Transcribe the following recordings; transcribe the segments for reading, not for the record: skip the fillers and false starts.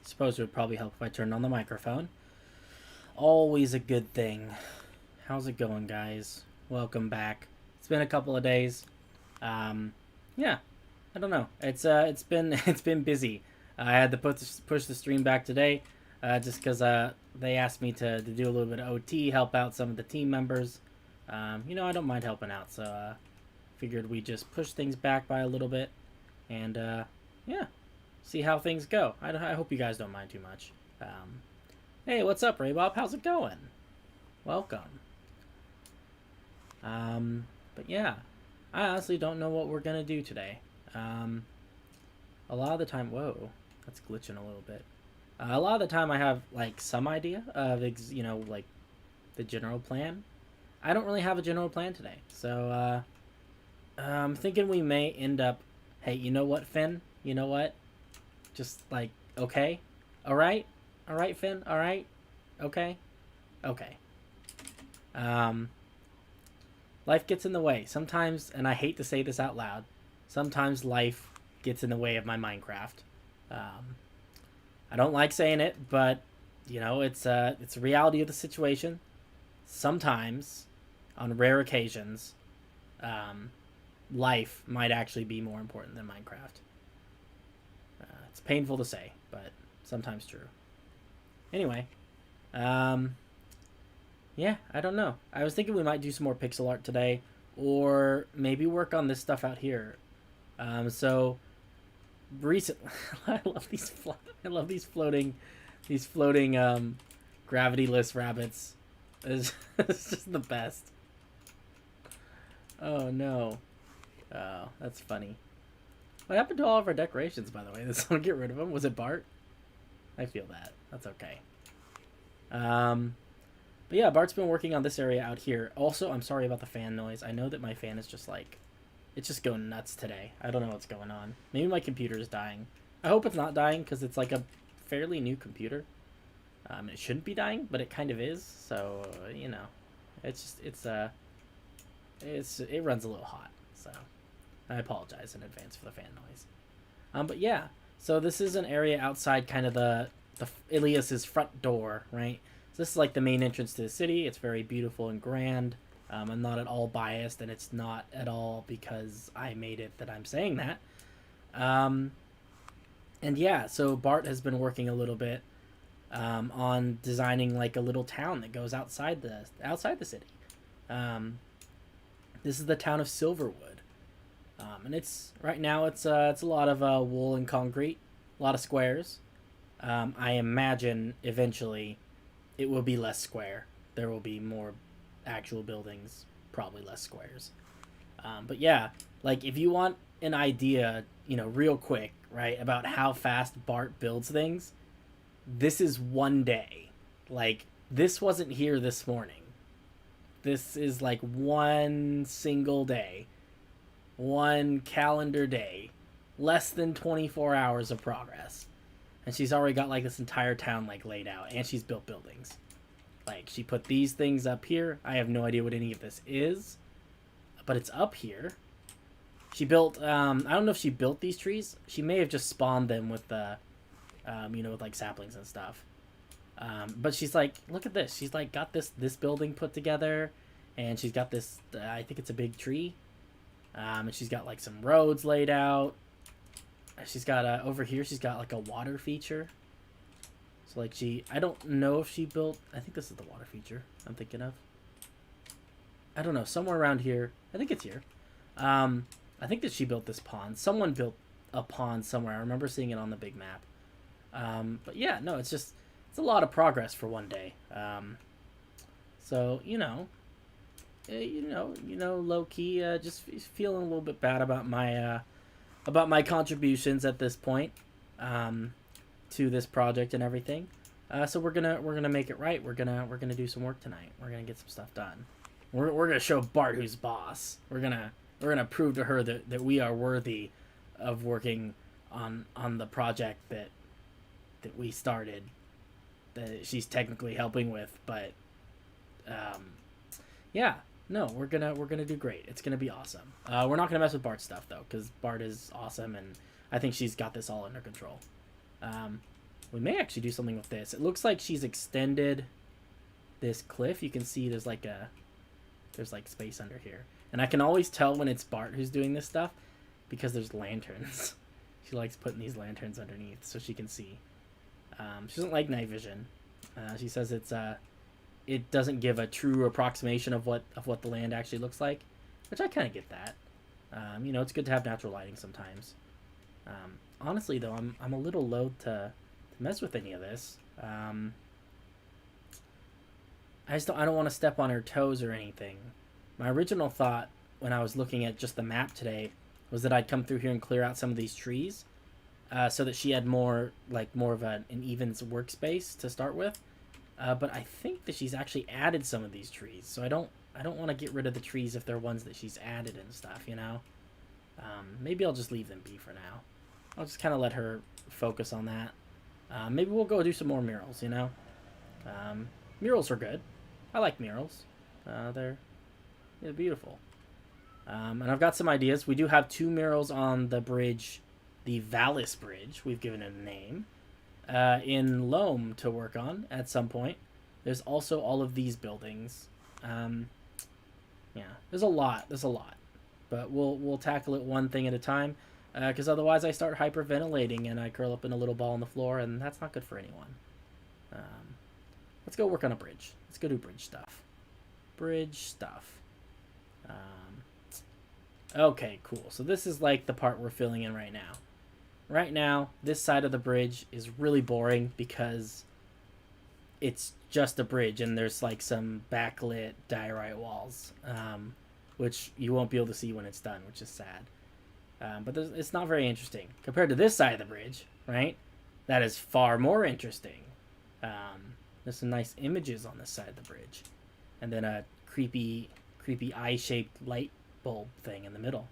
Suppose it would probably help if I turned on the microphone. Always a good thing. How's it going, guys? Welcome back. It's been a couple of days. Yeah, I don't know. It's been it's been busy. I had to push the stream back today, just because they asked me to do a little bit of OT, help out some of the team members. I don't mind helping out, so figured we just push things back by a little bit, and yeah, see how things go. I hope you guys don't mind too much. Hey, what's up, Ray Bob? How's it going? Welcome. But yeah, I honestly don't know what we're gonna do today. A lot of the time, whoa, that's glitching a little bit. A lot of the time, I have like some idea of like the general plan. I don't really have a general plan today, so I'm thinking we may end up. Hey, you know what, Finn? You know what? Just like okay, all right, Finn. All right, okay, okay. Life gets in the way sometimes, and I hate to say this out loud. Sometimes life gets in the way of my Minecraft. I don't like saying it, but it's a reality of the situation. Sometimes, on rare occasions, life might actually be more important than Minecraft. It's painful to say, but sometimes true. Anyway, yeah, I don't know. I was thinking we might do some more pixel art today, or maybe work on this stuff out here. So recently, I love these floating gravityless rabbits. It's just the best. Oh no. Oh, that's funny. What happened to all of our decorations, by the way? Did someone get rid of them? Was it Bart? I feel that. That's okay. But yeah, Bart's been working on this area out here. Also, I'm sorry about the fan noise. I know that my fan is just like, it's just going nuts today. I don't know what's going on. Maybe my computer is dying. I hope it's not dying because it's like a fairly new computer. It shouldn't be dying, but it kind of is. So, it runs a little hot. So I apologize in advance for the fan noise. But yeah, so this is an area outside kind of the Illias's front door, right? So this is like the main entrance to the city. It's very beautiful and grand. I'm not at all biased, and it's not at all because I made it that I'm saying that. And yeah, so Bart has been working a little bit on designing like a little town that goes outside the city. This is the town of Silverwood, and it's right now it's a lot of wool and concrete, a lot of squares. I imagine eventually it will be less square. There will be more actual buildings, probably less squares. But yeah, like if you want an idea, real quick, right, about how fast Bart builds things, this is one day. Like, this wasn't here this morning. This is like one single day. One calendar day. Less than 24 hours of progress. And she's already got like this entire town like laid out, and she's built buildings. Like, she put these things up here. I have no idea what any of this is, but it's up here. She built I don't know if she built these trees. She may have just spawned them with the with like saplings and stuff. But she's like, look at this. She's like got this building put together, and she's got this I think it's a big tree. And she's got like some roads laid out. She's got over here she's got like a water feature. So like I don't know if she built, I think this is the water feature I'm thinking of. I don't know, somewhere around here. I think it's here. I think that she built this pond. Someone built a pond somewhere. I remember seeing it on the big map. But yeah, no, it's a lot of progress for one day. So low key, just feeling a little bit bad about my contributions at this point, to this project and everything. So we're gonna make it right. We're gonna do some work tonight. We're gonna get some stuff done. We're gonna show Bart who's boss. We're gonna prove to her that we are worthy of working on the project that we started, that she's technically helping with, but yeah, no, we're gonna do great. It's gonna be awesome. We're not gonna mess with Bart's stuff though, because Bart is awesome, and I think she's got this all under control. We may actually do something with this. It looks like she's extended this cliff. You can see there's like space under here. And I can always tell when it's Bart who's doing this stuff because there's lanterns. She likes putting these lanterns underneath so she can see. She doesn't like night vision. She says it doesn't give a true approximation of what the land actually looks like, which I kind of get that. You know, it's good to have natural lighting sometimes. Honestly, though, I'm a little loath to mess with any of this. I don't want to step on her toes or anything. My original thought when I was looking at just the map today was that I'd come through here and clear out some of these trees, so that she had more of an even workspace to start with. But I think that she's actually added some of these trees, so I don't want to get rid of the trees if they're ones that she's added and stuff, you know. Maybe I'll just leave them be for now. I'll just kind of let her focus on that. Maybe we'll go do some more murals, you know. Murals are good. I like murals. They're beautiful. And I've got some ideas. We do have 2 murals on the bridge, the Valis Bridge. We've given it a name. In Loam to work on at some point. There's also all of these buildings. Yeah, there's a lot. But we'll tackle it one thing at a time. Because otherwise I start hyperventilating and I curl up in a little ball on the floor, and that's not good for anyone. Let's go work on a bridge. Let's go do bridge stuff. Okay, cool. So this is like the part we're filling in right now. Right now, this side of the bridge is really boring because it's just a bridge and there's like some backlit diorite walls, which you won't be able to see when it's done, which is sad. But it's not very interesting compared to this side of the bridge, right? That is far more interesting. There's some nice images on this side of the bridge, and then a creepy eye-shaped light bulb thing in the middle.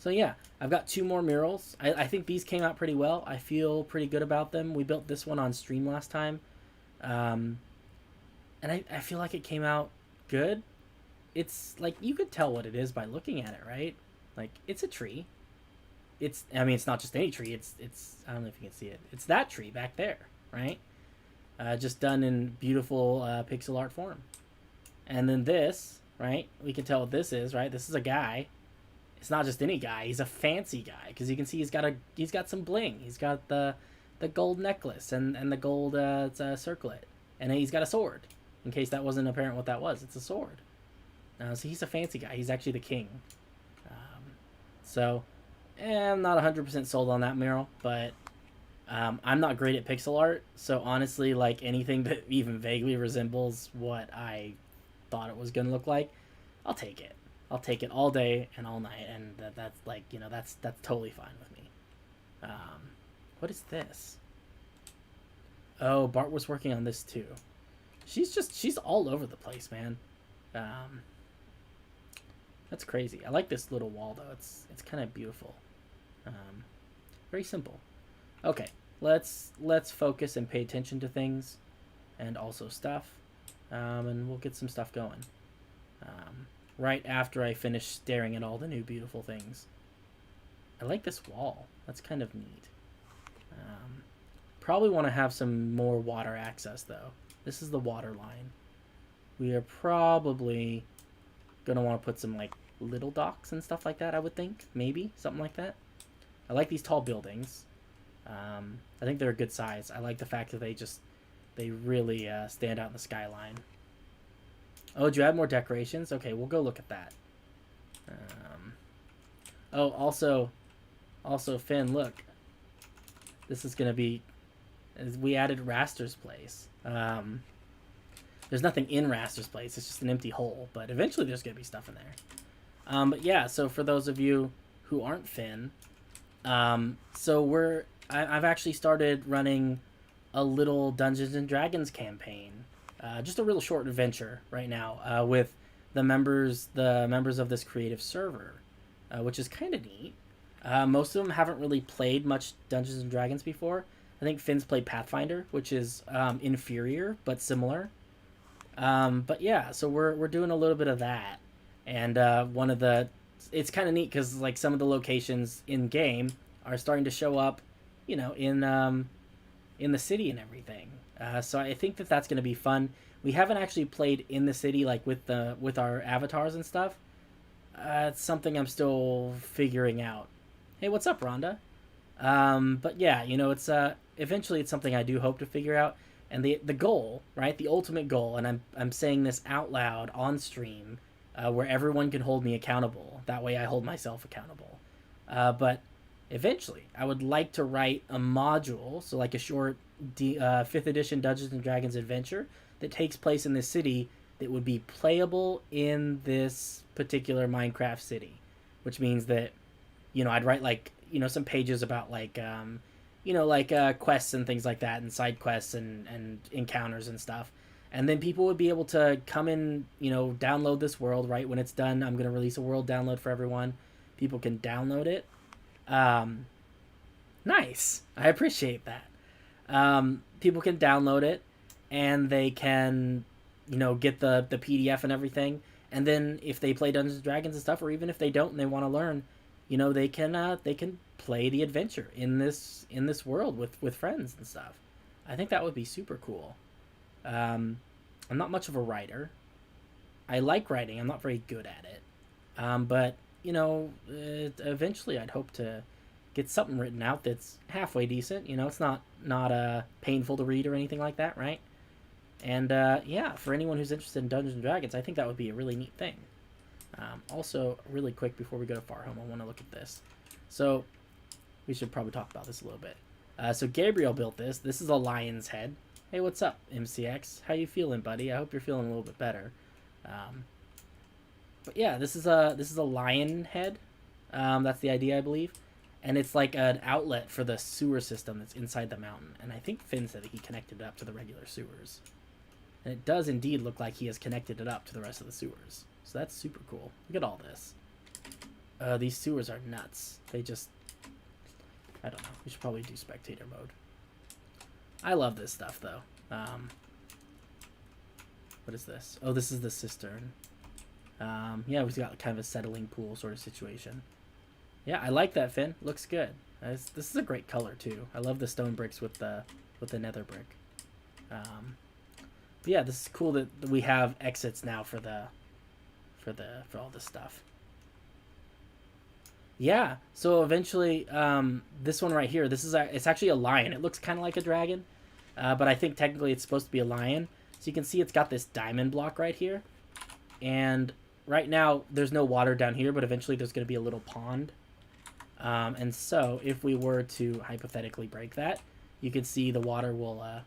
So yeah, I've got 2 more murals. I think these came out pretty well. I feel pretty good about them. We built this one on stream last time, and I feel like it came out good. It's like you could tell what it is by looking at it, right? Like it's a tree. It's not just any tree. It's I don't know if you can see it. It's that tree back there, right? Just done in beautiful pixel art form. And then this, right? We can tell what this is, right? This is a guy. It's not just any guy. He's a fancy guy because you can see he's got some bling. He's got the gold necklace and the gold circlet, and he's got a sword. In case that wasn't apparent what that was, it's a sword. So he's a fancy guy. He's actually the king. I'm not 100% sold on that mural, but I'm not great at pixel art. So honestly, like anything that even vaguely resembles what I thought it was going to look like, I'll take it. I'll take it all day and all night, and that's like, you know, that's totally fine with me. What is this? Oh, Bart was working on this too. She's all over the place, man. That's crazy. I like this little wall though. It's kind of beautiful. Very simple. Okay, let's focus and pay attention to things, and also stuff, and we'll get some stuff going. Right after I finish staring at all the new beautiful things. I like this wall. That's kind of neat. Probably want to have some more water access though. This is the water line. We are probably gonna want to put some like little docks and stuff like that, I would think. Maybe something like that. I like these tall buildings. I think they're a good size. I like the fact that they really stand out in the skyline. Oh, did you add more decorations? Okay, we'll go look at that. Oh, also, Finn, look. This is gonna be. We added Raster's place. There's nothing in Raster's place. It's just an empty hole. But eventually, there's gonna be stuff in there. But yeah. So for those of you who aren't Finn, so I've actually started running a little Dungeons and Dragons campaign. Just a real short adventure right now with the members of this creative server, which is kind of neat. Most of them haven't really played much Dungeons and Dragons before. I think Finn's played Pathfinder, which is inferior but similar. But yeah, so we're doing a little bit of that, and it's kind of neat because like some of the locations in game are starting to show up you know, in the city and everything. So I think that that's going to be fun. We haven't actually played in the city like with our avatars and stuff. It's something I'm still figuring out. Hey, what's up, Rhonda? But yeah, you know, it's eventually it's something I do hope to figure out. And the goal, right? The ultimate goal, and I'm saying this out loud on stream, where everyone can hold me accountable. That way, I hold myself accountable. But eventually, I would like to write a module, so like a short 5th edition Dungeons and Dragons adventure that takes place in this city that would be playable in this particular Minecraft city, which means that, you know, I'd write like, you know, some pages about like you know, like quests and things like that, and side quests and encounters and stuff. And then people would be able to come in, you know, download this world, right? When it's done, I'm going to release a world download for everyone. People can download it. Nice. I appreciate that. People can download it, and they can, you know, get the PDF and everything. And then if they play Dungeons and Dragons and stuff, or even if they don't and they want to learn, you know, they can play the adventure in this world with friends and stuff. I think that would be super cool. I'm not much of a writer. I like writing. I'm not very good at it. But you know, eventually I'd hope to get something written out that's halfway decent. You know, it's not painful to read or anything like that, right? And yeah, for anyone who's interested in Dungeons and Dragons, I think that would be a really neat thing. Also, really quick before we go to Far Home, I want to look at this. So, we should probably talk about this a little bit. So Gabriel built this. This is a lion's head. Hey, what's up, MCX? How you feeling, buddy? I hope you're feeling a little bit better. But yeah, this is a lion head. That's the idea, I believe. And it's like an outlet for the sewer system that's inside the mountain. And I think Finn said that he connected it up to the regular sewers. And it does indeed look like he has connected it up to the rest of the sewers. So that's super cool. Look at all this. These sewers are nuts. They just... I don't know. We should probably do spectator mode. I love this stuff, though. What is this? Oh, this is the cistern. Yeah, we've got kind of a settling pool sort of situation. Yeah, I like that, Finn. Looks good. This is a great color, too. I love the stone bricks with the nether brick. But yeah, this is cool that we have exits now for all this stuff. Yeah, so eventually, this one right here, it's actually a lion. It looks kind of like a dragon, but I think technically it's supposed to be a lion. So you can see it's got this diamond block right here, and right now there's no water down here, but eventually there's going to be a little pond. And so if we were to hypothetically break that, you can see the water will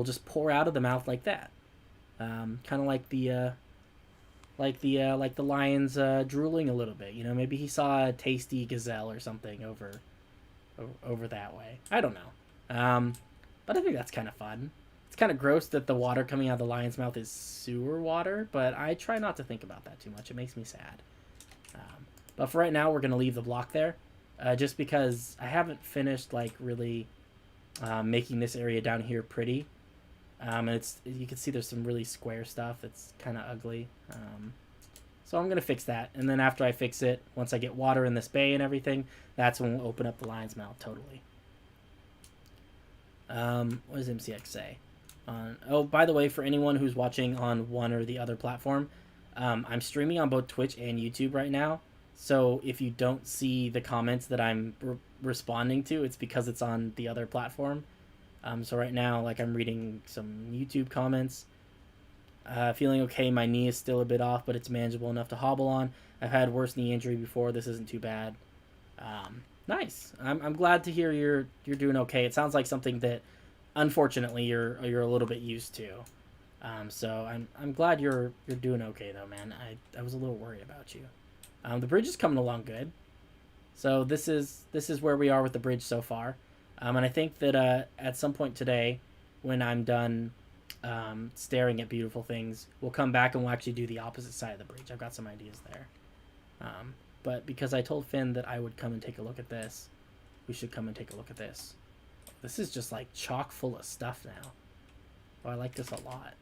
just pour out of the mouth like that, kind of like the lion's drooling a little bit. You know, maybe he saw a tasty gazelle or something over that way. I don't know. But I think that's kind of fun. It's kind of gross that the water coming out of the lion's mouth is sewer water, but I try not to think about that too much. It makes me sad. But for right now, we're going to leave the block there, just because I haven't finished, like, really making this area down here pretty. And you can see there's some really square stuff that's kind of ugly. So I'm going to fix that. And then after I fix it, once I get water in this bay and everything, that's when we'll open up the lion's mouth totally. What does MCX say? Oh, by the way, for anyone who's watching on one or the other platform, I'm streaming on both Twitch and YouTube right now. So if you don't see the comments that I'm responding to, it's because it's on the other platform. So right now, like, I'm reading some YouTube comments. Feeling okay. My knee is still a bit off, but it's manageable enough to hobble on. I've had worse knee injury before. This isn't too bad. Nice. I'm glad to hear you're doing okay. It sounds like something that, unfortunately, you're a little bit used to. So I'm glad you're doing okay though, man. I was a little worried about you. The bridge is coming along good. So this is where we are with the bridge so far. And I think that at some point today, when I'm done staring at beautiful things, we'll come back and we'll actually do the opposite side of the bridge. I've got some ideas there. But because I told Finn that I would come and take a look at this, we should come and take a look at this. This is just like chock full of stuff now. Oh, I like this a lot.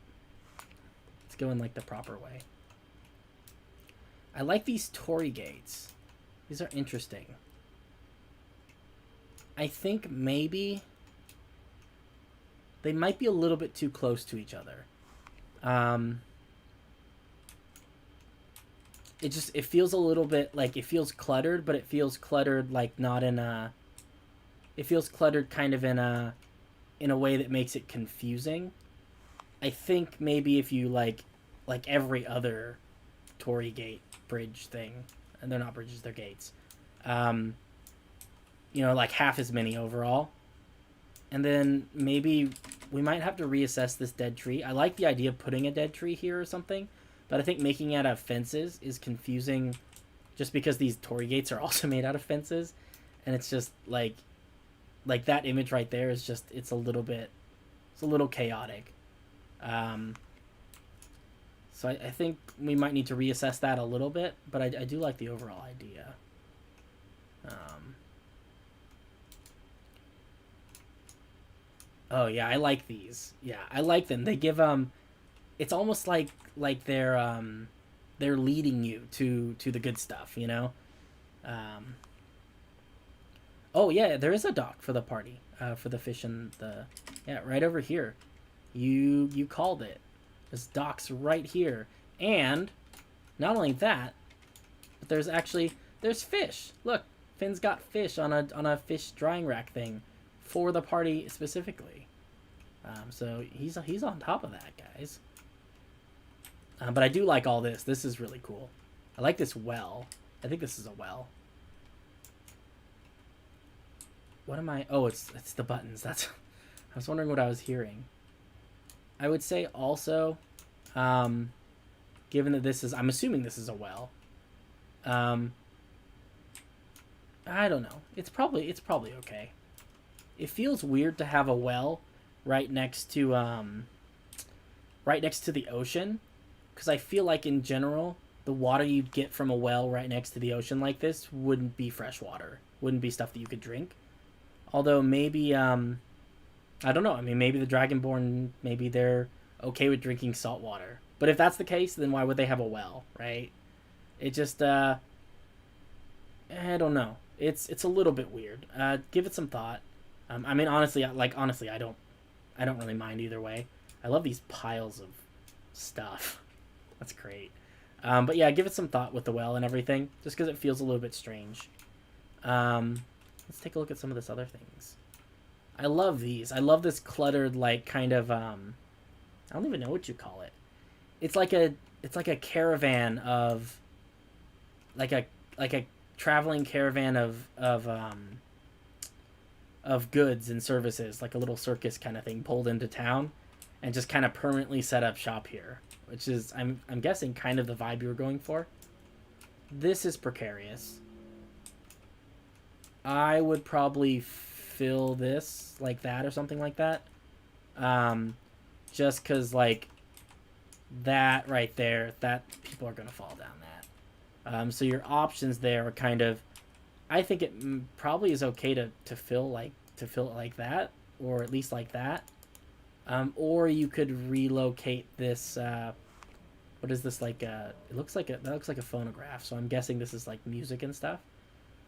Let's go in like the proper way. I like these torii gates. These are interesting. I think maybe they might be a little bit too close to each other. It feels a little bit like it feels cluttered, but it feels cluttered like not in a. It feels cluttered kind of in a way that makes it confusing. I think maybe if you like every other Tory Gate bridge thing, and they're not bridges, they're gates. Like half as many overall. And then maybe we might have to reassess this dead tree. I like the idea of putting a dead tree here or something, but I think making it out of fences is confusing just because these Tory gates are also made out of fences. And it's just like that image right there is just, it's a little chaotic. So I think we might need to reassess that a little bit, but I do like the overall idea. Oh yeah, I like these. Yeah, I like them. They give it's almost like they're leading you to the good stuff, you know. Oh yeah, there is a dock for the party, for the fish and the right over here. You called it. This dock's right here, and not only that, but there's fish. Look, Finn's got fish on a fish drying rack thing for the party specifically. So he's on top of that, guys. But I do like all this. This is really cool. I like this well. I think this is a well. What am I? Oh, it's the buttons. That's. I was wondering what I was hearing. I would say also, given that this is, I'm assuming this is a well. I don't know. It's probably okay. It feels weird to have a well right next to the ocean, because I feel like in general the water you'd get from a well right next to the ocean like this wouldn't be fresh water. Wouldn't be stuff that you could drink. Although maybe I don't know. I mean, maybe the Dragonborn, maybe they're okay with drinking salt water. But if that's the case, then why would they have a well, right? It just I don't know. It's a little bit weird. Give it some thought. I mean, honestly, I don't really mind either way. I love these piles of stuff. That's great. But yeah, give it some thought with the well and everything, just because it feels a little bit strange. Let's take a look at some of this other things. I love these. I love this cluttered, like, kind of, I don't even know what you call it. It's like a caravan of, like a traveling caravan of goods and services, like a little circus kind of thing pulled into town and just kind of permanently set up shop here, which is, I'm guessing, kind of the vibe you were going for. This is precarious. I would probably fill this like that or something like that. Just because, like, that right there, that people are going to fall down that. So your options there are kind of, I think it probably is okay to fill it like that, or at least like that. Or you could relocate this, what is this, like, that looks like a phonograph, so I'm guessing this is like music and stuff.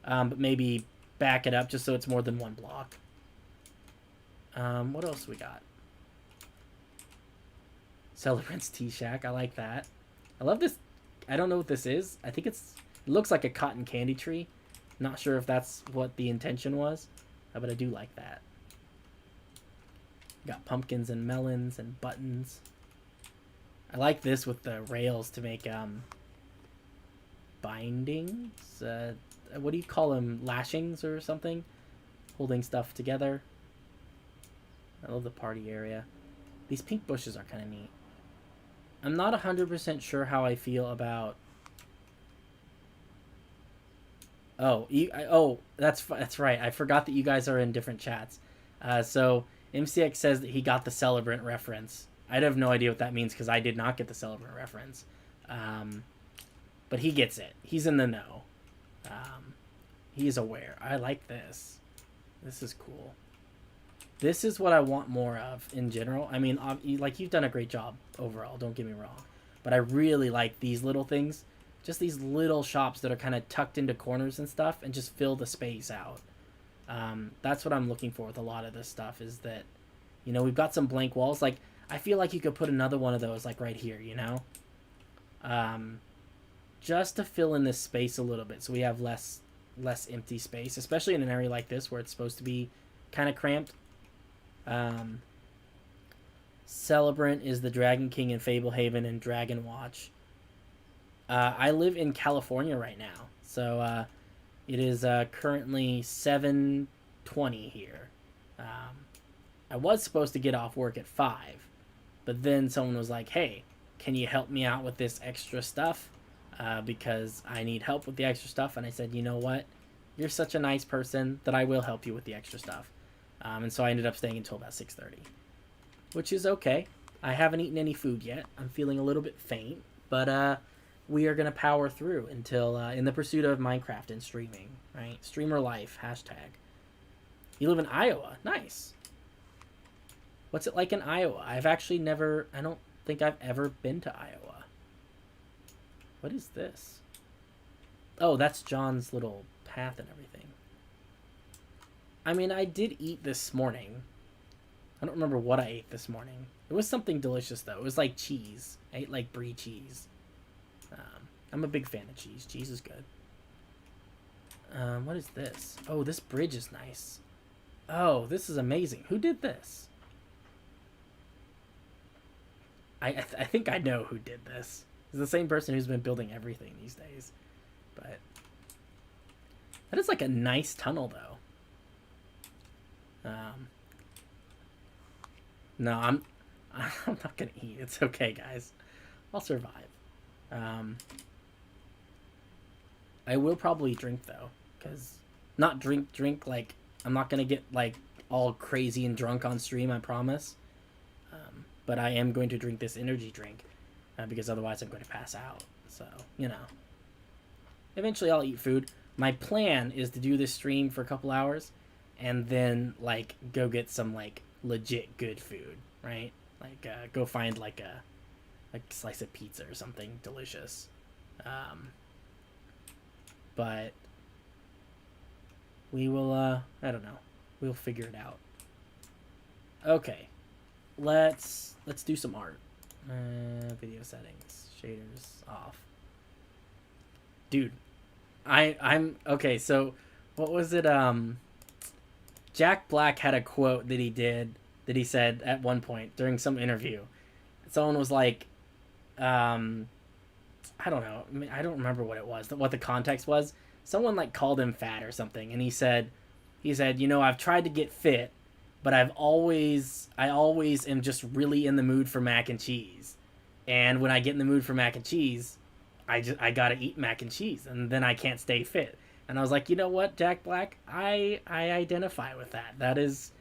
But maybe back it up just so it's more than one block. What else we got? Celebrants Tea Shack. I like that. I love this. I don't know what this is. I think it looks like a cotton candy tree. Not sure if that's what the intention was, but I do like that. Got pumpkins and melons and buttons. I like this with the rails to make bindings. What do you call them? Lashings or something? Holding stuff together. I love the party area. These pink bushes are kind of neat. I'm not 100% sure how I feel about... Oh, that's right. I forgot that you guys are in different chats. So MCX says that he got the Celebrant reference. I have no idea what that means because I did not get the Celebrant reference. But he gets it. He's in the know. He's aware. I like this. This is cool. This is what I want more of in general. I mean, like, you've done a great job overall, don't get me wrong. But I really like these little things. Just these little shops that are kind of tucked into corners and stuff and just fill the space out. That's what I'm looking for with a lot of this stuff, is that, you know, we've got some blank walls. Like, I feel like you could put another one of those, like, right here, you know? Just to fill in this space a little bit so we have less empty space, especially in an area like this where it's supposed to be kind of cramped. Celebrant is the Dragon King in Fablehaven and Dragon Watch. I live in California right now, so it is currently 7:20 here. I was supposed to get off work at 5, but then someone was like, hey, can you help me out with this extra stuff? Because I need help with the extra stuff. And I said, you know what? You're such a nice person that I will help you with the extra stuff. And so I ended up staying until about 6:30, which is okay. I haven't eaten any food yet. I'm feeling a little bit faint, but we are going to power through until in the pursuit of Minecraft and streaming, right? Streamer life, hashtag. You live in Iowa. Nice. What's it like in Iowa? I've actually never, I don't think I've ever been to Iowa. What is this? Oh, that's John's little path and everything. I mean, I did eat this morning. I don't remember what I ate this morning. It was something delicious, though. It was like cheese. I ate like brie cheese. I'm a big fan of cheese. Cheese is good. What is this? Oh, this bridge is nice. Oh, this is amazing. Who did this? I think I know who did this. It's the same person who's been building everything these days. But that is like a nice tunnel, though. No, I'm not gonna eat. It's okay, guys. I'll survive. I will probably drink, though, because not drink like I'm not gonna get like all crazy and drunk on stream, I promise. But I am going to drink this energy drink because otherwise I'm going to pass out. So, you know, eventually I'll eat food. My plan is to do this stream for a couple hours and then like go get some like legit good food, right? Like go find like a slice of pizza or something delicious. But we will I don't know. We'll figure it out. Okay. Let's do some art. Video settings, shaders off. Dude, I'm okay, so what was it? Jack Black had a quote that he said at one point during some interview. Someone was like, I don't know. I mean, I don't remember what it was, what the context was. Someone like called him fat or something, and he said, you know, I've tried to get fit, but I always am just really in the mood for mac and cheese. And when I get in the mood for mac and cheese, I gotta eat mac and cheese, and then I can't stay fit. And I was like, you know what, Jack Black, I identify with that. That is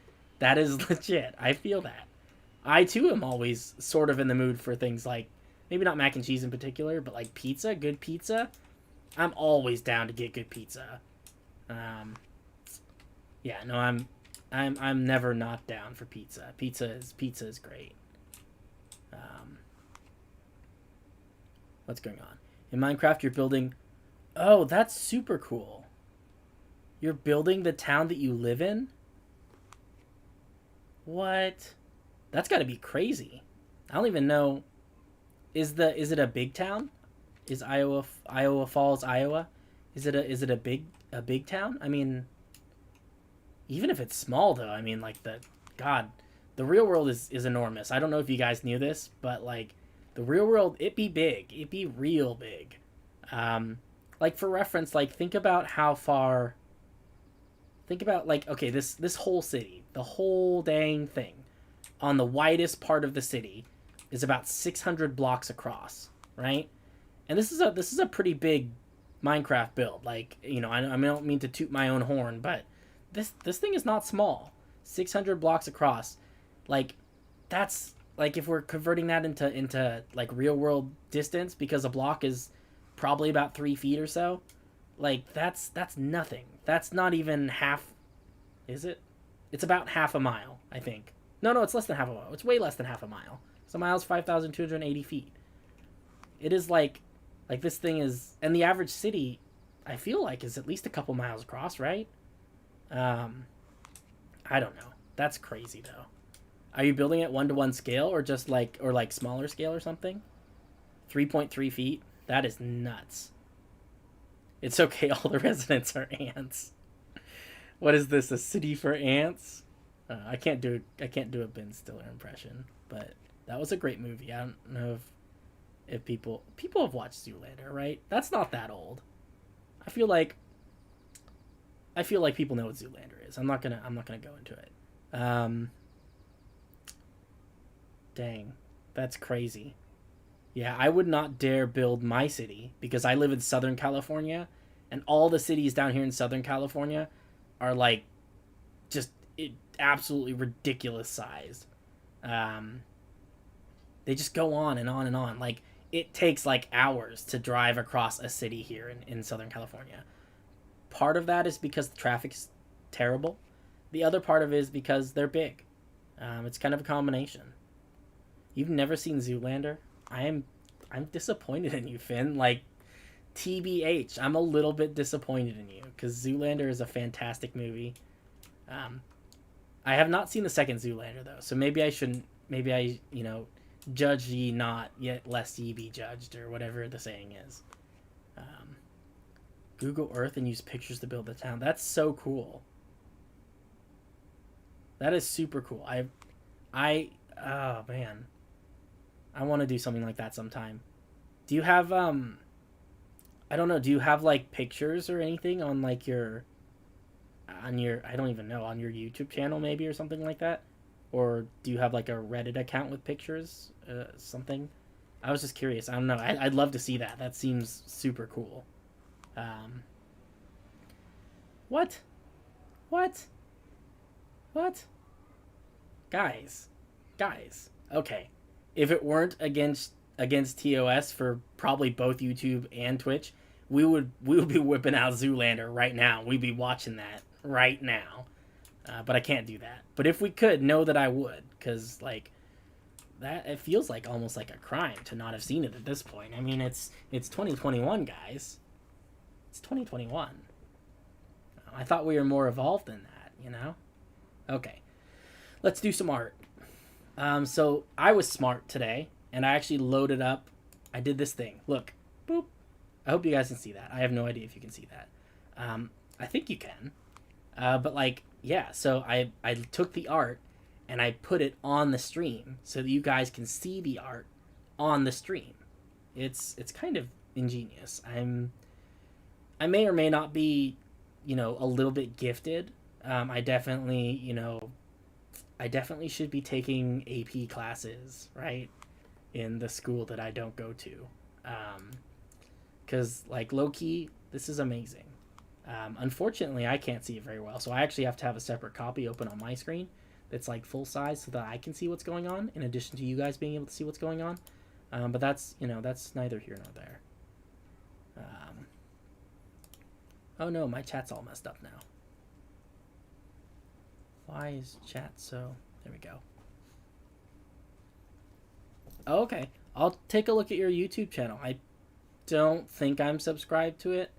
legit. I feel that. I too am always sort of in the mood for things like, maybe not mac and cheese in particular, but like pizza, good pizza. I'm always down to get good pizza. Yeah, no, I'm never not down for pizza. Pizza is great. What's going on? In Minecraft, you're building... Oh, that's super cool. You're building the town that you live in? What? That's got to be crazy. I don't even know... Is it a big town? Is Iowa Falls, Iowa? Is it a big town? I mean... Even if it's small, though, I mean, like, the real world is enormous. I don't know if you guys knew this, but, like, the real world, it be big. It be real big. Like, for reference, like, think about, like, okay, this whole city, the whole dang thing, on the widest part of the city, is about 600 blocks across, right? And this is a pretty big Minecraft build. Like, you know, I don't mean to toot my own horn, but... This thing is not small. 600 blocks across. Like, that's like if we're converting that into like real world distance, because a block is probably about 3 feet or so. Like that's nothing. That's not even half. Is it? It's about half a mile, I think. No, it's less than half a mile. It's way less than half a mile. So a mile is 5,280 feet. It is like this thing is, and the average city, I feel like, is at least a couple miles across, right? I don't know. That's crazy though. Are you building at 1-to-1 scale or just like smaller scale or something? 3.3 feet? That is nuts. It's okay, all the residents are ants. What is this? A city for ants? I can't do a Ben Stiller impression, but that was a great movie. I don't know if people have watched Zoolander, right? That's not that old. I feel like people know what Zoolander is. I'm not gonna go into it. Dang, that's crazy. Yeah, I would not dare build my city because I live in Southern California, and all the cities down here in Southern California are like just absolutely ridiculous size. They just go on and on and on. Like, it takes like hours to drive across a city here in Southern California. Part of that is because the traffic's terrible. The other part of it is because they're big. It's kind of a combination. You've never seen Zoolander? I'm disappointed in you, Finn. Like, TBH, I'm a little bit disappointed in you because Zoolander is a fantastic movie. I have not seen the second Zoolander though, so maybe I shouldn't. Maybe I, judge ye not, yet lest ye be judged, or whatever the saying is. Google Earth and use pictures to build the town. That's so cool. That is super cool. Oh man, I want to do something like that sometime. Do you have I don't know. Do you have like pictures or anything on like your I don't even know, on your YouTube channel maybe or something like that? Or do you have like a Reddit account with pictures? Something? I was just curious. I don't know. I'd love to see that. That seems super cool. What? Guys. Okay. If it weren't against TOS for probably both YouTube and Twitch, we would be whipping out Zoolander right now. We'd be watching that right now. But I can't do that. But if we could, know that I would, because like that, it feels like almost like a crime to not have seen it at this point. I mean, it's 2021, guys. It's 2021. I thought we were more evolved than that, Okay, let's do some art. So I was smart today, and I actually loaded up. I did this thing. Look, boop. I hope you guys can see that. I have no idea if you can see that. I think you can. But like, yeah. So I took the art and I put it on the stream so that you guys can see the art on the stream. It's kind of ingenious. I may or may not be, a little bit gifted. I definitely should be taking AP classes, right, in the school that I don't go to. Because, like, low-key, this is amazing. Unfortunately, I can't see it very well, so I actually have to have a separate copy open on my screen that's, like, full size so that I can see what's going on, in addition to you guys being able to see what's going on. But that's, that's neither here nor there. Oh no, my chat's all messed up now. Why is chat so... There we go. Oh, okay. I'll take a look at your YouTube channel. I don't think I'm subscribed to it.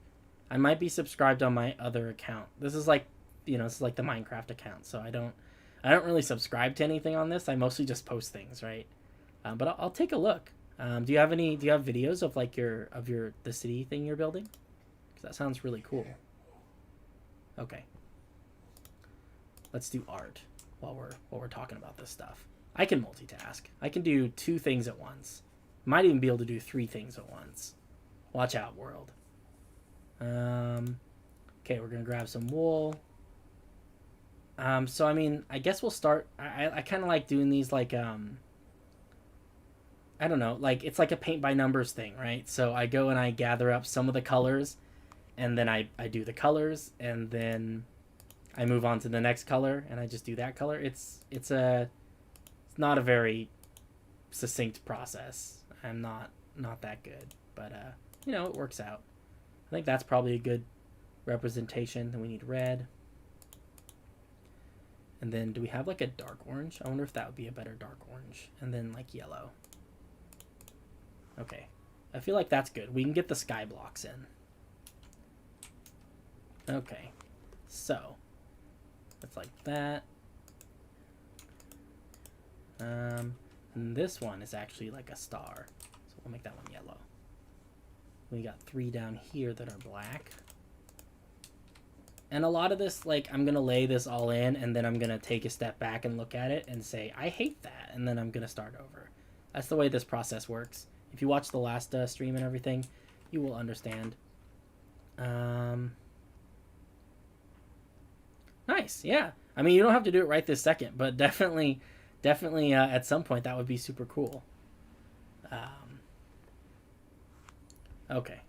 I might be subscribed on my other account. This is like, this is like the Minecraft account, so I don't really subscribe to anything on this. I mostly just post things, right? But I'll take a look. Do you have videos of like the city thing you're building? Because that sounds really cool. Okay. Let's do art while we're talking about this stuff. I can multitask. I can do 2 things at once. Might even be able to do 3 things at once. Watch out, world. Okay, we're gonna grab some wool. So I mean, I guess we'll start. I kind of like doing these like I don't know, like it's like a paint by numbers thing, right? So I go and I gather up some of the colors, and then I do the colors, and then I move on to the next color, and I just do that color. It's not a very succinct process. I'm not that good, but it works out. I think that's probably a good representation. Then we need red. And then do we have like a dark orange? I wonder if that would be a better dark orange. And then like yellow. Okay. I feel like that's good. We can get the sky blocks in. Okay. So It's like that. And this one is actually like a star. So we'll make that one yellow. We got 3 down here that are black. And a lot of this, like, I'm going to lay this all in, and then I'm going to take a step back and look at it and say, I hate that. And then I'm going to start over. That's the way this process works. If you watch the last stream and everything, you will understand. Nice, yeah. I mean, you don't have to do it right this second, but definitely at some point that would be super cool. Okay.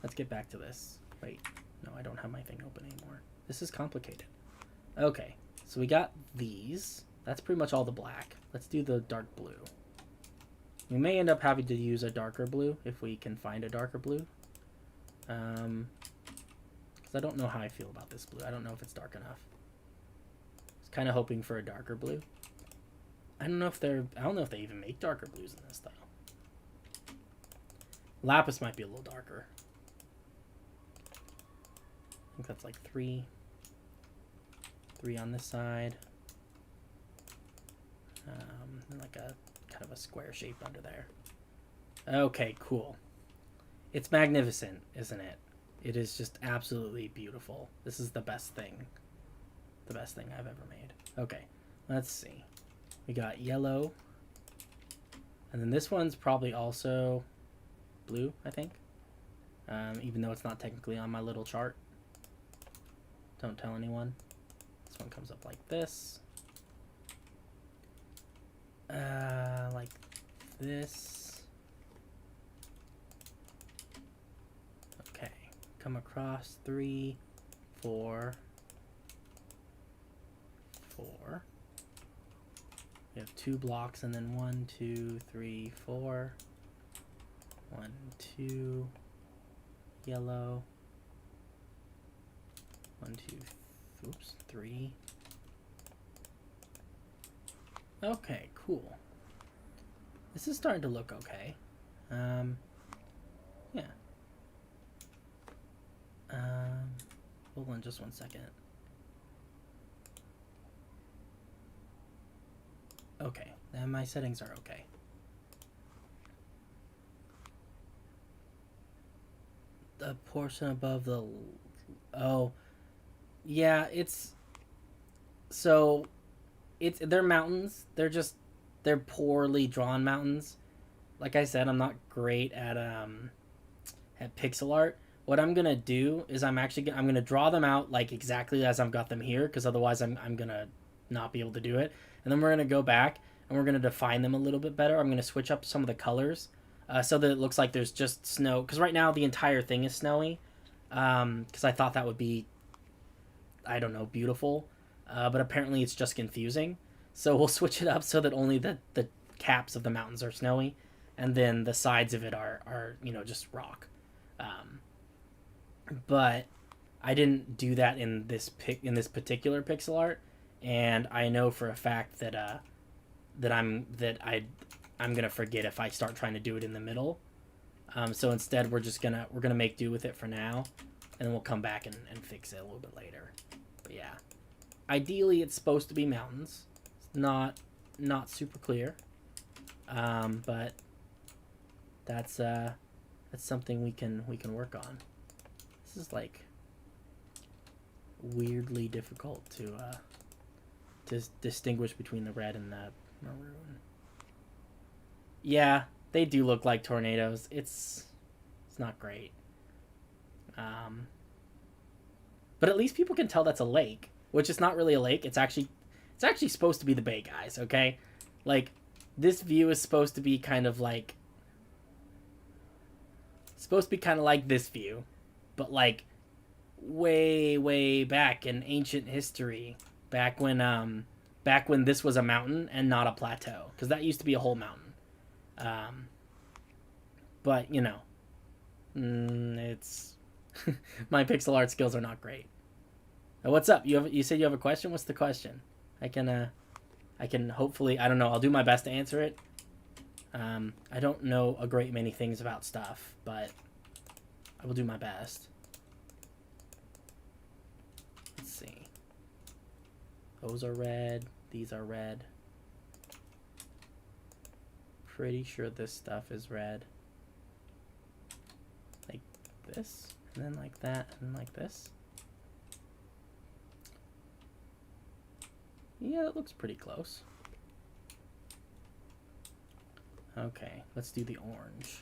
Let's get back to this. Wait. No, I don't have my thing open anymore. This is complicated. Okay, so we got these. That's pretty much all the black. Let's do the dark blue. We may end up having to use a darker blue if we can find a darker blue. Because I don't know how I feel about this blue. I don't know if it's dark enough. I was kind of hoping for a darker blue. I don't know if they even make darker blues in this though. Lapis might be a little darker. I think that's like 3 on this side, and like a kind of a square shape under there. Okay, cool. It's magnificent, isn't it? It is just absolutely beautiful. This is the best thing I've ever made. Okay, let's see. We got yellow, and then this one's probably also blue, I think, even though it's not technically on my little chart. Don't tell anyone. This one comes up like this. Like this. Okay. Come across 3, 4, 4. We have 2 blocks and then 1, 2, 3, 4. 1, 2. Yellow. 1, 2, oops, 3. Okay, cool. This is starting to look okay. Yeah. Hold on just 1 second. Okay, then my settings are okay. The portion above the... Oh... Yeah, they're mountains. They're poorly drawn mountains. Like I said, I'm not great at pixel art. What I'm gonna do is I'm gonna draw them out like exactly as I've got them here, because otherwise I'm gonna not be able to do it. And then we're gonna go back and we're gonna define them a little bit better. I'm gonna switch up some of the colors so that it looks like there's just snow. Because right now the entire thing is snowy. Because I thought that would be, I don't know, beautiful, but apparently it's just confusing. So we'll switch it up so that only the caps of the mountains are snowy, and then the sides of it are just rock. But I didn't do that in this particular pixel art, and I know for a fact that I'm gonna forget if I start trying to do it in the middle. So instead we're gonna make do with it for now, and then we'll come back and fix it a little bit later. But yeah, ideally it's supposed to be mountains. It's not super clear, but that's something we can work on. This is like weirdly difficult to distinguish between the red and the maroon. Yeah, they do look like tornadoes. It's not great. But at least people can tell that's a lake, which is not really a lake. It's actually supposed to be the bay, guys, okay? Like, this view is supposed to be kind of like this view, but like way back in ancient history, back when this was a mountain and not a plateau, because that used to be a whole mountain. But it's my pixel art skills are not great. What's up? You said you have a question? What's the question? I can hopefully, I don't know, I'll do my best to answer it. I don't know a great many things about stuff, but I will do my best. Let's see. Those are red. These are red. Pretty sure this stuff is red. Like this, and then like that, and like this. Yeah, that looks pretty close. Okay, let's do the orange.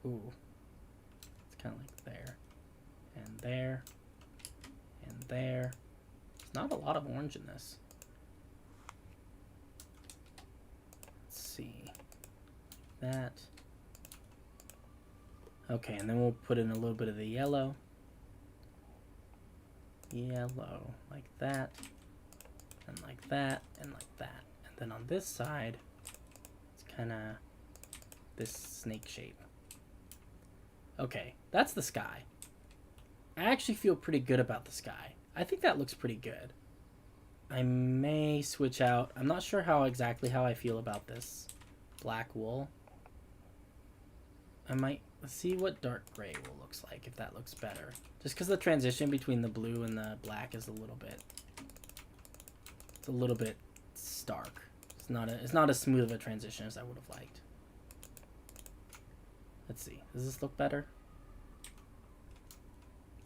Ooh. It's kind of like there. And there. And there. There's not a lot of orange in this. Let's see. That. Okay, and then we'll put in a little bit of the yellow. Yellow. Like that. And like that. And like that. And then on this side, it's kind of this snake shape. Okay, that's the sky. I actually feel pretty good about the sky. I think that looks pretty good. I may switch out. I'm not sure exactly how I feel about this black wool. I might see what dark gray wool looks like, if that looks better. Just because the transition between the blue and the black is a little bit stark. It's not as smooth of a transition as I would have liked. Let's see. Does this look better?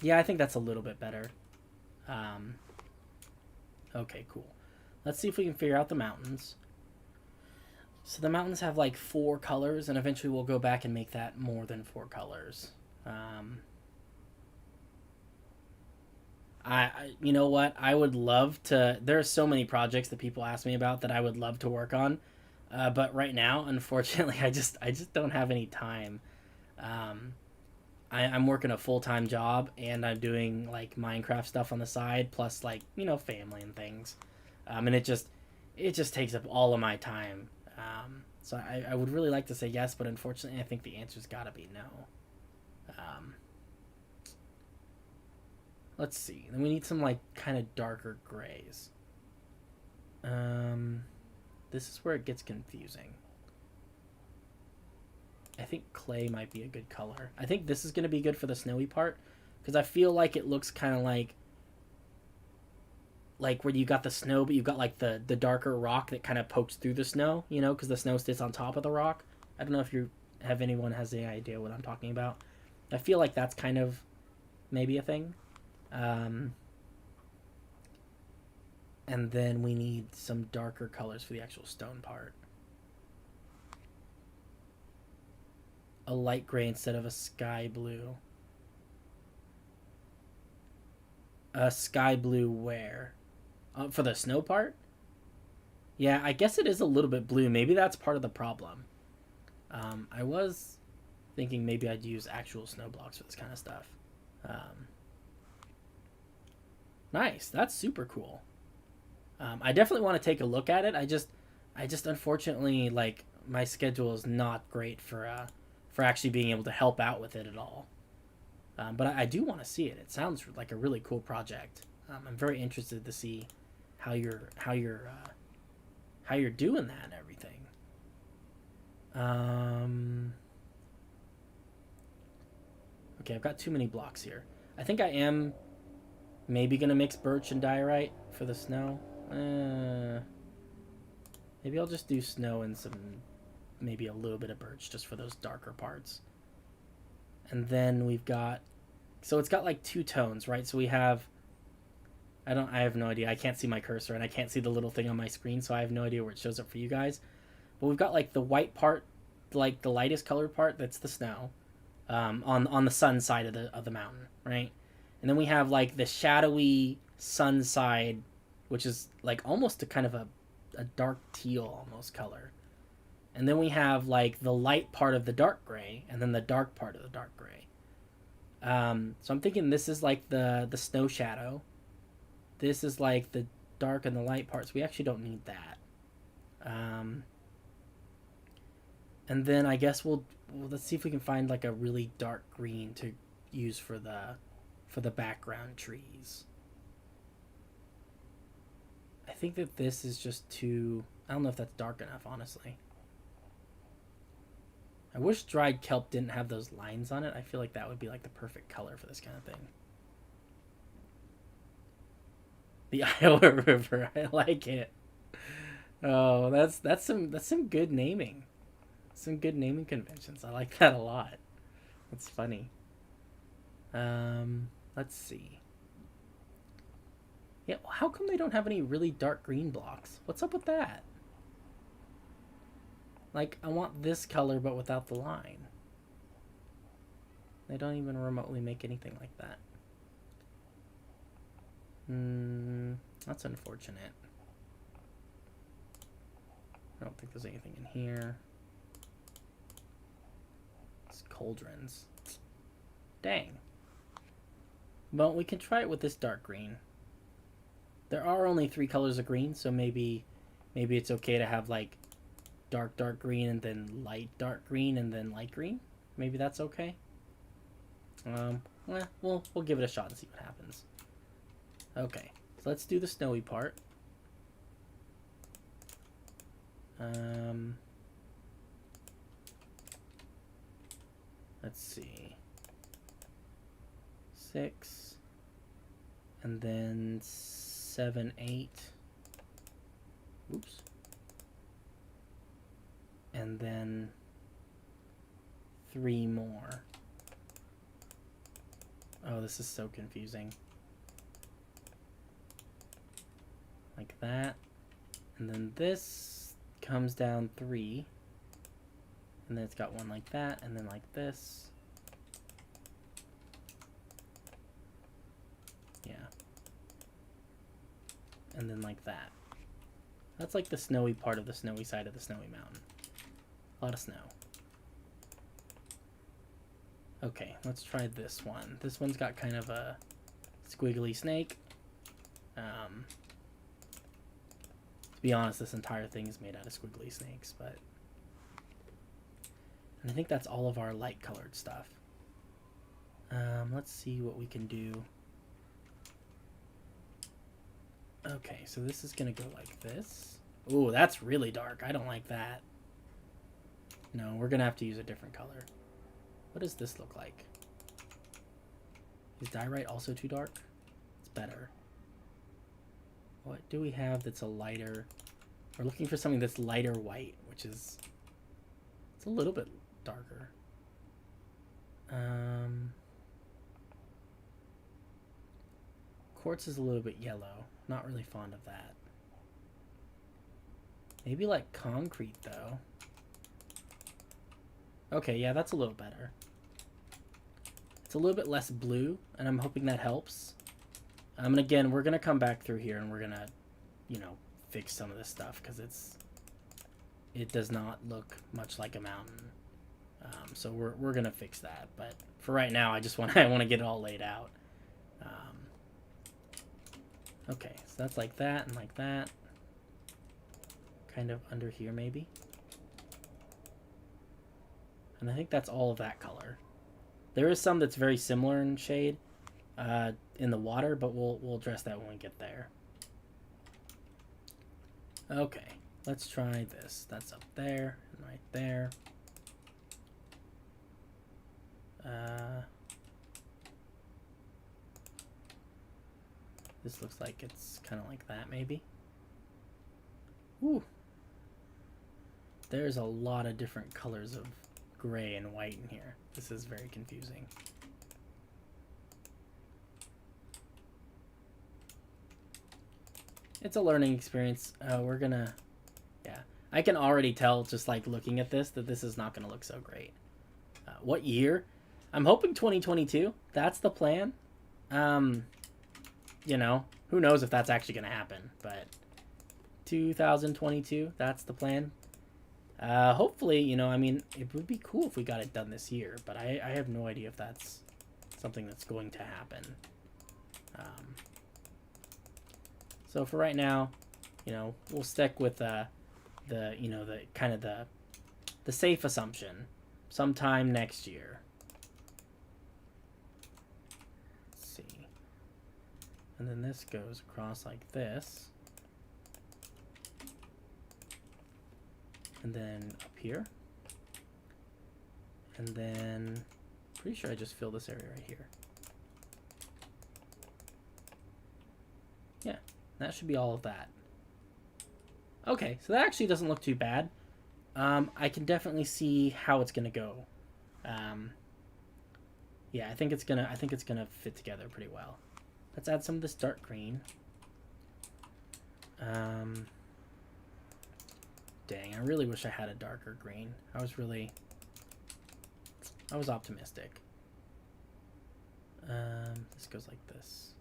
Yeah, I think that's a little bit better. Okay, cool. Let's see if we can figure out the mountains. So the mountains have like 4 colors, and eventually we'll go back and make that more than 4 colors. You know what? I would love to. There are so many projects that people ask me about that I would love to work on, but right now, unfortunately, I just don't have any time. I'm working a full-time job, and I'm doing like Minecraft stuff on the side, plus like, you know, family and things, and it just takes up all of my time. So I would really like to say yes, but unfortunately, I think the answer's got to be no. Let's see. Then we need some like kind of darker grays. This is where it gets confusing. I think clay might be a good color. I think this is going to be good for the snowy part, because I feel like it looks kind of like where you got the snow, but you've got like the darker rock that kind of pokes through the snow, you know, because the snow sits on top of the rock. I don't know if anyone has any idea what I'm talking about. I feel like that's kind of maybe a thing. And then we need some darker colors for the actual stone part. A light gray instead of a sky blue. A sky blue where? For the snow part? Yeah, I guess it is a little bit blue. Maybe that's part of the problem. I was thinking maybe I'd use actual snow blocks for this kind of stuff. Nice. That's super cool. I definitely want to take a look at it. I just unfortunately, like, my schedule is not great for actually being able to help out with it at all. But I do want to see it. It sounds like a really cool project. I'm very interested to see how you're doing that and everything. Okay, I've got too many blocks here. I think I am maybe gonna mix birch and diorite for the snow. Maybe I'll just do snow and maybe a little bit of birch just for those darker parts. And then we've got, so it's got like 2 tones, right? So we have, I have no idea. I can't see my cursor and I can't see the little thing on my screen, so I have no idea where it shows up for you guys. But we've got like the white part, like the lightest colored part, that's the snow, on the sun side of the mountain, right? And then we have like the shadowy sun side, which is like almost a kind of a dark teal almost color. And then we have like the light part of the dark gray, and then the dark part of the dark gray. So I'm thinking this is like the snow shadow. This is like the dark and the light parts. We actually don't need that. And then I guess let's see if we can find like a really dark green to use for the background trees. I think that this is just too, I don't know if that's dark enough, honestly. I wish dried kelp didn't have those lines on it. I feel like that would be like the perfect color for this kind of thing. The Iowa River, I like it. Oh, that's some good naming. Some good naming conventions. I like that a lot. That's funny. Let's see. Yeah, how come they don't have any really dark green blocks? What's up with that? Like, I want this color but without the line. They don't even remotely make anything like that. That's unfortunate. I don't think there's anything in here. It's cauldrons. Dang. Well, we can try it with this dark green. There are only 3 colors of green, so maybe it's okay to have like dark green and then light dark green and then light green. Maybe that's okay. We'll give it a shot and see what happens. Okay, so let's do the snowy part. Let's see. 6 and then 7, 8. Oops. And then 3 more. Oh, this is so confusing. Like that. And then this comes down 3. And then it's got one like that, and then like this. Yeah. And then like that. That's like the snowy part of the snowy side of the snowy mountain. A lot of snow. Okay, let's try this one. This one's got kind of a squiggly snake. To be honest, this entire thing is made out of squiggly snakes, but... And I think that's all of our light colored stuff. Let's see what we can do. Okay, so this is gonna go like this. Ooh, that's really dark. I don't like that. No, we're gonna have to use a different color. What does this look like? Is diorite also too dark? It's better. What do we have that's a lighter... We're looking for something that's lighter white, which is... It's a little bit darker. Quartz is a little bit yellow. Not really fond of that. Maybe like concrete, though. Okay, yeah, that's a little better. It's a little bit less blue, and I'm hoping that helps. And again, we're going to come back through here, and we're going to, you know, fix some of this stuff, because it does not look much like a mountain. So we're going to fix that. But for right now, I want to get it all laid out. Okay, so that's like that and like that. Kind of under here, maybe. And I think that's all of that color. There is some that's very similar in shade in the water, but we'll address that when we get there. Okay, let's try this. That's up there and right there. This looks like it's kind of like that, maybe. Ooh. There's a lot of different colors of gray and white in here. This is very confusing. It's a learning experience. We're gonna... Yeah. I can already tell, just like looking at this, that this is not gonna look so great. What year? I'm hoping 2022. That's the plan. You know, who knows if that's actually going to happen, but 2022, that's the plan. Hopefully, you know, I mean, it would be cool if we got it done this year, but I have no idea if that's something that's going to happen. So for right now, you know, we'll stick with the kind of the safe assumption, sometime next year. And then this goes across like this. And then up here. And then, pretty sure I just fill this area right here. Yeah, that should be all of that. Okay, so that actually doesn't look too bad. I can definitely see how it's gonna go. Yeah, I think it's gonna fit together pretty well. Let's add some of this dark green. Dang, I really wish I had a darker green. I was optimistic. This goes like this.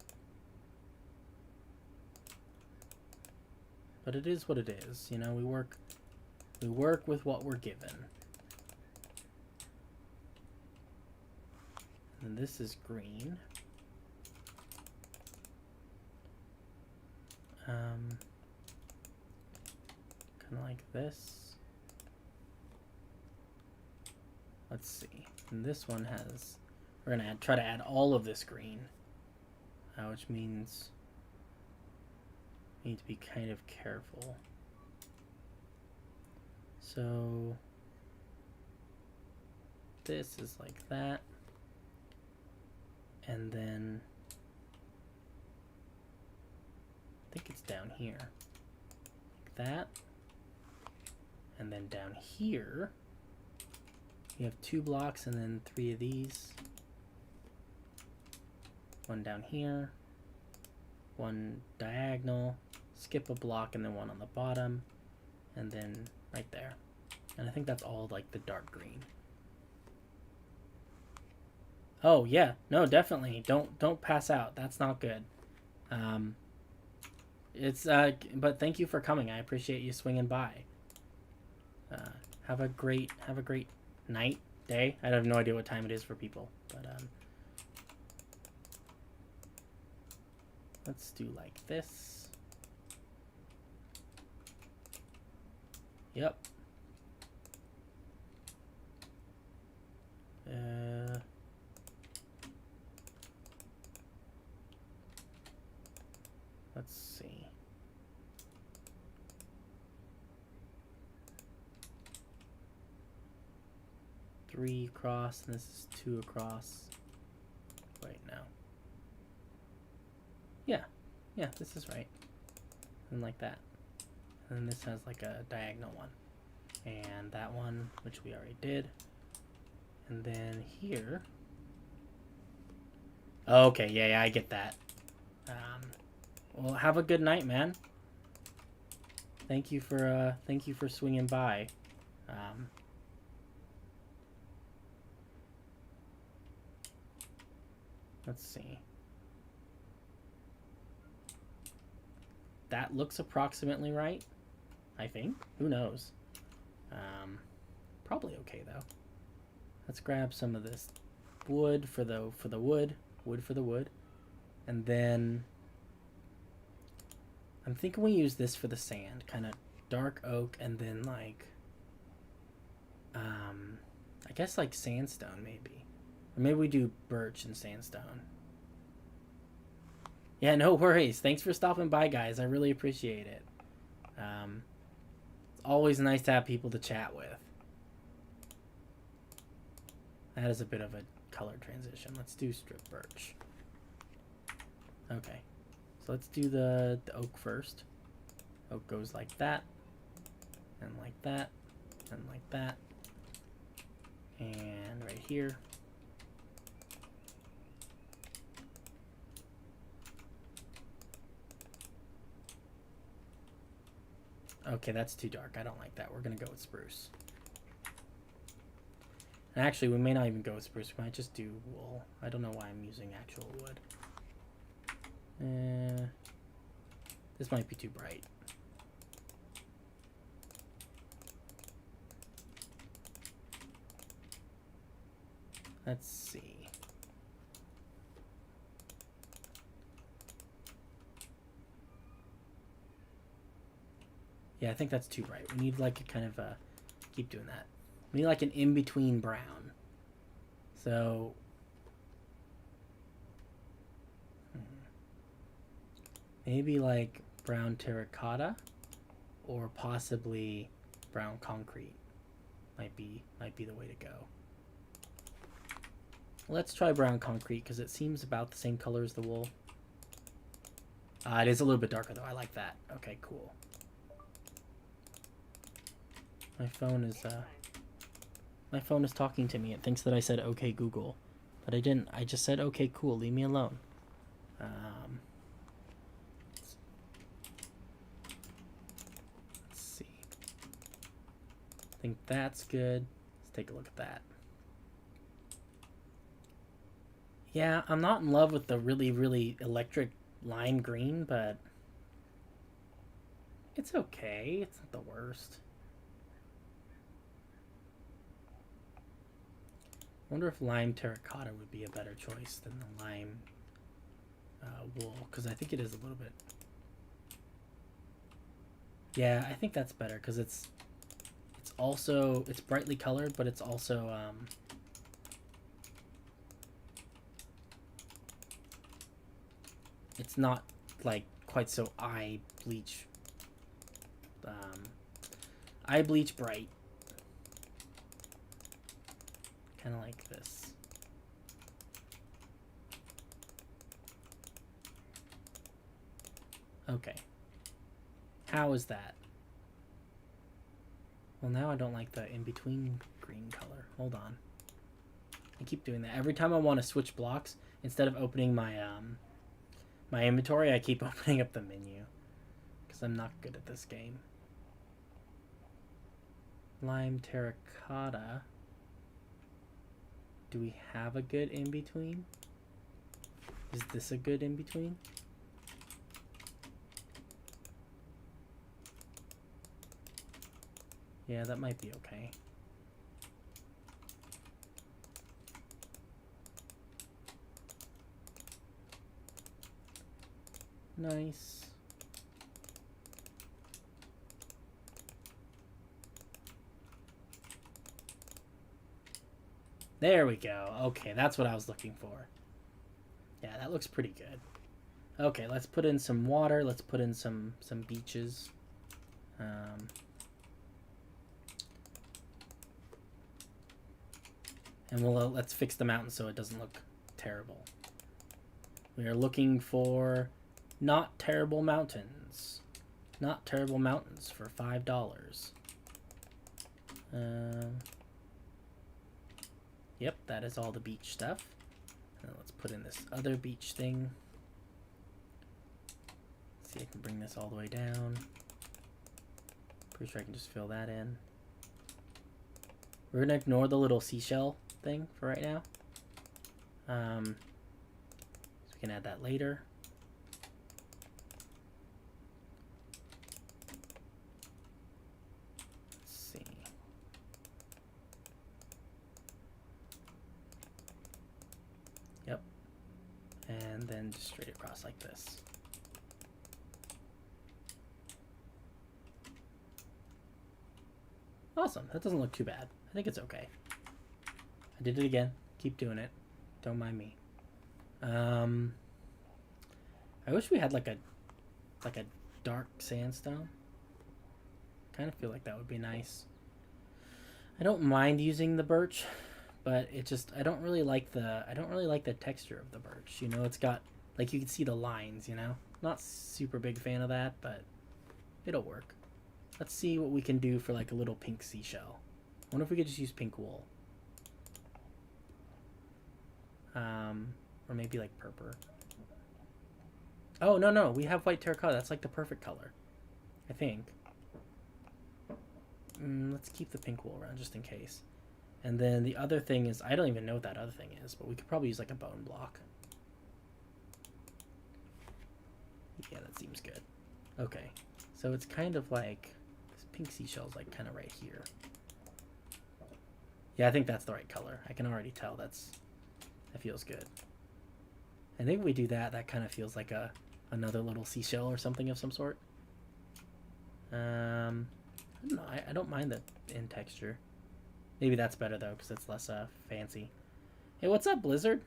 But it is what it is, you know, we work with what we're given. And this is green. Kind of like this. Let's see. And this one has, we're gonna try to add all of this green, which means we need to be kind of careful. So this is like that, and then I think it's down here, like that, and then down here you have 2 blocks and then 3 of these, one down here, one diagonal, skip a block, and then one on the bottom, and then right there. And I think that's all like the dark green. Oh yeah, no, definitely don't pass out. That's not good. But thank you for coming. I appreciate you swinging by. Have a great night, day. I have no idea what time it is for people, but let's do like this. Yep. Let's see. Three across, and this is 2 across. Wait, no. Yeah, this is right. And like that. And then this has like a diagonal one. And that one, which we already did. And then here. Okay, yeah, I get that. Well, have a good night, man. Thank you for swinging by. Let's see. That looks approximately right, I think. Who knows? Probably okay though. Let's grab some of this wood for the wood for the wood, and then I'm thinking we use this for the sand, kind of dark oak, and then like I guess like sandstone maybe, or maybe we do birch and sandstone. Yeah, no worries. Thanks for stopping by, guys. I really appreciate it. It's always nice to have people to chat with. That is a bit of a color transition. Let's do strip birch. Okay, so let's do the oak first. Oak goes like that, and like that, and like that, and right here. Okay, that's too dark. I don't like that. We're gonna go with spruce. And actually, we may not even go with spruce. We might just do wool. I don't know why I'm using actual wood. This might be too bright. Let's see. Yeah, I think that's too bright. We need like a kind of a, keep doing that. We need like an in-between brown. So, maybe like brown terracotta, or possibly brown concrete might be the way to go. Let's try brown concrete because it seems about the same color as the wool. It is a little bit darker though. I like that. Okay, cool. My phone is talking to me. It thinks that I said okay Google, but I didn't. I just said okay cool. Leave me alone. Let's see. I think that's good. Let's take a look at that. Yeah, I'm not in love with the really, really electric lime green, but it's okay. It's not the worst. I wonder if lime terracotta would be a better choice than the lime wool, because I think it is a little bit. Yeah, I think that's better because it's also it's brightly colored, but it's also it's not like quite so eye bleach bright. Kind of like this. Okay. How is that? Well, now I don't like the in-between green color. Hold on. I keep doing that. Every time I want to switch blocks, instead of opening my my inventory, I keep opening up the menu. Because I'm not good at this game. Lime terracotta. Do we have a good in-between? Is this a good in-between? Yeah, that might be okay. Nice. There we go. Okay, that's what I was looking for. Yeah, that looks pretty good. Okay, let's put in some water. Let's put in some beaches. And let's fix the mountain so it doesn't look terrible. We are looking for not terrible mountains. Not terrible mountains for $5. Yep, that is all the beach stuff. Now let's put in this other beach thing. Let's see if I can bring this all the way down. Pretty sure I can just fill that in. We're gonna ignore the little seashell thing for right now. So we can add that later. Let's see. Yep. And then just straight across like this. Awesome. That doesn't look too bad. I think it's okay. I did it again. Keep doing it. Don't mind me. I wish we had like a dark sandstone. Kind of feel like that would be nice. I don't mind using the birch, but it just I don't really like the texture of the birch. You know, it's got like you can see the lines, you know? Not super big fan of that, but it'll work. Let's see what we can do for like a little pink seashell. I wonder if we could just use pink wool. Or maybe like purple. Oh, no, we have white terracotta. That's like the perfect color, I think. Let's keep the pink wool around just in case. And then the other thing is, I don't even know what that other thing is, but we could probably use like a bone block. Yeah, that seems good. Okay, so it's kind of like, this pink seashell's like kind of right here. Yeah, I think that's the right color. I can already tell that feels good. I think if we do that, that kind of feels like another little seashell or something of some sort. I don't know. I don't mind the in texture. Maybe that's better though, because it's less fancy. Hey, what's up, Blizzard?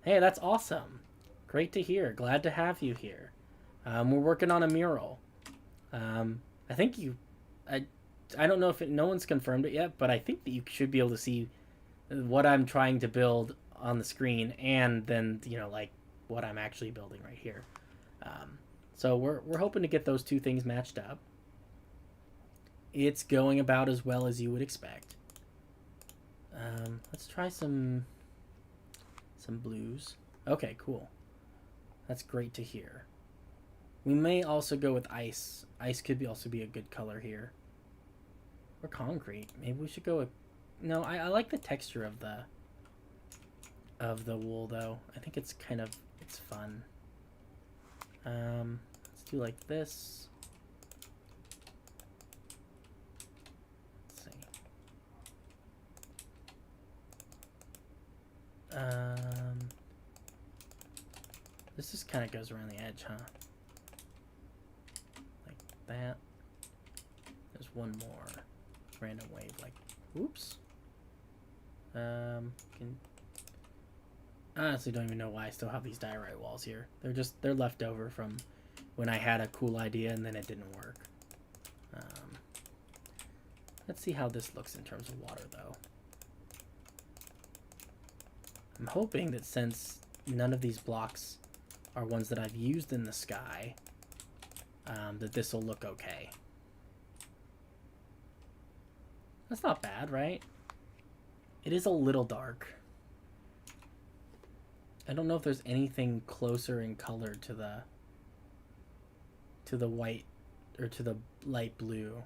Hey, that's awesome. Great to hear. Glad to have you here. We're working on a mural. I think I don't know if no one's confirmed it yet, but I think that you should be able to see what I'm trying to build on the screen, and then like what I'm actually building right here. So we're hoping to get those two things matched up. It's going about as well as you would expect. Let's try some blues. Okay, cool. That's great to hear. We may also go with ice. Ice could also be a good color here. Or concrete. Maybe we should go with... No, I like the texture of the wool though. I think it's it's fun. Let's do like this. Let's see. This just kind of goes around the edge, huh? Like that. There's one more random wave, like, oops. I honestly don't even know why I still have these diorite walls here. They're left over from when I had a cool idea and then it didn't work. Let's see how this looks in terms of water, though. I'm hoping that since none of these blocks are ones that I've used in the sky, that this will look okay. That's not bad, right? It is a little dark. I don't know if there's anything closer in color to the white or to the light blue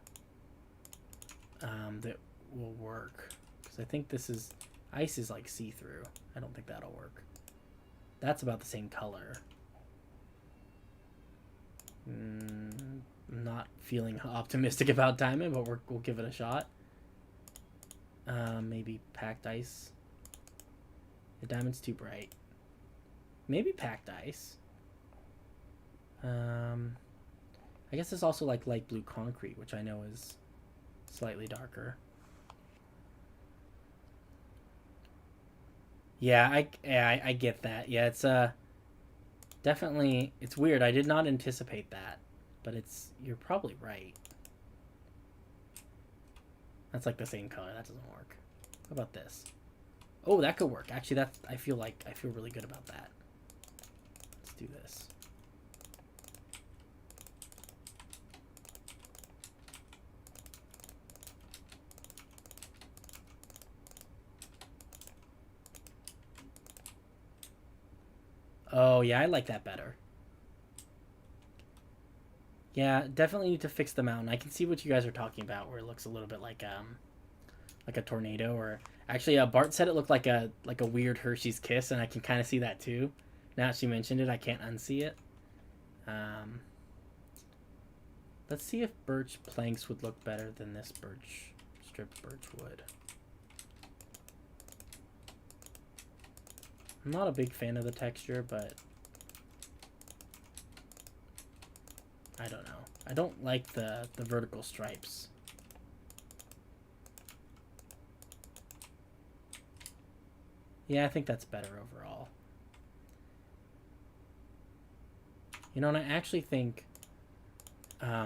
that will work, because I think ice is like see-through. I don't think that'll work. That's about the same color. I'm not feeling optimistic about diamond, but we'll give it a shot. Maybe packed ice. The diamond's too bright. Maybe packed ice. I guess it's also like light blue concrete, which I know is slightly darker. Yeah, I get that. Yeah, it's definitely, it's weird. I did not anticipate that, but you're probably right. That's like the same color. That doesn't work. How about this? Oh, that could work. Actually, I feel really good about that. Let's do this. Oh, yeah, I like that better. Yeah, definitely need to fix the mountain. I can see what you guys are talking about, where it looks a little bit like a tornado, or actually, Bart said it looked like a weird Hershey's Kiss, and I can kind of see that too. Now that she mentioned it, I can't unsee it. Let's see if birch planks would look better than this stripped birch wood. I'm not a big fan of the texture, but I don't know. I don't like the vertical stripes. Yeah, I think that's better overall. You know, and I actually think that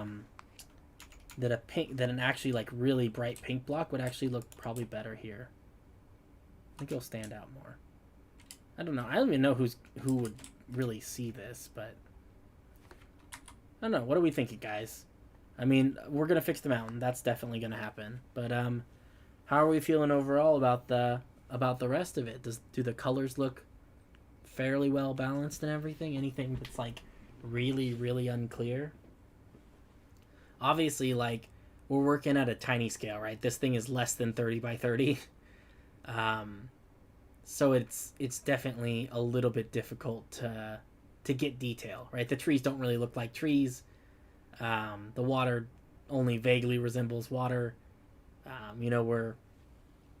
an actually like really bright pink block would actually look probably better here. I think it'll stand out more. I don't know. I don't even know who would really see this, but I don't know. What are we thinking, guys? I mean, we're gonna fix the mountain. That's definitely gonna happen. But how are we feeling overall about the rest of it? Do the colors look fairly well balanced and everything? Anything that's like really, really unclear? Obviously, like, we're working at a tiny scale, right? This thing is less than 30 by 30. So it's definitely a little bit difficult to get detail, right? The trees don't really look like trees. The water only vaguely resembles water. You know,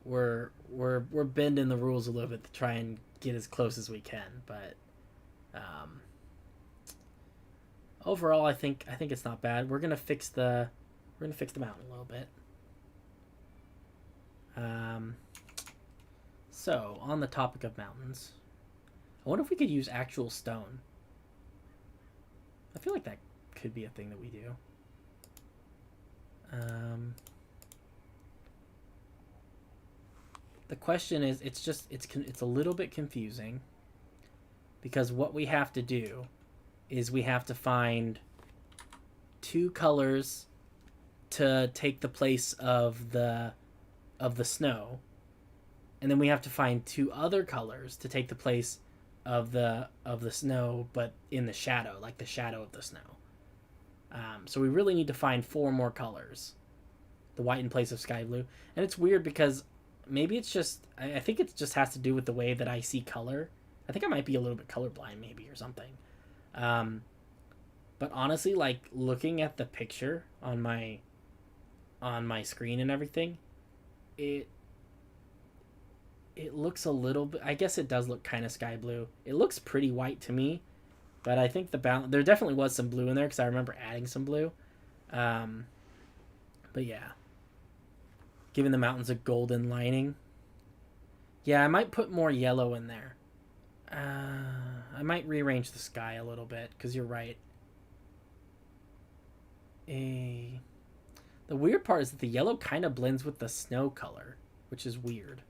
we're bending the rules a little bit to try and get as close as we can, but overall, I think it's not bad. We're gonna fix the mountain a little bit. So on the topic of mountains, I wonder if we could use actual stone. I feel like that could be a thing that we do. The question is, it's a little bit confusing because what we have to do is we have to find two colors to take the place of the snow, and then we have to find two other colors to take the place of the snow, but in the shadow, like the shadow of the snow. So we really need to find four more colors. The white in place of sky blue. And it's weird because maybe it's just, I think it just has to do with the way that I see color. I think I might be a little bit colorblind maybe or something. But honestly, like looking at the picture on my screen and everything, it looks a little bit, I guess it does look kind of sky blue. It looks pretty white to me, but I think the balance, there definitely was some blue in there because I remember adding some blue. But yeah, giving the mountains a golden lining. Yeah, I might put more yellow in there. I might rearrange the sky a little bit because you're right. The weird part is that the yellow kind of blends with the snow color, which is weird.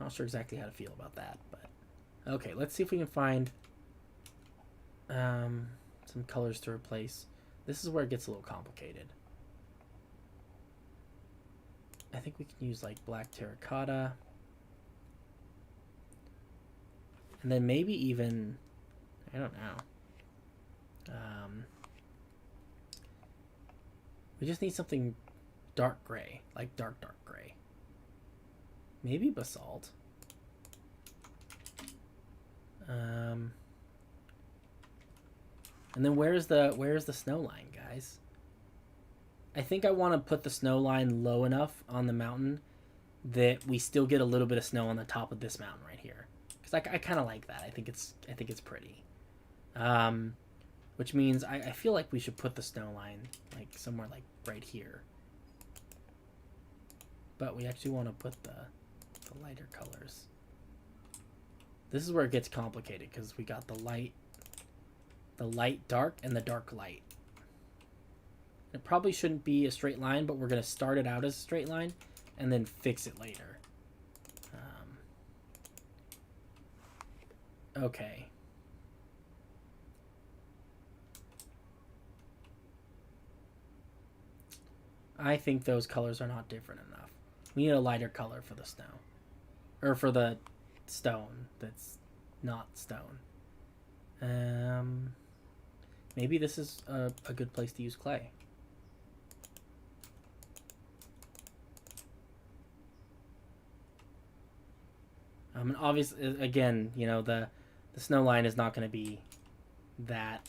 Not sure exactly how to feel about that, but okay, let's see if we can find some colors to replace. This is where it gets a little complicated. I think we can use like black terracotta. And then maybe even, I don't know. We just need something dark gray, like dark gray. Maybe basalt. And then where's the snow line, guys? I think I want to put the snow line low enough on the mountain that we still get a little bit of snow on the top of this mountain right here. Because I kind of like that. I think it's pretty. Which means I feel like we should put the snow line like somewhere like right here. But we actually want to put the lighter colors. This is where it gets complicated because we got the light dark, and the dark light. It probably shouldn't be a straight line, but we're going to start it out as a straight line and then fix it later. Okay. I think those colors are not different enough. We need a lighter color for the snow. Or for the stone that's not stone. Maybe this is a good place to use clay. And obviously, again, you know, the snow line is not going to be that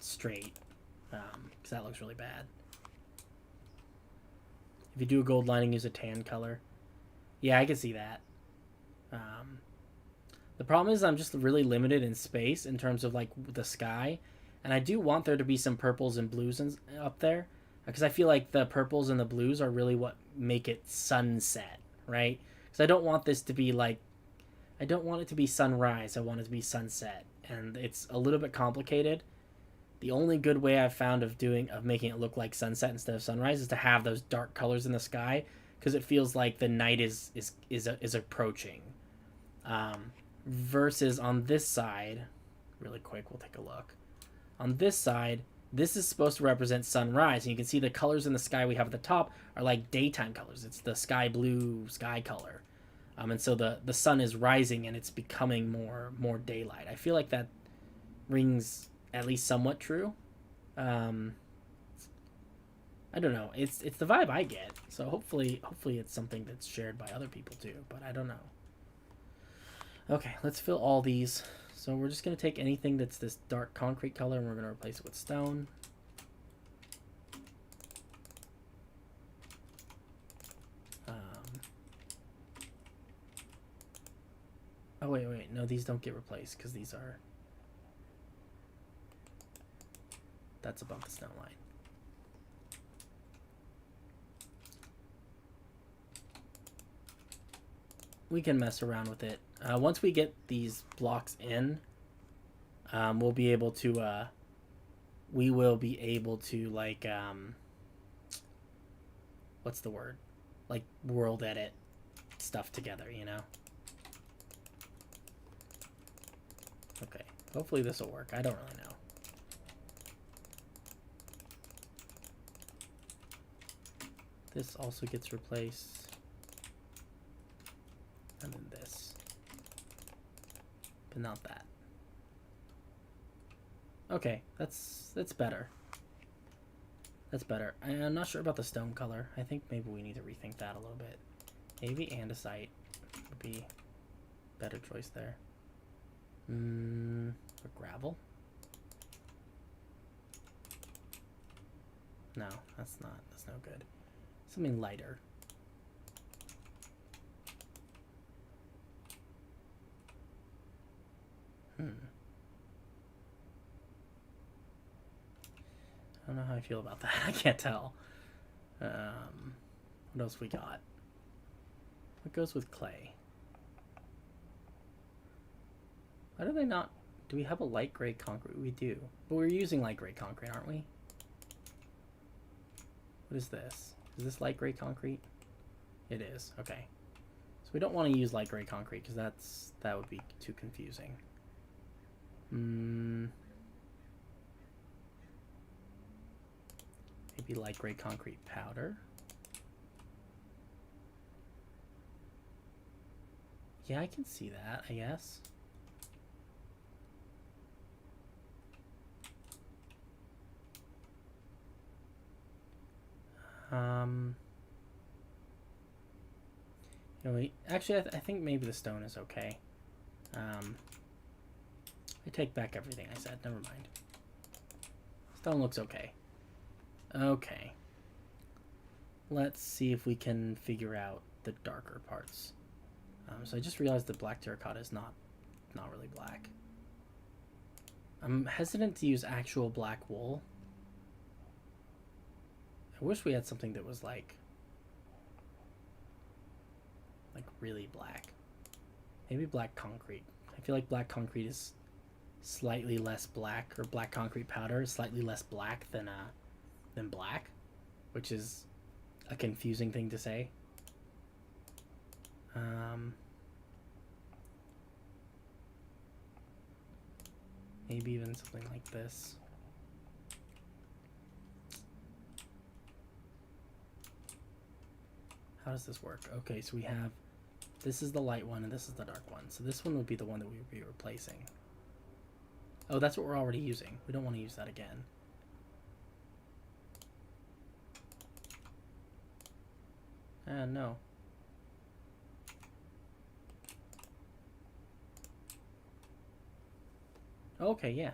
straight, because that looks really bad. If you do a gold lining, use a tan color. Yeah, I can see that. The problem is I'm just really limited in space in terms of like the sky, and I do want there to be some purples and blues up there, because I feel like the purples and the blues are really what make it sunset, right? Because I don't want this to be like, I don't want it to be sunrise, I want it to be sunset, and it's a little bit complicated. The only good way I've found of making it look like sunset instead of sunrise is to have those dark colors in the sky, because it feels like the night is approaching. Versus on this side, really quick, we'll take a look. On this side, this is supposed to represent sunrise, and you can see the colors in the sky we have at the top are like daytime colors. It's the sky blue sky color. And so the sun is rising and it's becoming more daylight. I feel like that rings at least somewhat true. I don't know. It's the vibe I get. So hopefully it's something that's shared by other people too, but I don't know. Okay, let's fill all these. So we're just going to take anything that's this dark concrete color and we're going to replace it with stone. Oh, wait. No, these don't get replaced because these are... That's above the snow line. We can mess around with it. Once we get these blocks in, we'll be able to... like... what's the word? like world edit stuff together, you know? Okay, hopefully this will work. I don't really know. This also gets replaced. And then this. But not that. Okay, that's better. That's better. I'm not sure about the stone color. I think maybe we need to rethink that a little bit. Maybe andesite would be a better choice there. Or gravel? No, that's no good. Something lighter. I don't know how I feel about that. I can't tell. What else we got? What goes with clay? Why do they not... Do we have a light gray concrete? We do. But we're using light gray concrete, aren't we? What is this? Is this light gray concrete? It is. Okay. So we don't want to use light gray concrete because that would be too confusing. Maybe light gray concrete powder. Yeah, I can see that, I guess. You know, actually, I think maybe the stone is okay. I take back everything I said. Never mind. Stone looks okay. Okay. Let's see if we can figure out the darker parts. So I just realized that black terracotta is not really black. I'm hesitant to use actual black wool. I wish we had something that was like really black. Maybe black concrete. I feel like black concrete is slightly less black, or black concrete powder is slightly less black than black, which is a confusing thing to say. Maybe even something like this. How does this work? Okay, so we have, this is the light one and this is the dark one. So this one would be the one that we would be replacing. Oh, that's what we're already using. We don't want to use that again. No. Okay, yeah.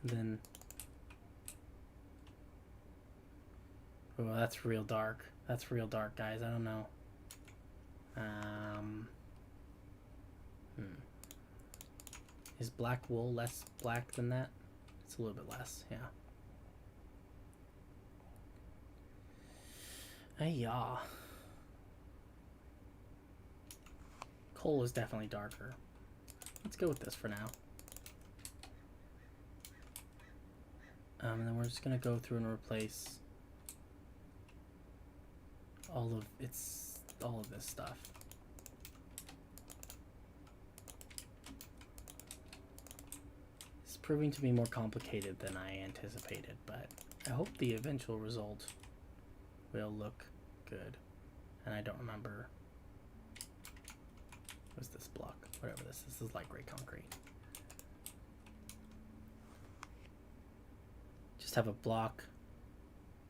And then... Oh, that's real dark. That's real dark, guys. I don't know. Is black wool less black than that? It's a little bit less, yeah. Yeah. Coal is definitely darker. Let's go with this for now. And then we're just gonna go through and replace all of this stuff. It's proving to be more complicated than I anticipated, but I hope the eventual result will look good. And I don't remember. What's this block? Whatever this is. This is light gray concrete. Just have a block.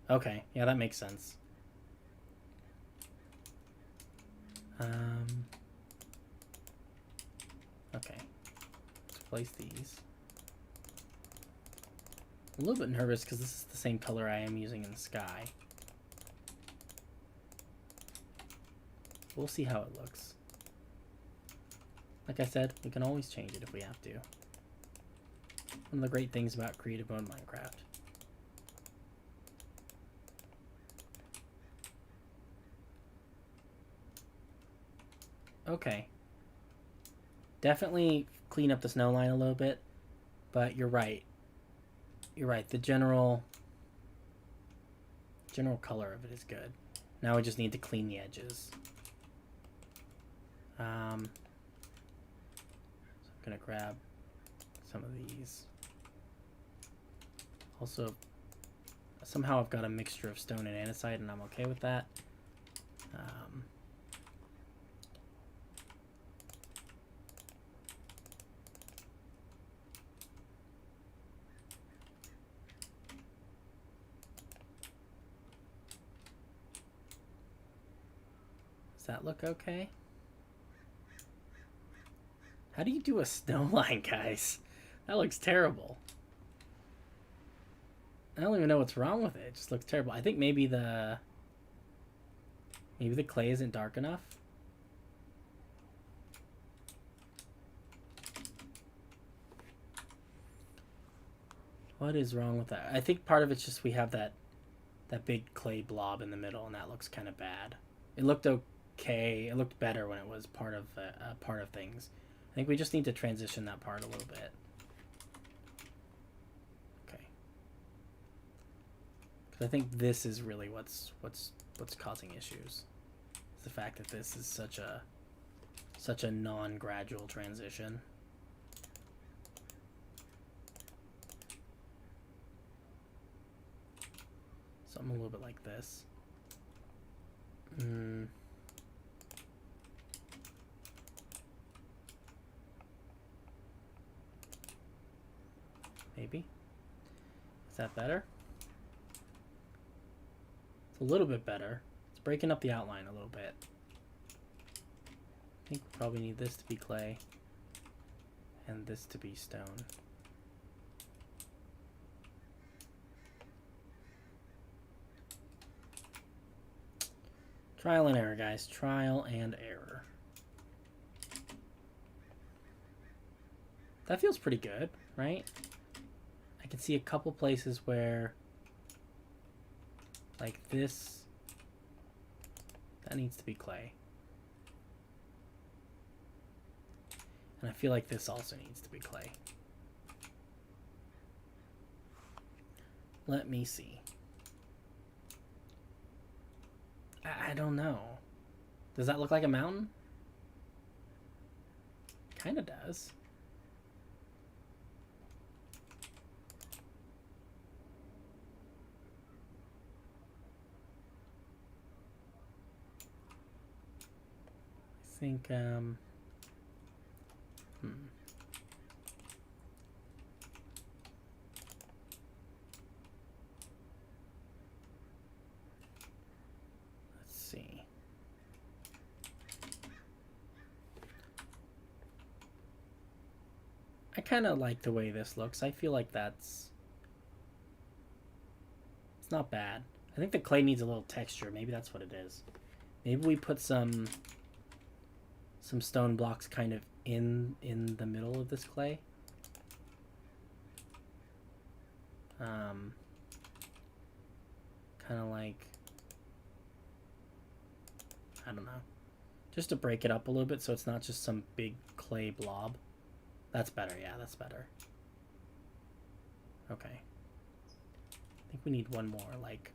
Okay, yeah, that makes sense. Okay, let's replace these. I'm a little bit nervous because this is the same color I am using in the sky. We'll see how it looks. Like I said, we can always change it if we have to. One of the great things about creative mode Minecraft. Okay. Definitely clean up the snow line a little bit, but you're right. You're right. The general color of it is good. Now we just need to clean the edges. So I'm gonna grab some of these. Also, somehow I've got a mixture of stone and andesite, and I'm okay with that. Does that look okay? How do you do a snow line, guys? That looks terrible. I don't even know what's wrong with it. It just looks terrible. I think maybe the clay isn't dark enough. What is wrong with that? I think part of it's just we have that big clay blob in the middle, and that looks kind of bad. It looked okay. It looked better when it was part of things. I think we just need to transition that part a little bit. Okay. Because I think this is really what's causing issues. It's the fact that this is such a non-gradual transition. Something a little bit like this. Maybe. Is that better? It's a little bit better. It's breaking up the outline a little bit. I think we probably need this to be clay and this to be stone. Trial and error, guys. Trial and error. That feels pretty good, right? I can see a couple places where, like this, that needs to be clay. And I feel like this also needs to be clay. Let me see. I don't know. Does that look like a mountain? Kind of does. I think, Let's see. I kind of like the way this looks. I feel like it's not bad. I think the clay needs a little texture. Maybe that's what it is. Maybe we put some stone blocks kind of in the middle of this clay. Kind of like, I don't know, just to break it up a little bit so it's not just some big clay blob. That's better. Yeah, that's better. Okay. I think we need one more, like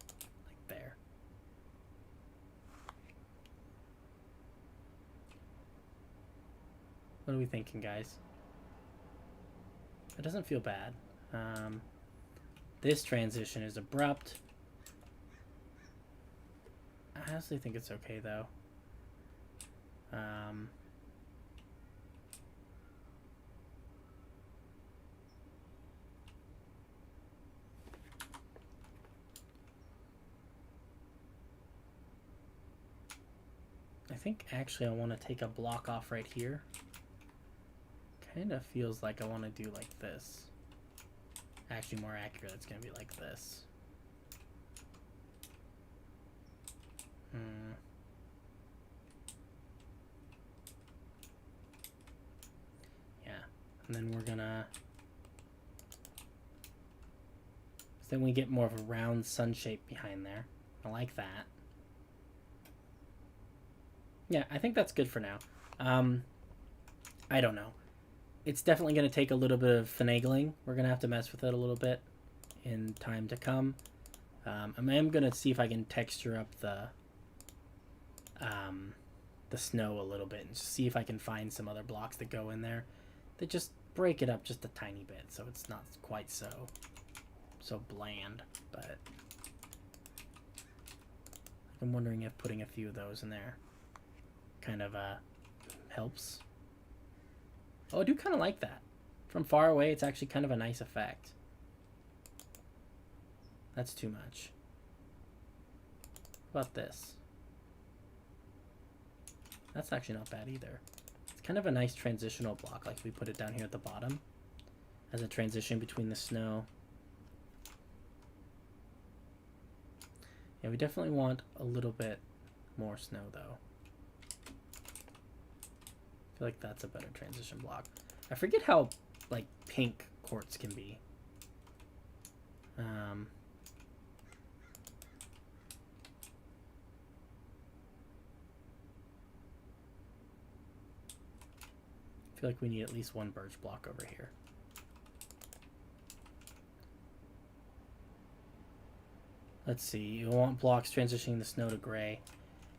there. What are we thinking, guys? It doesn't feel bad. This transition is abrupt. I honestly think it's okay, though. I think actually I want to take a block off right here. Kind of feels like I want to do like this. Actually, more accurate, it's going to be like this. Yeah, and then we're gonna... then we get more of a round sun shape behind there. I like that. Yeah, I think that's good for now. I don't know. It's definitely going to take a little bit of finagling. We're going to have to mess with it a little bit in time to come. I am going to see if I can texture up the the snow a little bit and just see if I can find some other blocks that go in there that just break it up just a tiny bit so it's not quite so bland. But I'm wondering if putting a few of those in there kind of helps. Oh, I do kind of like that. From far away, it's actually kind of a nice effect. That's too much. What about this? That's actually not bad either. It's kind of a nice transitional block, like we put it down here at the bottom as a transition between the snow. Yeah, we definitely want a little bit more snow though. I feel like that's a better transition block. I forget how like pink quartz can be. I feel like we need at least one birch block over here. Let's see. You want blocks transitioning the snow to gray.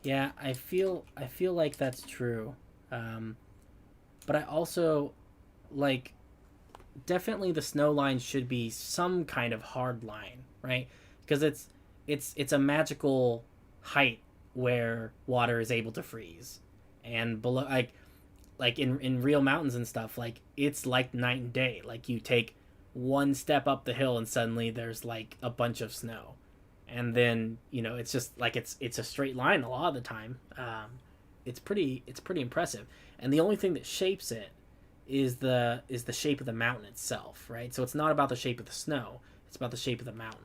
Yeah, I feel like that's true. But I also like definitely the snow line should be some kind of hard line, right? Because it's a magical height where water is able to freeze, and below like in real mountains and stuff, like it's like night and day. Like you take one step up the hill and suddenly there's like a bunch of snow, and then it's just like it's a straight line a lot of the time. It's pretty impressive, and the only thing that shapes it is the shape of the mountain itself, right? So it's not about the shape of the snow; it's about the shape of the mountain.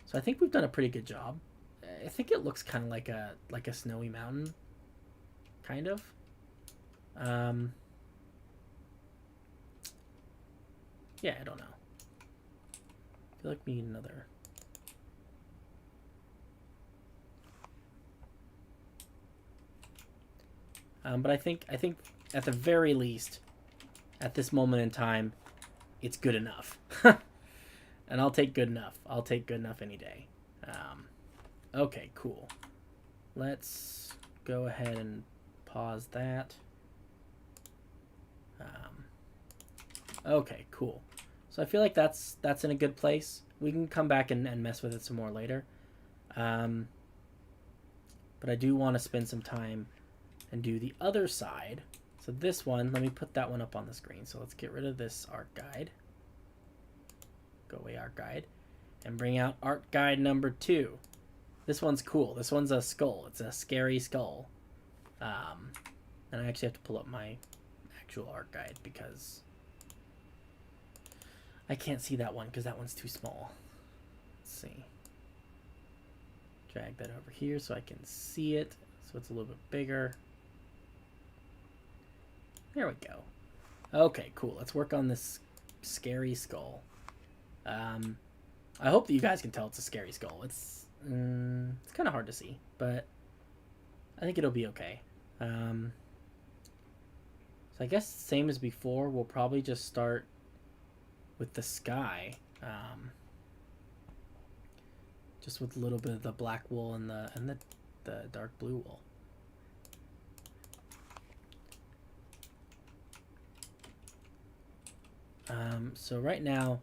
So I think we've done a pretty good job. I think it looks kind of like a snowy mountain, kind of. Yeah, I don't know. I feel like we need another. But I think at the very least, at this moment in time, it's good enough. And I'll take good enough. I'll take good enough any day. Okay, cool. Let's go ahead and pause that. Okay, cool. So I feel like that's in a good place. We can come back and mess with it some more later. But I do want to spend some time and do the other side. So this one, let me put that one up on the screen. So let's get rid of this art guide. Go away art guide. And bring out art guide number 2. This one's cool. This one's a skull. It's a scary skull. And I actually have to pull up my actual art guide because I can't see that one because that one's too small. Let's see. Drag that over here so I can see it. So it's a little bit bigger. There we go. Okay, cool. Let's work on this scary skull. I hope that you guys can tell it's a scary skull. It's kind of hard to see, but I think it'll be okay. So I guess same as before, we'll probably just start with the sky. Just with a little bit of the black wool and the dark blue wool. So right now,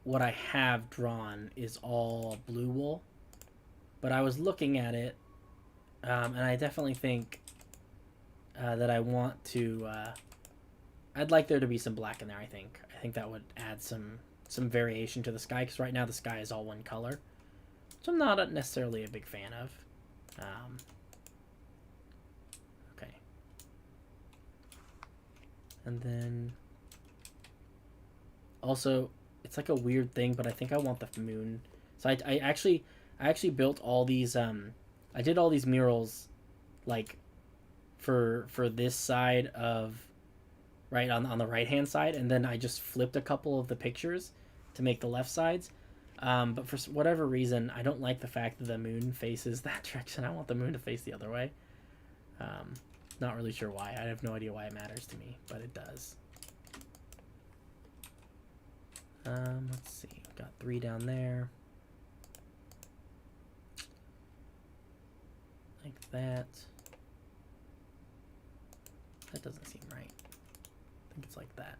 what I have drawn is all blue wool, but I was looking at it, and I definitely think that I want to. I'd like there to be some black in there. I think that would add some variation to the sky, because right now the sky is all one color, which I'm not necessarily a big fan of. Okay, and then also it's like a weird thing, but I think I want the moon. So I actually built all these. I did all these murals, like, for this side of, right on the right hand side, and then I just flipped a couple of the pictures to make the left sides. But for whatever reason, I don't like the fact that the moon faces that direction. I want the moon to face the other way. Not really sure why. I have no idea why it matters to me, but it does. Let's see. Got 3 down there. that. That doesn't seem right. I think it's like that.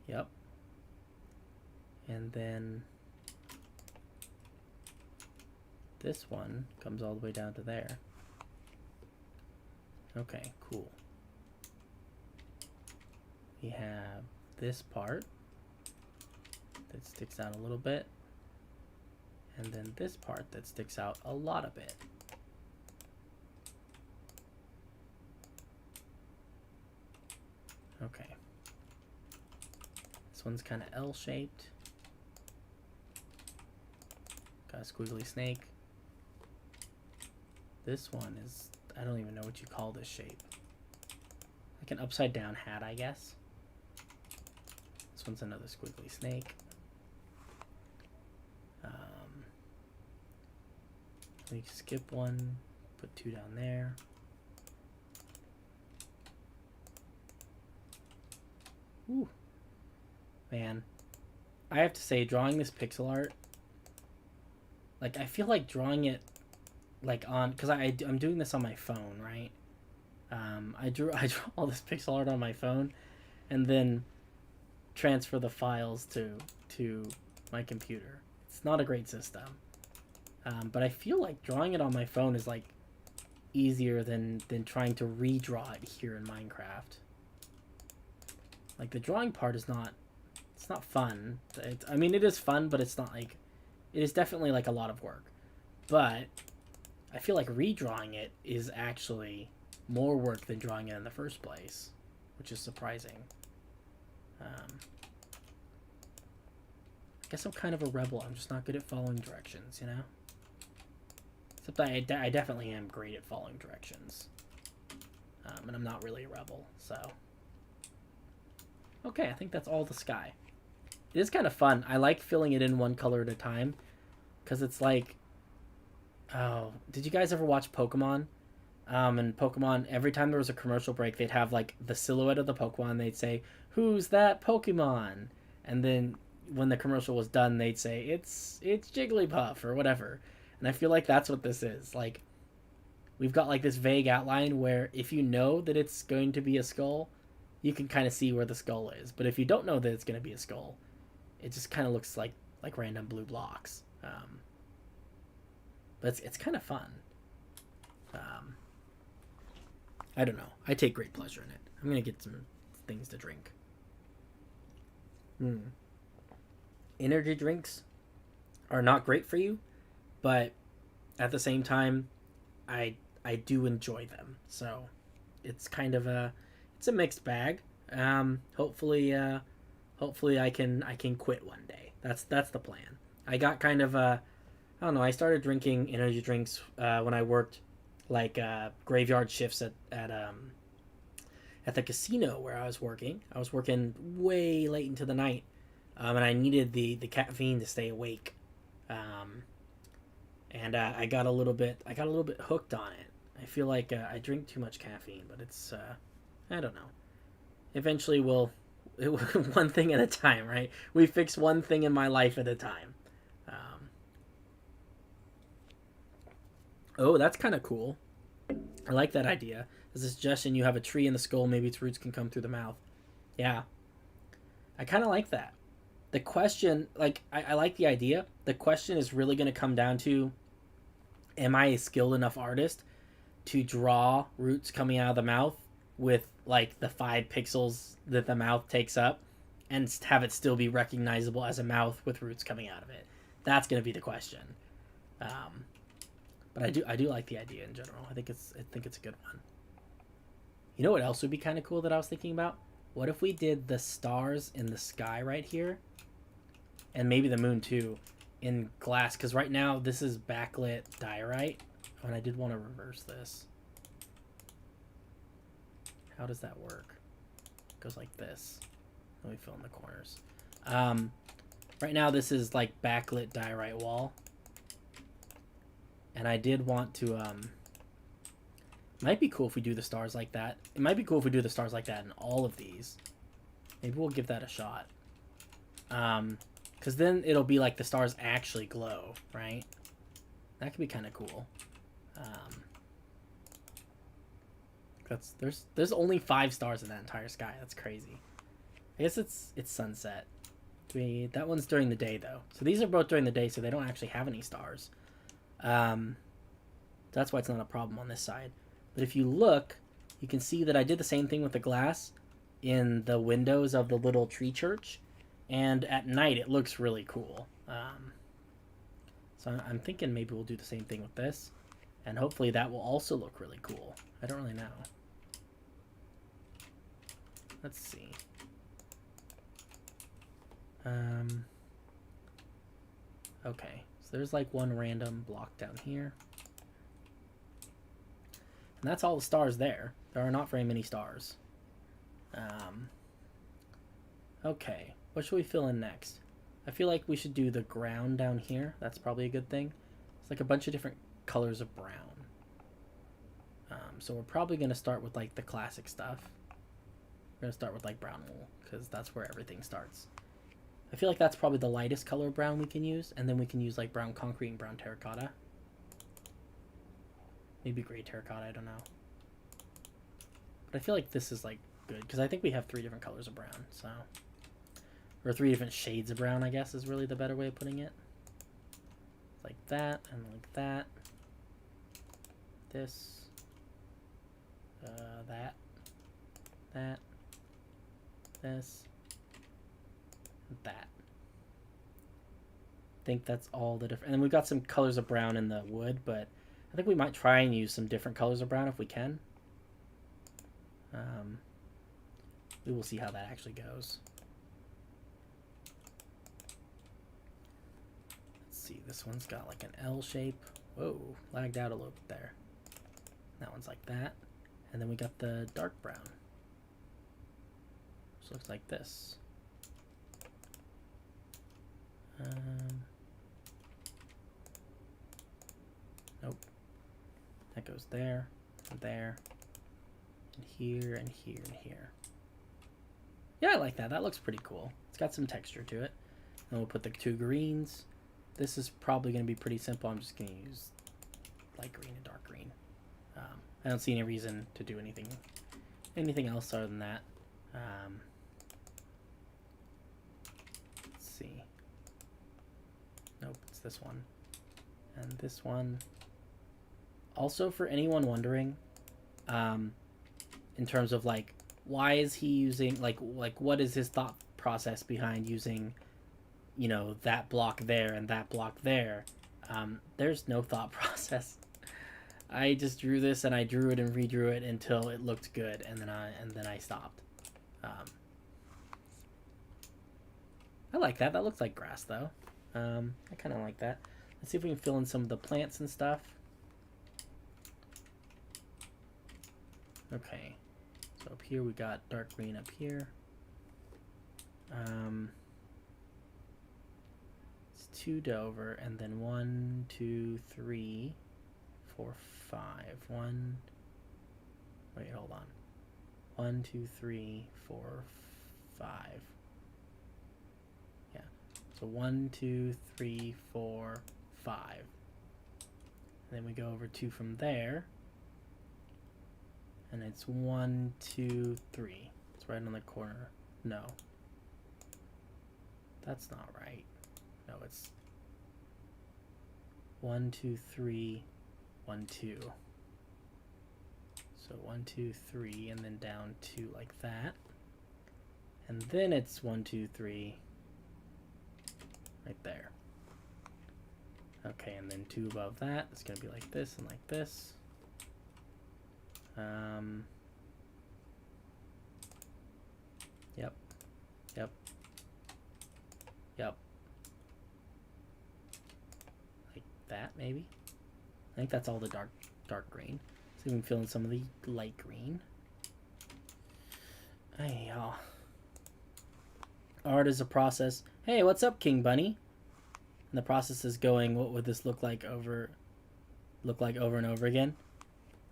Yep. And then this one comes all the way down to there. Okay, cool. We have this part that sticks out a little bit, and then this part that sticks out a lot a bit. Okay. This one's kind of L-shaped. Got a squiggly snake. This one is, I don't even know what you call this shape. Like an upside down hat, I guess. This one's another squiggly snake. Let me skip one, put two down there. Ooh. Man, I have to say, drawing this pixel art, like, I feel like drawing it, like, on, because I'm doing this on my phone, right? I draw all this pixel art on my phone, and then transfer the files to my computer. It's not a great system, but I feel like drawing it on my phone is, like, easier than trying to redraw it here in Minecraft. Like, the drawing part is not, it's not fun. I mean, it is fun, but it's not, like, it is definitely, like, a lot of work. But I feel like redrawing it is actually more work than drawing it in the first place, which is surprising. I guess I'm kind of a rebel. I'm just not good at following directions, you know? Except I definitely am great at following directions. And I'm not really a rebel, so... Okay, I think that's all the sky. It is kind of fun. I like filling it in one color at a time, because it's like... Oh, did you guys ever watch Pokemon? And Pokemon, every time there was a commercial break, they'd have, like, the silhouette of the Pokemon. They'd say, "Who's that Pokemon?" And then when the commercial was done, they'd say, it's Jigglypuff, or whatever. And I feel like that's what this is. Like, we've got, like, this vague outline where if you know that it's going to be a skull, you can kind of see where the skull is. But if you don't know that it's going to be a skull, it just kind of looks like random blue blocks. But it's kind of fun. I don't know. I take great pleasure in it. I'm going to get some things to drink. Energy drinks are not great for you, but at the same time, I do enjoy them. So it's kind of a mixed bag. Hopefully I can quit one day. That's the plan. I got kind of I don't know. I started drinking energy drinks when I worked like graveyard shifts at the casino where I was working. I was working way late into the night, and I needed the caffeine to stay awake. And I got a little bit hooked on it. I feel like I drink too much caffeine, but it's I don't know. Eventually, one thing at a time, right? We fix one thing in my life at a time. Oh, that's kind of cool. I like that idea. As a suggestion, you have a tree in the skull, maybe its roots can come through the mouth. Yeah. I kind of like that. The question, like, I like the idea. The question is really going to come down to, am I a skilled enough artist to draw roots coming out of the mouth with, like, the 5 pixels that the mouth takes up and have it still be recognizable as a mouth with roots coming out of it? That's going to be the question. But I do like the idea in general. I think it's a good one. You know what else would be kind of cool that I was thinking about? What if we did the stars in the sky right here, and maybe the moon too, in glass? Because right now this is backlit diorite, and I did want to reverse this. How does that work? It goes like this. Let me fill in the corners. Right now this is like backlit diorite wall. And I did want to, might be cool if we do the stars like that. It might be cool if we do the stars like that in all of these. Maybe we'll give that a shot. Because then it'll be like the stars actually glow, right? That could be kind of cool. There's only 5 stars in that entire sky. That's crazy. I guess it's sunset. That one's during the day though. So these are both during the day, so they don't actually have any stars. That's why it's not a problem on this side. But if you look, you can see that I did the same thing with the glass in the windows of the little tree church, and at night it looks really cool. So I'm thinking maybe we'll do the same thing with this, and hopefully that will also look really cool. I don't really know. Let's see. Okay, so there's like one random block down here. And that's all the stars there. There are not very many stars. Okay, what should we fill in next? I feel like we should do the ground down here. That's probably a good thing. It's like a bunch of different colors of brown. So we're probably going to start with like the classic stuff. We're going to start with like brown wool because that's where everything starts. I feel like that's probably the lightest color of brown we can use, and then we can use like brown concrete and brown terracotta. Maybe gray terracotta, I don't know. But I feel like this is like good because I think we have 3 different colors of brown, so or 3 different shades of brown, I guess is really the better way of putting it. Like that and like that. This. That. This. That. I think that's all the different. And then we've got some colors of brown in the wood, but I think we might try and use some different colors of brown if we can. We will see how that actually goes. Let's see, this one's got like an L shape. Whoa, lagged out a little bit there. That one's like that. And then we got the dark brown, which looks like this. Nope. That goes there, and there, and here, and here, and here. Yeah, I like that. That looks pretty cool. It's got some texture to it. And we'll put the 2 greens. This is probably going to be pretty simple. I'm just going to use light green and dark green. I don't see any reason to do anything else other than that. Let's see. Nope, it's this one. And this one. Also, for anyone wondering, in terms of like, why is he using, like what is his thought process behind using, you know, that block there and that block there? There's no thought process. I just drew this and I drew it and redrew it until it looked good, and then I stopped. I like that. That looks like grass though. I kind of like that. Let's see if we can fill in some of the plants and stuff. Okay, so up here we got dark green up here. It's 2 Dover, and then 1, 2, 3, 4, 5. Wait, hold on. 1, 2, 3, 4, 5. Yeah. So 1, 2, 3, 4, 5. And then we go over 2 from there. And it's 1, 2, 3. It's right on the corner. No. That's not right. No, it's 1, 2, 3, 1, 2. So 1, 2, 3, and then down 2 like that. And then it's 1, 2, 3 right there. Okay, and then 2 above that. It's going to be like this and like this. Yep. Yep. Yep. Like that, maybe? I think that's all the dark green. So we can fill in some of the light green. Hey, y'all. Art is a process. Hey, what's up, King Bunny? And the process is going, what would this look like over and over again?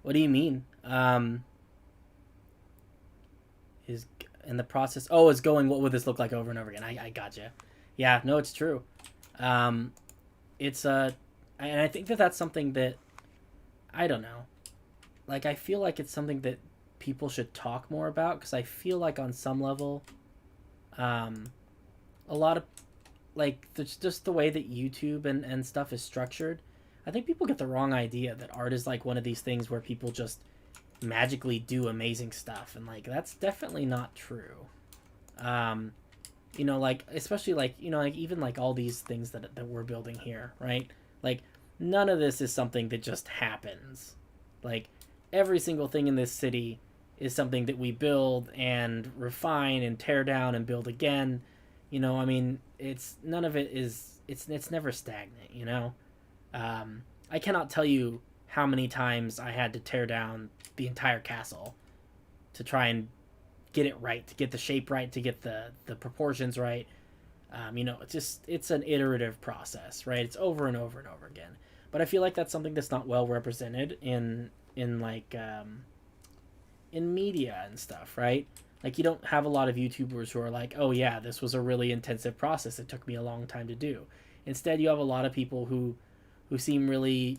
What do you mean? in the process. Oh, it's going, what would this look like over and over again? I gotcha. Yeah, no, it's true. It's and I think that that's something that, I don't know. Like, I feel like it's something that people should talk more about, because I feel like on some level, a lot of, like, just the way that YouTube and stuff is structured, I think people get the wrong idea that art is like one of these things where people just magically do amazing stuff, and like that's definitely not true. You know, like, especially like, you know, like even like all these things that we're building here, right? Like, none of this is something that just happens. Like, every single thing in this city is something that we build and refine and tear down and build again. You know, I mean, it's none of it is, it's never stagnant, you know? I cannot tell you how many times I had to tear down the entire castle to try and get it right, to get the shape right, to get the proportions right. You know, it's an iterative process, right? It's over and over and over again. But I feel like that's something that's not well represented in like in media and stuff, right? Like, you don't have a lot of YouTubers who are like, oh yeah, this was a really intensive process, it took me a long time to do. Instead, you have a lot of people who seem really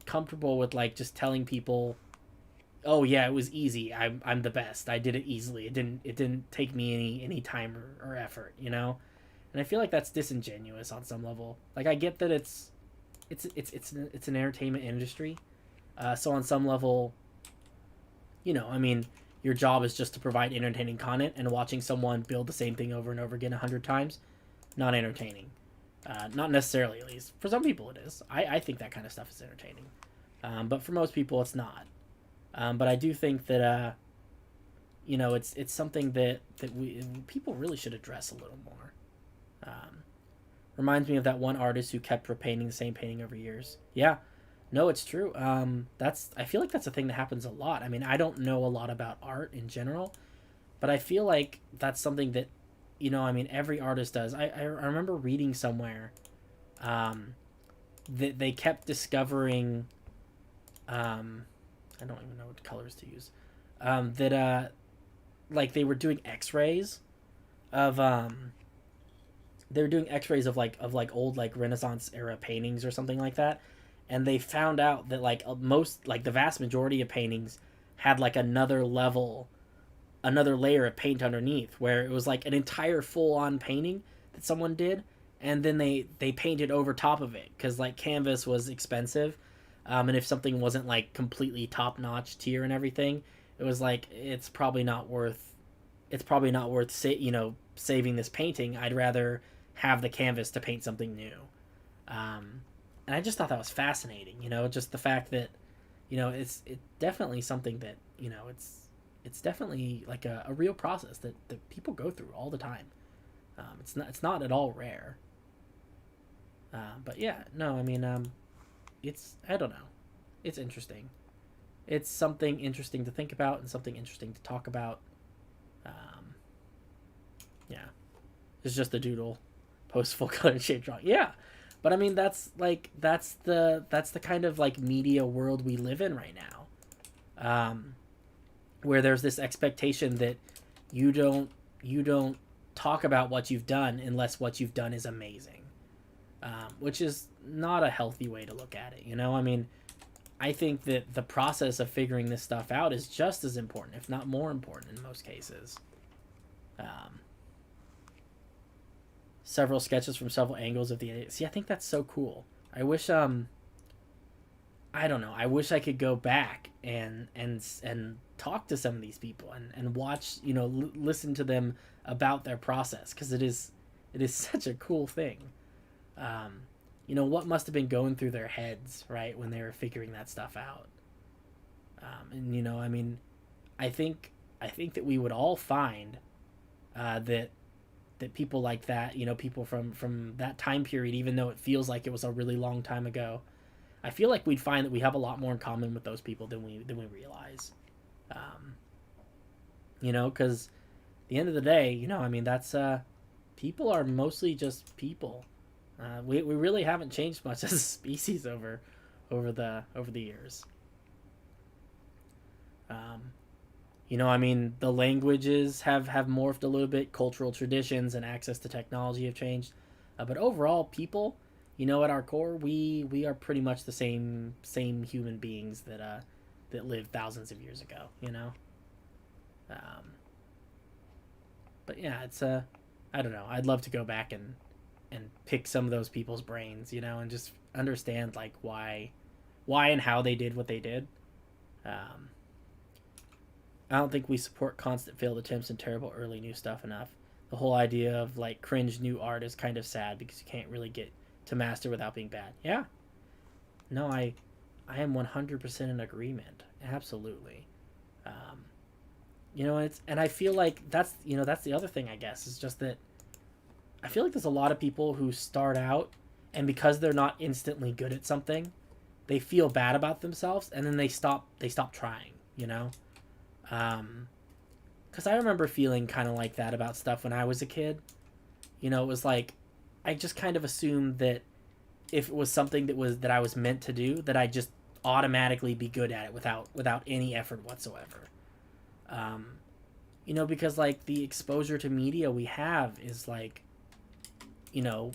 comfortable with like just telling people, oh yeah, it was easy, I'm the best, I did it easily, it didn't take me any time or effort, you know? And I feel like that's disingenuous on some level. Like, I get that it's an entertainment industry, so on some level, you know, I mean, your job is just to provide entertaining content, and watching someone build the same thing over and over again 100 times, not entertaining. Not necessarily, at least. For some people it is. I think that kind of stuff is entertaining. But for most people it's not. But I do think that, you know, it's something that people really should address a little more. Reminds me of that one artist who kept repainting the same painting over years. Yeah, no, it's true. I feel like that's a thing that happens a lot. I mean, I don't know a lot about art in general, but I feel like that's something that, you know, I mean, every artist does. I remember reading somewhere that they kept discovering, I don't even know what colors to use, that like they were doing x-rays of they were doing x-rays of like old like Renaissance era paintings or something like that, and they found out that like most, like the vast majority of paintings had like another layer of paint underneath, where it was like an entire full-on painting that someone did, and then they painted over top of it, because like canvas was expensive, and if something wasn't like completely top-notch tier and everything, it was like, it's probably not worth you know, saving this painting. I'd rather have the canvas to paint something new. And I just thought that was fascinating, you know, just the fact that, you know, it's definitely something that, you know, it's definitely like a real process that people go through all the time. It's not at all rare. But yeah, no, I mean, I don't know. It's interesting. It's something interesting to think about and something interesting to talk about. Yeah. It's just a doodle post full color shape drawing. Yeah. But I mean, that's the kind of like media world we live in right now. Where there's this expectation that you don't talk about what you've done unless what you've done is amazing, which is not a healthy way to look at it. You know, I mean, I think that the process of figuring this stuff out is just as important, if not more important, in most cases. Several sketches from several angles of the Illias. See, I think that's so cool. I wish I don't know. I wish I could go back and talk to some of these people and watch, you know, listen to them about their process, because it is such a cool thing. You know, what must have been going through their heads, right, when they were figuring that stuff out. And you know, I mean, I think that we would all find that people like that, you know, people from that time period, even though it feels like it was a really long time ago, I feel like we'd find that we have a lot more in common with those people than we realize. You know, because at the end of the day, you know, I mean, that's people are mostly just people. We really haven't changed much as a species over the years. You know, I mean, the languages have morphed a little bit, cultural traditions and access to technology have changed, but overall, people, you know, at our core, we are pretty much the same human beings that lived thousands of years ago. You know, um, but yeah, it's I don't know. I'd love to go back and pick some of those people's brains, you know, and just understand like why and how they did what they did. Um, I don't think we support constant failed attempts and terrible early new stuff enough. The whole idea of like cringe new art is kind of sad because you can't really get to master without being bad. Yeah. No, I am 100% in agreement. Absolutely. Um, you know, and I feel like that's, you know, that's the other thing I guess is just that I feel like there's a lot of people who start out and because they're not instantly good at something, they feel bad about themselves and then they stop trying, you know? Um, because I remember feeling kind of like that about stuff when I was a kid. You know, it was like I just kind of assumed that if it was something that I was meant to do, that I'd just automatically be good at it without any effort whatsoever. Um, you know, because like the exposure to media we have is like, you know,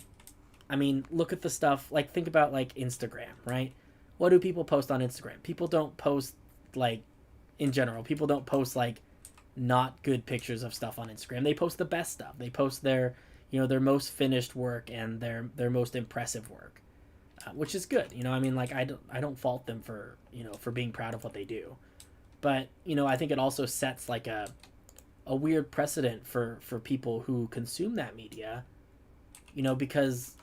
I mean, look at the stuff like think about like Instagram, right? What do people post on Instagram? People don't post like in general. People don't post like not good pictures of stuff on Instagram. They post the best stuff. They post their, you know, their most finished work and their most impressive work, which is good. You know, I mean, like I don't fault them for you know for being proud of what they do, but you know I think it also sets like a weird precedent for people who consume that media, you know, because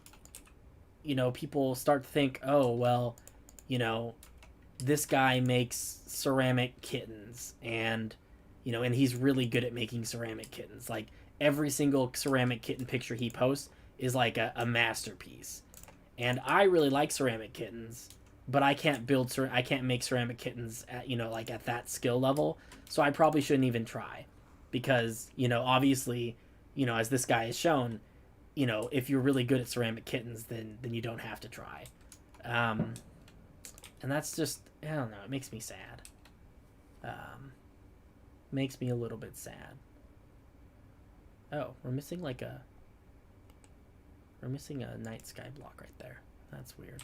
you know people start to think, oh well, you know, this guy makes ceramic kittens and you know and he's really good at making ceramic kittens like every single ceramic kitten picture he posts is like a masterpiece and I really like ceramic kittens but I can't make ceramic kittens at you know like at that skill level so I probably shouldn't even try because you know obviously you know as this guy has shown you know if you're really good at ceramic kittens then you don't have to try um, and that's just I don't know. It makes me sad. Um, makes me a little bit sad. Oh, we're missing a night sky block right there. That's weird.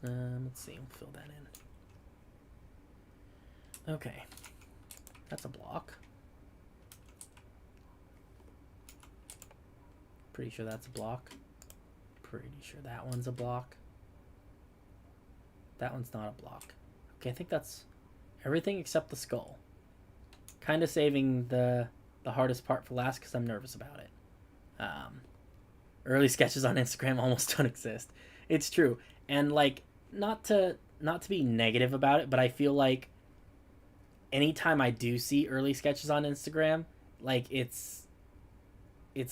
Let's see. We'll fill that in. Okay, that's a block. Pretty sure that's a block. Pretty sure that one's a block. That one's not a block. Okay, I think that's everything except the skull. Kind of saving the hardest part for last because I'm nervous about it. Um, early sketches on Instagram almost don't exist. It's true, and like not to be negative about it, but I feel like anytime I do see early sketches on Instagram, like it's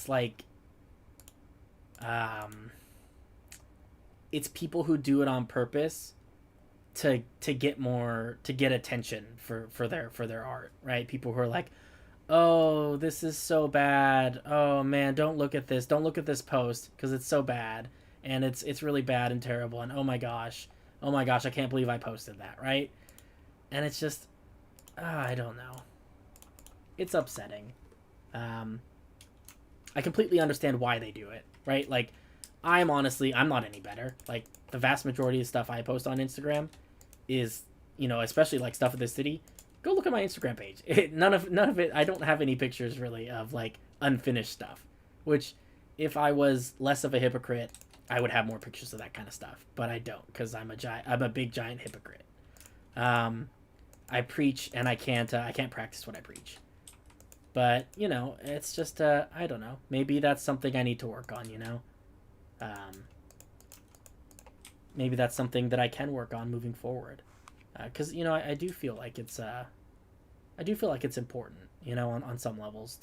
like um, it's people who do it on purpose to get attention for their art, right? People who are like, "Oh, this is so bad. Oh man, don't look at this. Don't look at this post because it's so bad and it's really bad and terrible and oh my gosh. Oh my gosh, I can't believe I posted that," right? And it's just I don't know. It's upsetting. Um I completely understand why they do it, right? Like I'm not any better. Like the vast majority of stuff I post on Instagram is, you know, especially like stuff in the city. Go look at my Instagram page. None of it. I don't have any pictures really of like unfinished stuff. Which, if I was less of a hypocrite, I would have more pictures of that kind of stuff. But I don't because I'm a big giant hypocrite. I preach and I can't practice what I preach. But you know, it's just I don't know. Maybe that's something I need to work on. You know. Maybe that's something that I can work on moving forward, because you know I do feel like it's important, you know, on some levels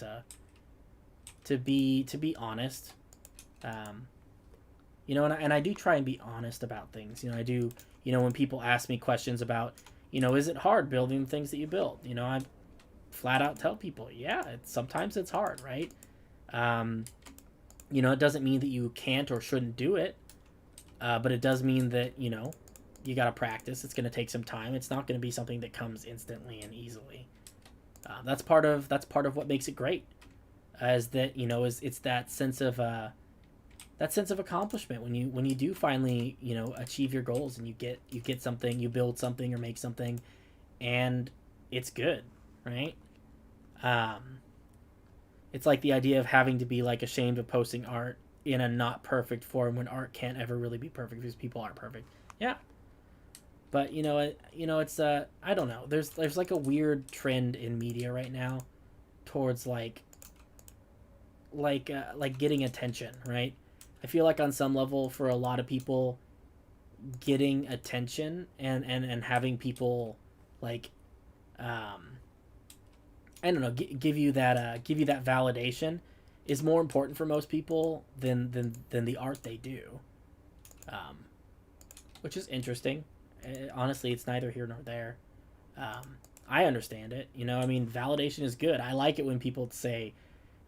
to be honest, you know, and I do try and be honest about things. You know, I do. You know, when people ask me questions about, you know, is it hard building things that you build? You know, I flat out tell people, yeah, sometimes it's hard, right? You know, it doesn't mean that you can't or shouldn't do it, but it does mean that, you know, you got to practice. It's going to take some time. It's not going to be something that comes instantly and easily. That's part of what makes it great. Is that, you know, is it's that sense of accomplishment when you do finally, you know, achieve your goals, and you get something, you build something or make something, and it's good, right? It's like the idea of having to be like ashamed of posting art in a not perfect form when art can't ever really be perfect because people aren't perfect. Yeah, but it's I don't know. There's like a weird trend in media right now towards like getting attention, right? I feel like on some level for a lot of people, getting attention and having people like I don't know, give you that validation is more important for most people than the art they do, um, which is interesting. Honestly, it's neither here nor there. I understand it. You know, I mean, validation is good. I like it when people say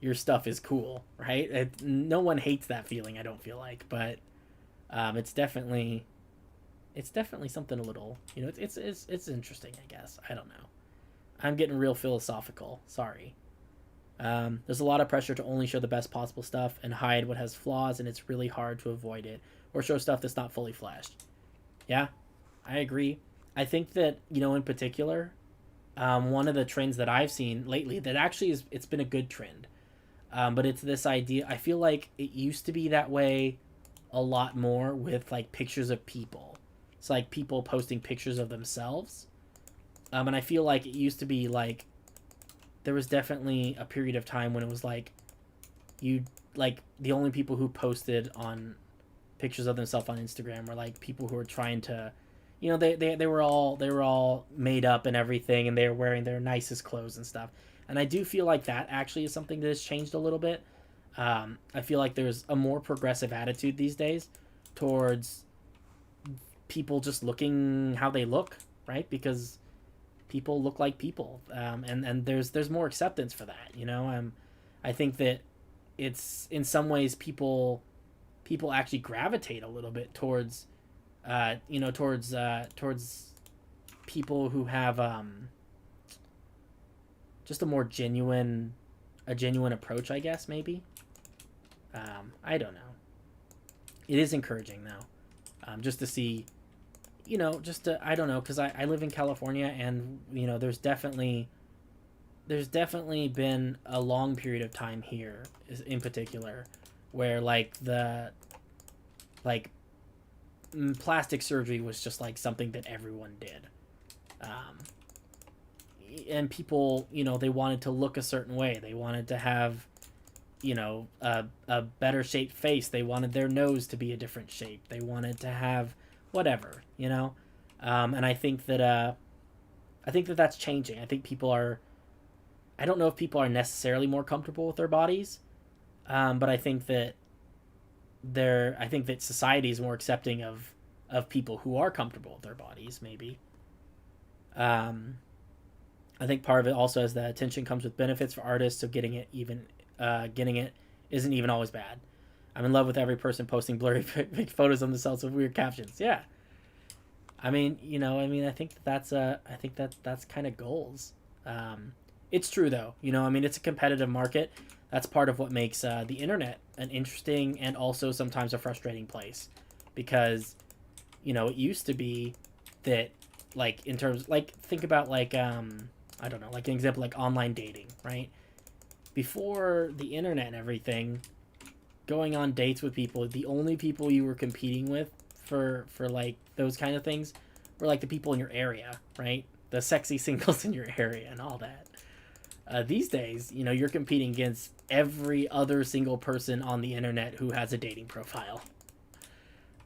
your stuff is cool, right? No one hates that feeling. I don't feel like, but it's definitely something a little. You know, it's interesting. I guess I don't know. I'm getting real philosophical. Sorry. There's a lot of pressure to only show the best possible stuff and hide what has flaws, and it's really hard to avoid it or show stuff that's not fully fleshed. Yeah, I agree. I think that, you know, in particular, one of the trends that I've seen lately that actually it's been a good trend, but it's this idea. I feel like it used to be that way a lot more with like pictures of people. It's like people posting pictures of themselves. And I feel like it used to be like there was definitely a period of time when it was like the only people who posted on pictures of themselves on Instagram were like people who were trying to, you know, they were all made up and everything, and they were wearing their nicest clothes and stuff. And I do feel like that actually is something that has changed a little bit. I feel like there's a more progressive attitude these days towards people just looking how they look, right? Because people look like people, and there's more acceptance for that, you know. I think that it's in some ways people actually gravitate a little bit towards towards people who have just a more genuine approach, I guess, maybe. I don't know. It is encouraging though, just to see, you know, I don't know, because I live in California, and, you know, there's definitely been a long period of time here in particular where plastic surgery was just like something that everyone did, and people, you know, they wanted to look a certain way, they wanted to have, you know, a better shaped face, they wanted their nose to be a different shape, they wanted to have whatever, you know. And I think that that's changing. I think people are, I don't know if people are necessarily more comfortable with their bodies, but I think that society is more accepting of people who are comfortable with their bodies, maybe. I think part of it also is that attention comes with benefits for artists, so getting it isn't even always bad. I'm in love with every person posting blurry photos on themselves with weird captions. Yeah. I mean, you know, I think that's kind of goals. It's true though. You know, I mean, it's a competitive market. That's part of what makes the internet an interesting and also sometimes a frustrating place, because, you know, it used to be that, like, in terms, like, think about like I don't know, like an example, like online dating, right? Before the internet and everything, going on dates with people, the only people you were competing with for like those kind of things were like the people in your area, right? The sexy singles in your area and all that. These days, you know, you're competing against every other single person on the internet who has a dating profile.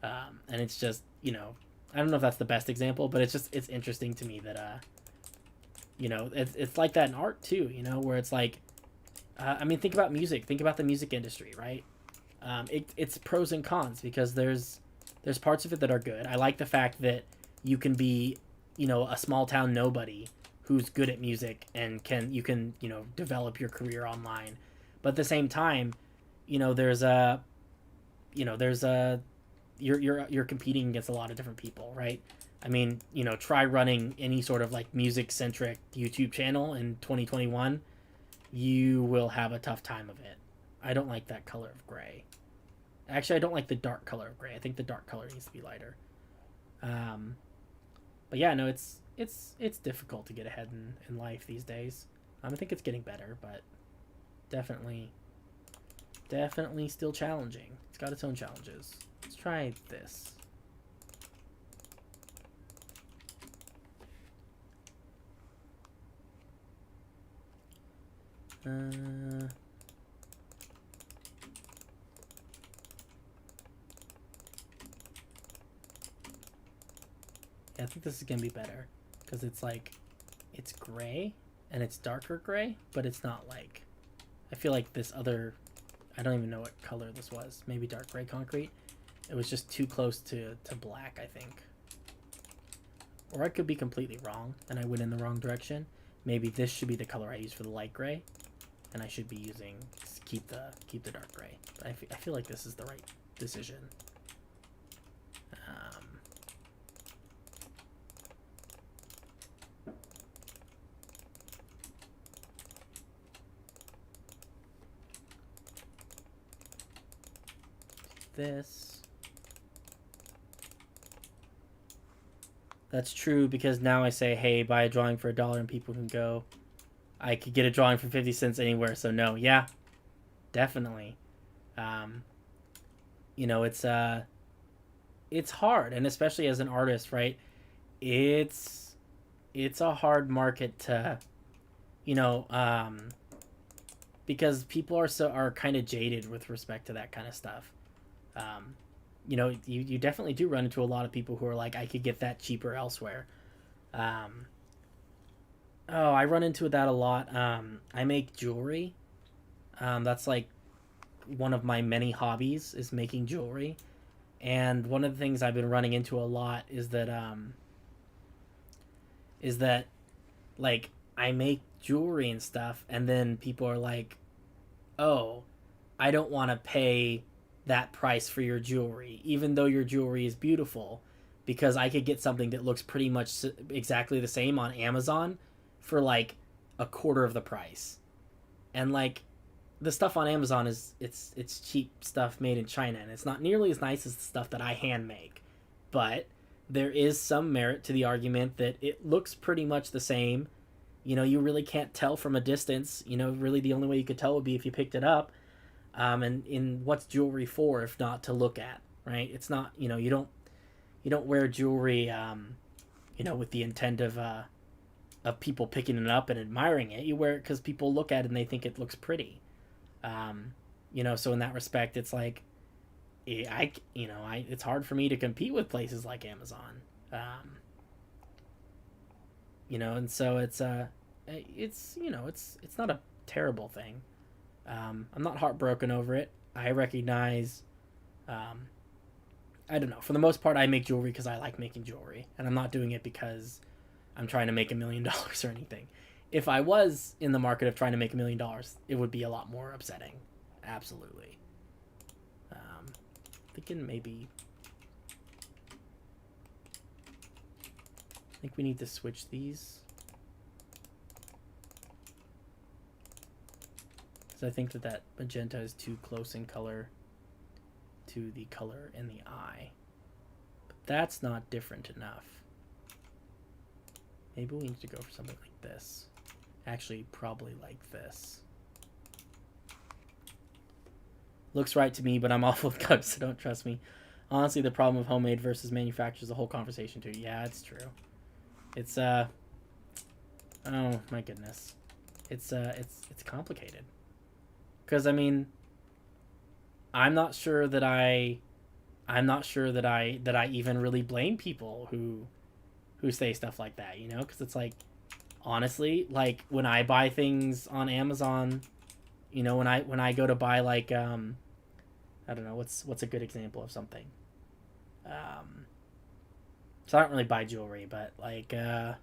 And it's just, you know, I don't know if that's the best example, but it's interesting to me that, you know, it's like that in art too, you know, where it's like, I mean, think about music, think about the music industry, right? It's pros and cons, because there's parts of it that are good. I like the fact that you can be, you know, a small town nobody who's good at music and you can, you know, develop your career online. But at the same time, you know, you're competing against a lot of different people, right? I mean, try running any sort of like music centric YouTube channel in 2021. You will have a tough time of it. I don't like that color of gray. Actually, I don't like the dark color of gray. I think the dark color needs to be lighter. But yeah, no, it's difficult to get ahead in life these days. I think it's getting better, but definitely still challenging. It's got its own challenges. Let's try this. Yeah, I think this is gonna be better because it's like it's gray and it's darker gray, but it's not like, I feel like this other, I don't even know what color this was. Maybe dark gray concrete. It was just too close to black, I think. Or I could be completely wrong and I went in the wrong direction. Maybe this should be the color I use for the light gray, and I should be using keep the dark gray. But I feel like this is the right decision. This. That's true, because now I say, hey, buy a drawing for $1 and people can go. I could get a drawing for 50 cents anywhere, so no. Yeah, definitely. It's hard, and especially as an artist, right? It's a hard market to, because people are kind of jaded with respect to that kind of stuff. You definitely do run into a lot of people who are like, I could get that cheaper elsewhere. I run into that a lot. I make jewelry. That's like one of my many hobbies, is making jewelry. And one of the things I've been running into a lot is that like I make jewelry and stuff, and then people are like, oh, I don't want to pay that price for your jewelry, even though your jewelry is beautiful, because I could get something that looks pretty much exactly the same on Amazon for like a quarter of the price. And like, the stuff on Amazon it's cheap stuff made in China, and it's not nearly as nice as the stuff that I hand make. But there is some merit to the argument that it looks pretty much the same. You really can't tell from a distance. Really the only way you could tell would be if you picked it up. And in what's jewelry for if not to look at, right? It's not, you don't wear jewelry, with the intent of people picking it up and admiring it. You wear it because people look at it and they think it looks pretty. So in that respect, it's like, it's hard for me to compete with places like Amazon. And so it's not a terrible thing. I'm not heartbroken over it. I recognize, I don't know. For the most part, I make jewelry because I like making jewelry, and I'm not doing it because I'm trying to make $1 million or anything. If I was in the market of trying to make $1 million, it would be a lot more upsetting. Absolutely. Thinking maybe. I think we need to switch these. I think that magenta is too close in color to the color in the eye. But that's not different enough. Maybe we need to go for something like this. Actually, probably like this. Looks right to me, but I'm awful with colors, so don't trust me. Honestly, the problem of homemade versus manufactured is a whole conversation too. Yeah, it's true. It's oh my goodness. It's complicated. Because I mean, I'm not sure that I even really blame people who say stuff like that, because it's like, honestly, like when I buy things on Amazon, when I go to buy like I don't know, what's a good example of something. So I don't really buy jewelry, but like I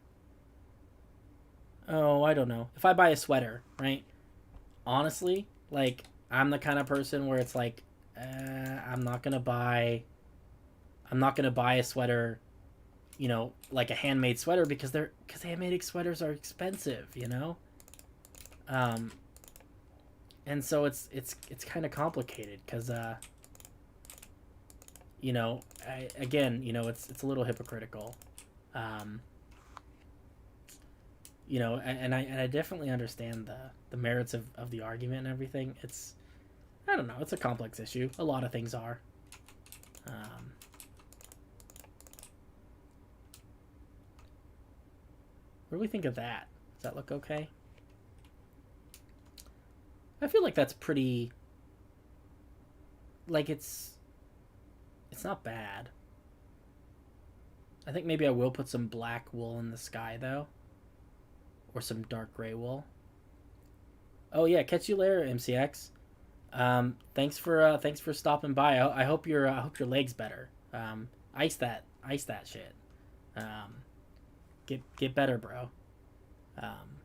don't know. If I buy a sweater, right? Honestly, like, I'm the kind of person where it's like, I'm not gonna buy a sweater you know, like a handmade sweater because handmade sweaters are expensive, you know. Um, and so it's kind of complicated because you know, again, you know, it's a little hypocritical. Um, you know, and I definitely understand the merits of the argument and everything. It's, I don't know, it's a complex issue. A lot of things are. Um, what do we think of that? Does that look okay? I feel like that's pretty. Like it's not bad. I think maybe I will put some black wool in the sky though, or some dark gray wool. Oh yeah, catch you later, MCX. Thanks for stopping by. I hope your leg's better. Ice that shit. Um, get better, bro. Um,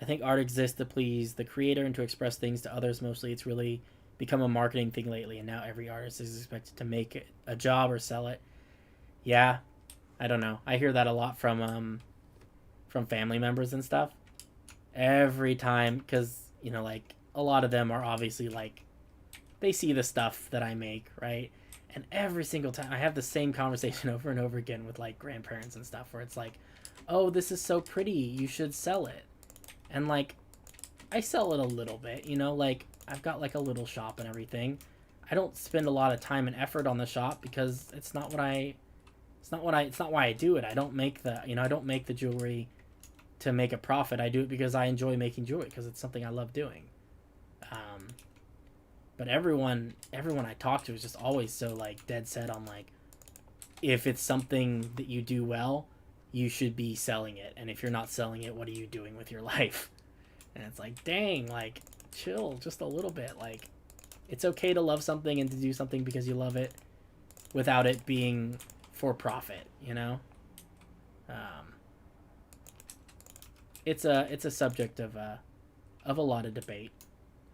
I think art exists to please the creator and to express things to others. Mostly, it's really become a marketing thing lately, and now every artist is expected to make it a job or sell it. Yeah, I don't know. I hear that a lot from family members and stuff. Every time, because you know, like a lot of them are obviously like they see the stuff that I make, right? And every single time I have the same conversation over and over again with like grandparents and stuff, where it's like, "Oh, this is so pretty. You should sell it." And like, I sell it a little bit, you know, like I've got like a little shop and everything. I don't spend a lot of time and effort on the shop because it's not why I do it. I don't make the, you know, I don't make the jewelry to make a profit. I do it because I enjoy making jewelry because it's something I love doing. Um, but everyone I talk to is just always so like dead set on like, if it's something that you do well, you should be selling it. And if you're not selling it, what are you doing with your life? And it's like, dang, like chill just a little bit. Like it's okay to love something and to do something because you love it without it being for profit, you know? Um, it's a subject of a lot of debate.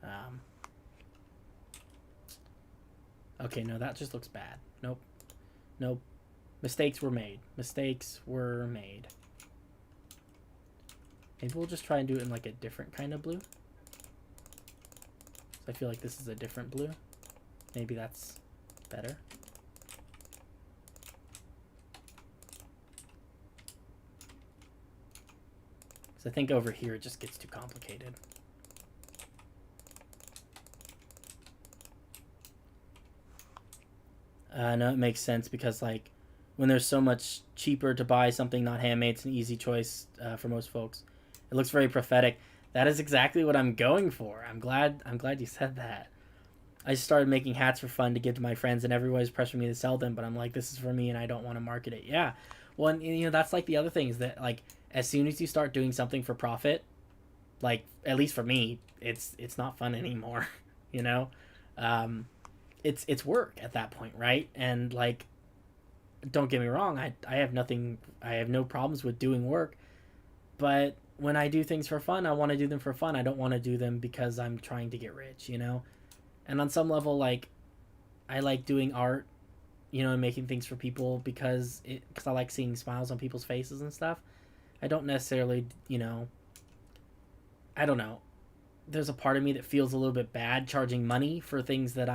Um, okay, no, that just looks bad. Nope. Nope. Mistakes were made. Mistakes were made. Maybe we'll just try and do it in like a different kind of blue. So I feel like this is a different blue. Maybe that's better. Because I think over here it just gets too complicated. No, it makes sense because like when there's so much cheaper to buy something not handmade, it's an easy choice for most folks. It looks very prophetic. That is exactly what I'm going for. I'm glad you said that. I started making hats for fun to give to my friends, and everybody's pressuring me to sell them. But I'm like, this is for me, and I don't want to market it. Yeah, well, and, you know, that's like the other thing is that like as soon as you start doing something for profit, like at least for me, it's not fun anymore. You know, um, it's work at that point, right? And like, don't get me wrong, I have nothing, I have no problems with doing work, but when I do things for fun, I want to do them for fun. I don't want to do them because I'm trying to get rich, you know. And on some level, like I like doing art, you know, and making things for people because I like seeing smiles on people's faces and stuff. I don't necessarily, you know, I don't know. There's a part of me that feels a little bit bad charging money for things that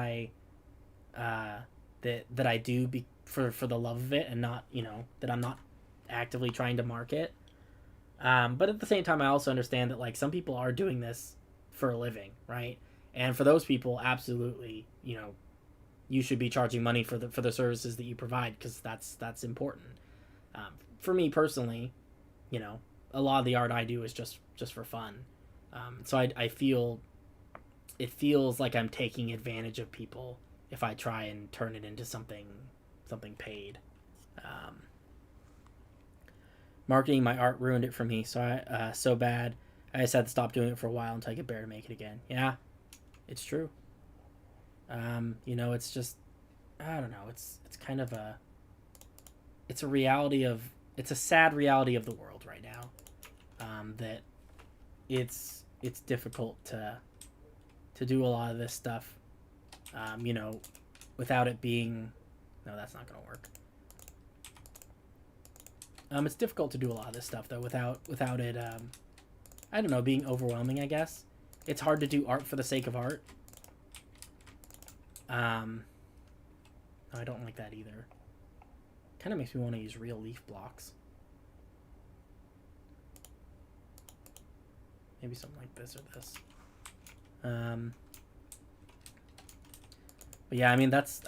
uh, that I do for the love of it, and not, you know, that I'm not actively trying to market. But at the same time, I also understand that like some people are doing this for a living, right? And for those people, absolutely, you know, you should be charging money for the services that you provide because that's important. For me personally, you know, a lot of the art I do is just for fun. So I feel it feels like I'm taking advantage of people if I try and turn it into something paid. Um, Marketing my art ruined it for me, so I so bad. I just had to stop doing it for a while until I could bear to make it again. Yeah, it's true. You know, it's just I don't know. It's kind of it's a reality of it's a sad reality of the world right now. That it's difficult to do a lot of this stuff. You know, without it being no, that's not gonna work. It's difficult to do a lot of this stuff though without it. I don't know, being overwhelming. I guess it's hard to do art for the sake of art. No, I don't like that either. Kind of makes me want to use real leaf blocks. Maybe something like this or this. But yeah, I mean that's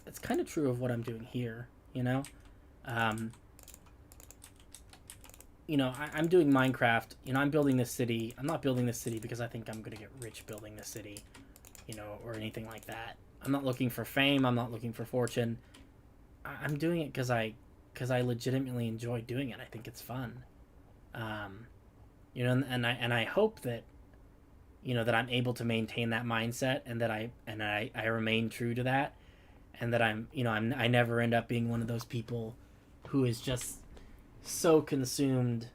it's kind of true of what I'm doing here. You know, I'm doing Minecraft. You know, I'm building this city. I'm not building this city because I think I'm gonna get rich building this city, you know, or anything like that. I'm not looking for fame. I'm not looking for fortune. I'm doing it because I legitimately enjoy doing it. I think it's fun. You know, and I hope that, you know, that I'm able to maintain that mindset, and that I remain true to that, and that I never end up being one of those people who is just so consumed,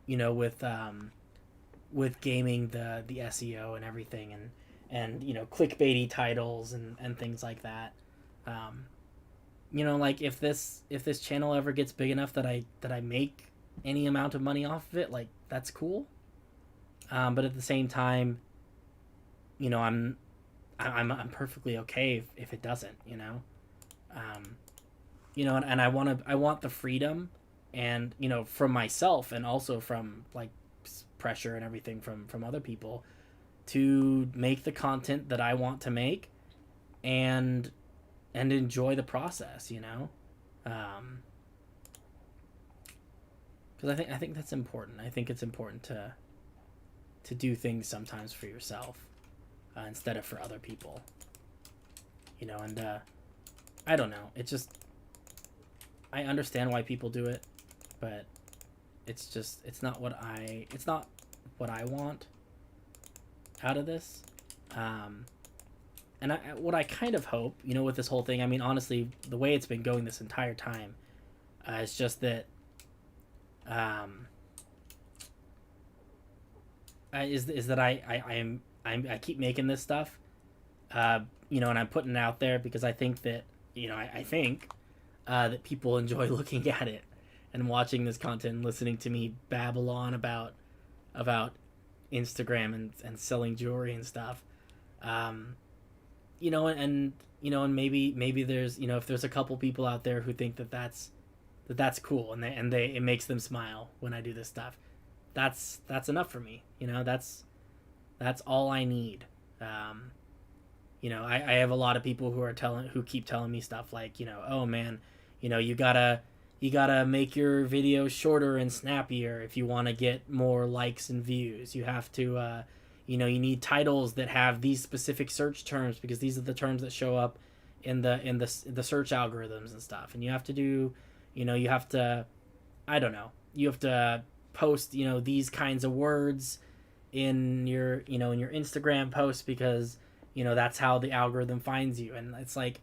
you know, with gaming, the SEO and everything, and you know, clickbaity titles and things like that. You know, like if this channel ever gets big enough that I make any amount of money off of it, like that's cool. But at the same time, you know, I'm perfectly okay if it doesn't, you know. You know, and I want the freedom, and you know, from myself, and also from like pressure and everything from other people, to make the content that I want to make, and enjoy the process, you know. Because I think that's important. I think it's important to do things sometimes for yourself, instead of for other people. You know, and I don't know. It just, I understand why people do it, but it's not what I want out of this. And what I kind of hope, you know, with this whole thing, I mean, honestly, the way it's been going this entire time, is just that, is that I keep making this stuff, you know, and I'm putting it out there because I think that, you know, I think that people enjoy looking at it and watching this content and listening to me babble on about Instagram and selling jewelry and stuff. You know, and you know, and maybe there's, you know, if there's a couple people out there who think that's cool, and it makes them smile when I do this stuff, that's enough for me. You know, that's all I need. You know, I have a lot of people who keep telling me stuff like, you know, oh man, you know, you gotta make your videos shorter and snappier if you want to get more likes and views. You have to, you know, you need titles that have these specific search terms because these are the terms that show up in the search algorithms and stuff. And you have to do, you know, you have to, I don't know, you have to post, you know, these kinds of words in your, you know, in your Instagram posts because, you know, that's how the algorithm finds you. And it's like,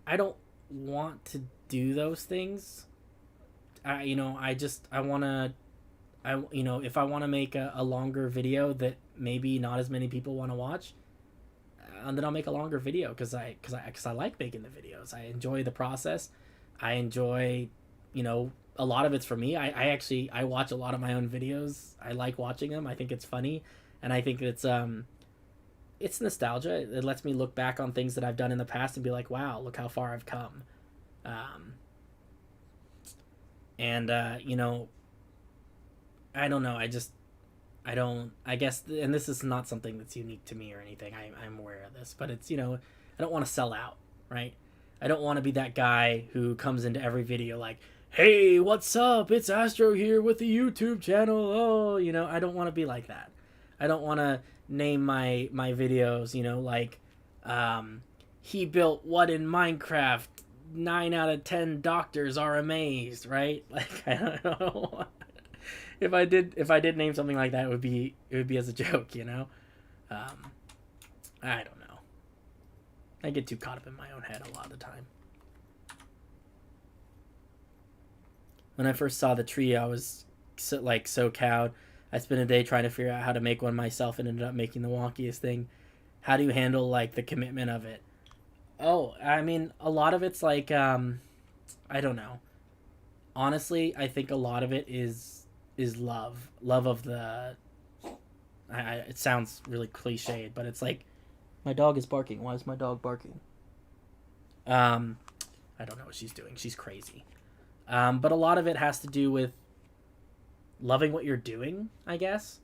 I don't want to do those things. You know, you know, if I want to make a longer video that maybe not as many people want to watch, and then I'll make a longer video because I like making the videos. I enjoy the process. I enjoy, you know, a lot of it's for me. I watch a lot of my own videos. I like watching them. I think it's funny, and I think it's nostalgia. It lets me look back on things that I've done in the past and be like, wow, look how far I've come. You know, I don't know. I guess, and this is not something that's unique to me or anything. I'm aware of this, but it's, you know, I don't want to sell out, right? I don't want to be that guy who comes into every video like, hey, what's up? It's Astro here with the YouTube channel. Oh, you know, I don't want to be like that. I don't want to name my videos, you know, like, he built what in Minecraft? 9 out of 10 doctors are amazed, right? Like, I don't know. If I did name something like that, it would be as a joke, you know. I don't know. I get too caught up in my own head a lot of the time. When I first saw the tree, I was so cowed. I spent a day trying to figure out how to make one myself and ended up making the wonkiest thing. How do you handle like the commitment of it? Oh, I mean, a lot of it's like, I don't know. honestly, I think a lot of it is love of the. It sounds really cliched, but it's like my dog is barking. Why is my dog barking? Um, I don't know what she's doing. She's crazy. But a lot of it has to do with loving what you're doing, I guess.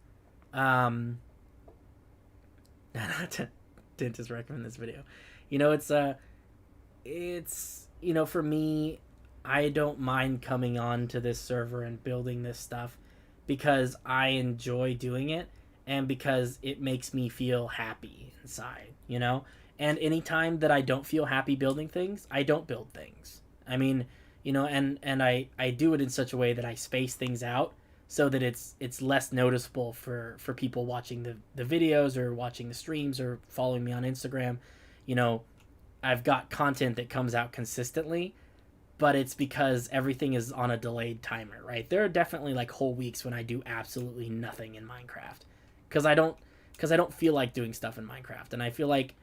Um, didn't just recommend this video. You know, it's for me, I don't mind coming on to this server and building this stuff because I enjoy doing it and because it makes me feel happy inside, you know? And anytime that I don't feel happy building things, I don't build things. I mean, and I do it in such a way that I space things out so that it's less noticeable for people watching the videos or watching the streams or following me on Instagram. You know, I've got content that comes out consistently, but it's because everything is on a delayed timer, right? There are definitely like whole weeks when I do absolutely nothing in Minecraft because I don't feel like doing stuff in Minecraft, and I feel like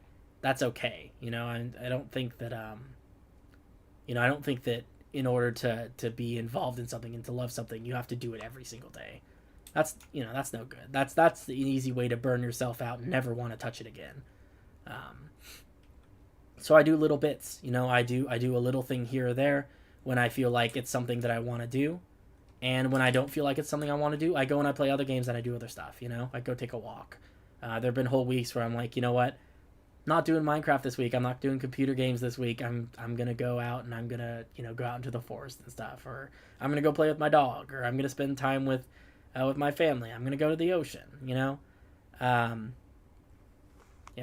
that's okay, And I don't think that I don't think that in order to be involved in something and to love something, you have to do it every single day. That's no good. That's the easy way to burn yourself out and never want to touch it again. So I do little bits, I do a little thing here or there when I feel like it's something that I want to do. And when I don't feel like it's something I want to do, I go and I play other games and I do other stuff, I go take a walk. There have been whole weeks where I'm like, you know what? Not doing Minecraft this week. I'm not doing computer games this week. I'm gonna go out and I'm gonna go out into the forest and stuff, or I'm gonna go play with my dog, or I'm gonna spend time with my family. I'm gonna go to the ocean. Yeah,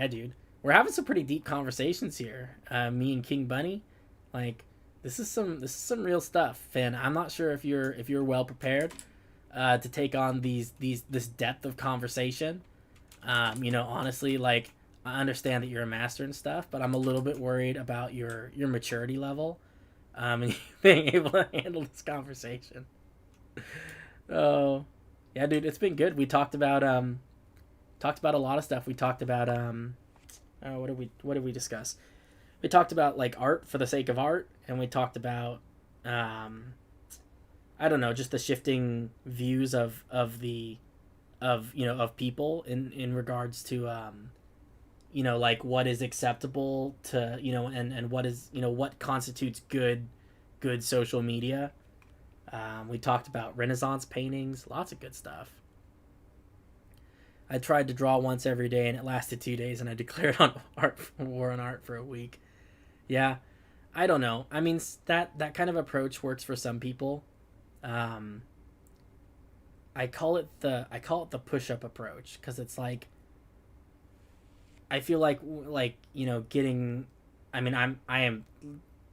dude, we're having some pretty deep conversations here. Me and King Bunny, like this is some real stuff, and I'm not sure if you're well prepared to take on this depth of conversation. Honestly, like. I understand that you're a master and stuff, but I'm a little bit worried about your maturity level, and being able to handle this conversation. Oh, yeah, dude, it's been good. We talked about a lot of stuff. We talked about what did we discuss? We talked about like art for the sake of art, and we talked about I don't know, just the shifting views of people in regards to like what is acceptable to, and what is, what constitutes good social media. We talked about Renaissance paintings, lots of good stuff. I tried to draw once every day and it lasted 2 days and I declared on war on art for a week. Yeah, I don't know. I mean, that kind of approach works for some people. I call it the push-up approach because it's like, I feel like getting. I mean, I am.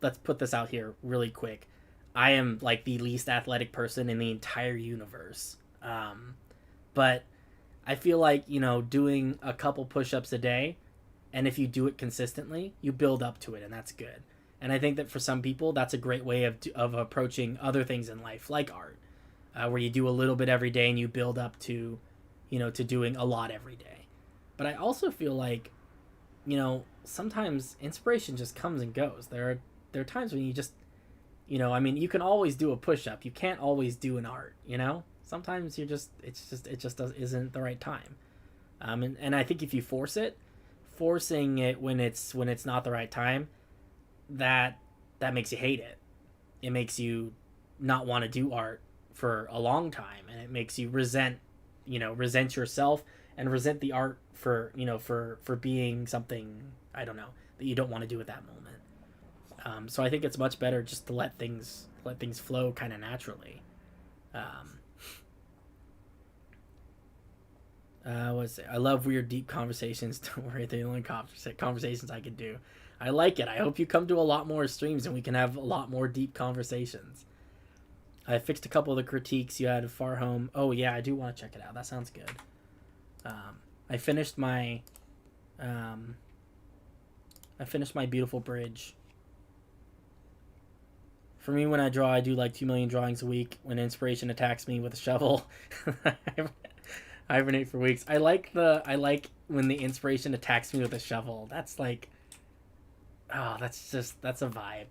Let's put this out here really quick. I am like the least athletic person in the entire universe. But I feel like doing a couple push-ups a day, and if you do it consistently, you build up to it, and that's good. And I think that for some people, that's a great way of approaching other things in life, like art, where you do a little bit every day and you build up to, to doing a lot every day. But I also feel like, sometimes inspiration just comes and goes. There are times when you just, I mean, you can always do a push-up. You can't always do an art, Sometimes it just isn't the right time. And I think if you forcing it when it's not the right time, that makes you hate it. It makes you not want to do art for a long time, and it makes you resent yourself and resent the art for being something, I don't know, that you don't want to do at that moment. So I think it's much better just to let things flow kind of naturally. I love weird deep conversations. Don't worry, they're the only conversations I can do. I like it. I hope you come to a lot more streams and we can have a lot more deep conversations. I fixed a couple of the critiques you had of Far Home. Oh yeah, I do want to check it out. That sounds good. I finished my beautiful bridge. For me, when I draw, I do like 2 million drawings a week. When inspiration attacks me with a shovel, I hibernate for weeks. I like when the inspiration attacks me with a shovel. That's like, that's a vibe.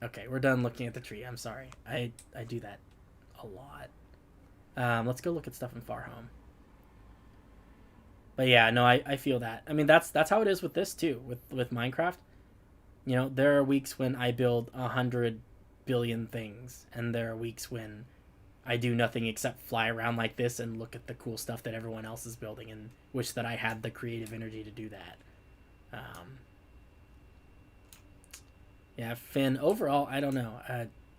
Okay, we're done looking at the tree. I'm sorry. I do that a lot. Let's go look at stuff in Far Home. But yeah, no, I feel that. I mean, that's how it is with this too. With Minecraft, you know, there are weeks when I build 100 billion things, and there are weeks when I do nothing except fly around like this and look at the cool stuff that everyone else is building, and wish that I had the creative energy to do that. Yeah, Finn. Overall, I don't know.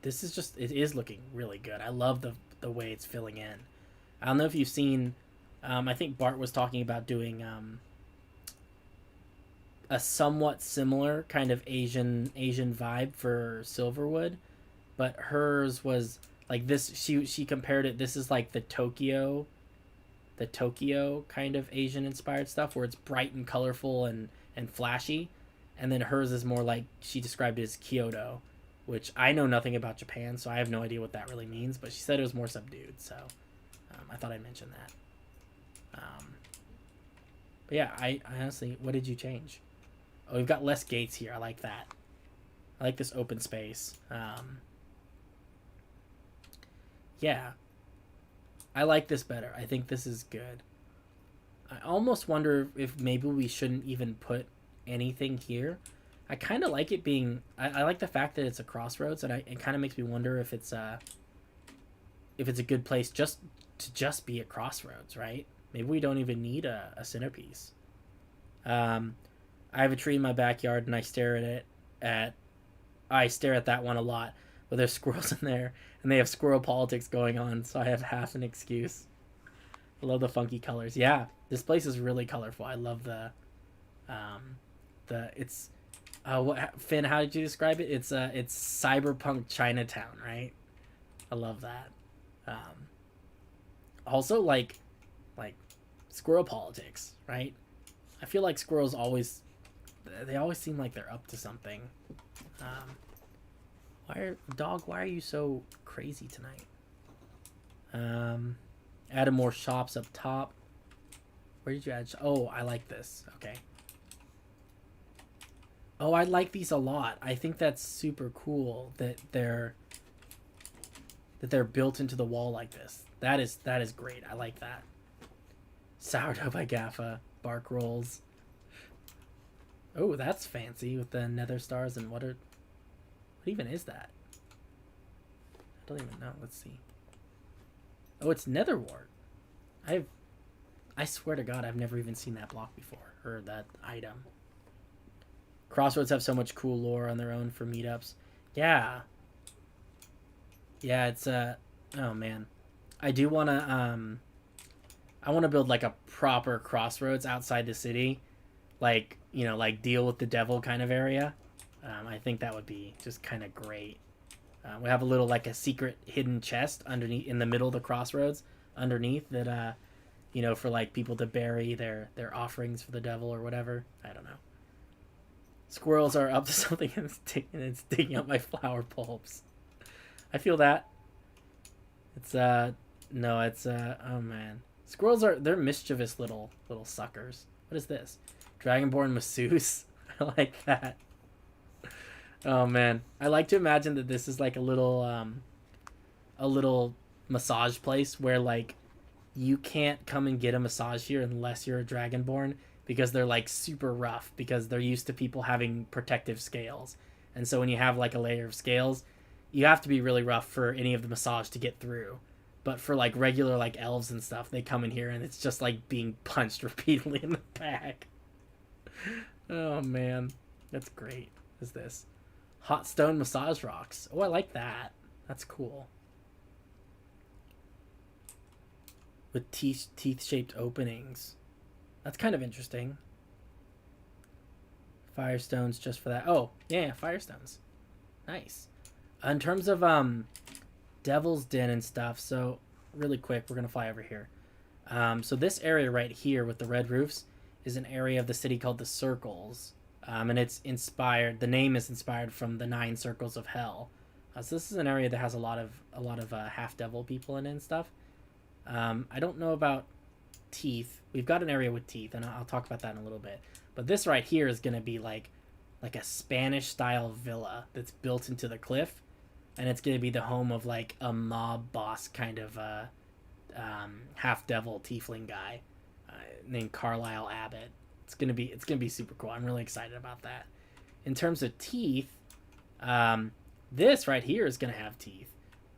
This is just, it is looking really good. I love the way it's filling in. I don't know if you've seen. I think Bart was talking about doing a somewhat similar kind of Asian vibe for Silverwood, but hers was like this. She compared it. This is like the Tokyo kind of Asian inspired stuff where it's bright and colorful and flashy, and then hers is more like, she described it as Kyoto, which I know nothing about Japan, so I have no idea what that really means, but she said it was more subdued, so I thought I'd mention that. But yeah, I honestly, what did you change? Oh, we've got less gates here. I like that. I like this open space. Yeah, I like this better. I think this is good. I almost wonder if maybe we shouldn't even put anything here. I kind of like it being. I like the fact that it's a crossroads, and it kind of makes me wonder if it's a good place just to be a crossroads, right? Maybe we don't even need a centerpiece. I have a tree in my backyard, and I stare at that one a lot. But there's squirrels in there, and they have squirrel politics going on, so I have half an excuse. I love the funky colors. Yeah, this place is really colorful. I love it's what, Finn, how did you describe it? It's cyberpunk Chinatown, right? I love that. Also like squirrel politics, right? I feel like squirrels always seem like they're up to something. Why are you so crazy tonight? Added more shops up top. Where did you add? Oh, I like this. Okay. Oh, I like these a lot. I think that's super cool that they're built into the wall like this. That is great. I like that. Sourdough by Gaffa. Bark rolls. Oh, that's fancy with the nether stars and what even is that? I don't even know. Let's see. Oh, it's nether wart. I swear to God, I've never even seen that block before, or that item. Crossroads have so much cool lore on their own for meetups. Yeah. Yeah, it's oh man. I do want to I want to build like a proper crossroads outside the city. Like, you know, like deal with the devil kind of area. I think that would be just kind of great. We have a little like a secret hidden chest underneath in the middle of the crossroads underneath that you know, for like people to bury their offerings for the devil or whatever. I don't know. Squirrels are up to something and it's digging up my flower bulbs. I feel that. It's no, it's oh man. Squirrels they're mischievous little suckers. What is this? Dragonborn masseuse. I like that. Oh man. I like to imagine that this is like a little massage place where like you can't come and get a massage here unless you're a dragonborn, because they're like super rough because they're used to people having protective scales. And so when you have like a layer of scales, you have to be really rough for any of the massage to get through. But for like regular like elves and stuff, they come in here and it's just like being punched repeatedly in the back. Oh man, that's great. What is this? Hot stone massage rocks. Oh, I like that. That's cool. With teeth-shaped openings. That's kind of interesting. Firestones just for that. Oh, yeah, firestones. Nice. In terms of Devil's Den and stuff, so really quick, we're going to fly over here. So this area right here with the red roofs is an area of the city called the Circles. And it's inspired, the name is inspired from the 9 circles of hell. So this is an area that has a lot of half-devil people in it and stuff. I don't know about teeth. We've got an area with teeth, and I'll talk about that in a little bit. But this right here is going to be like like a Spanish style villa that's built into the cliff, and it's gonna be the home of like a mob boss kind of half devil tiefling guy named Carlisle Abbott. It's gonna be super cool. I'm really excited about that. In terms of teeth, this right here is gonna have teeth.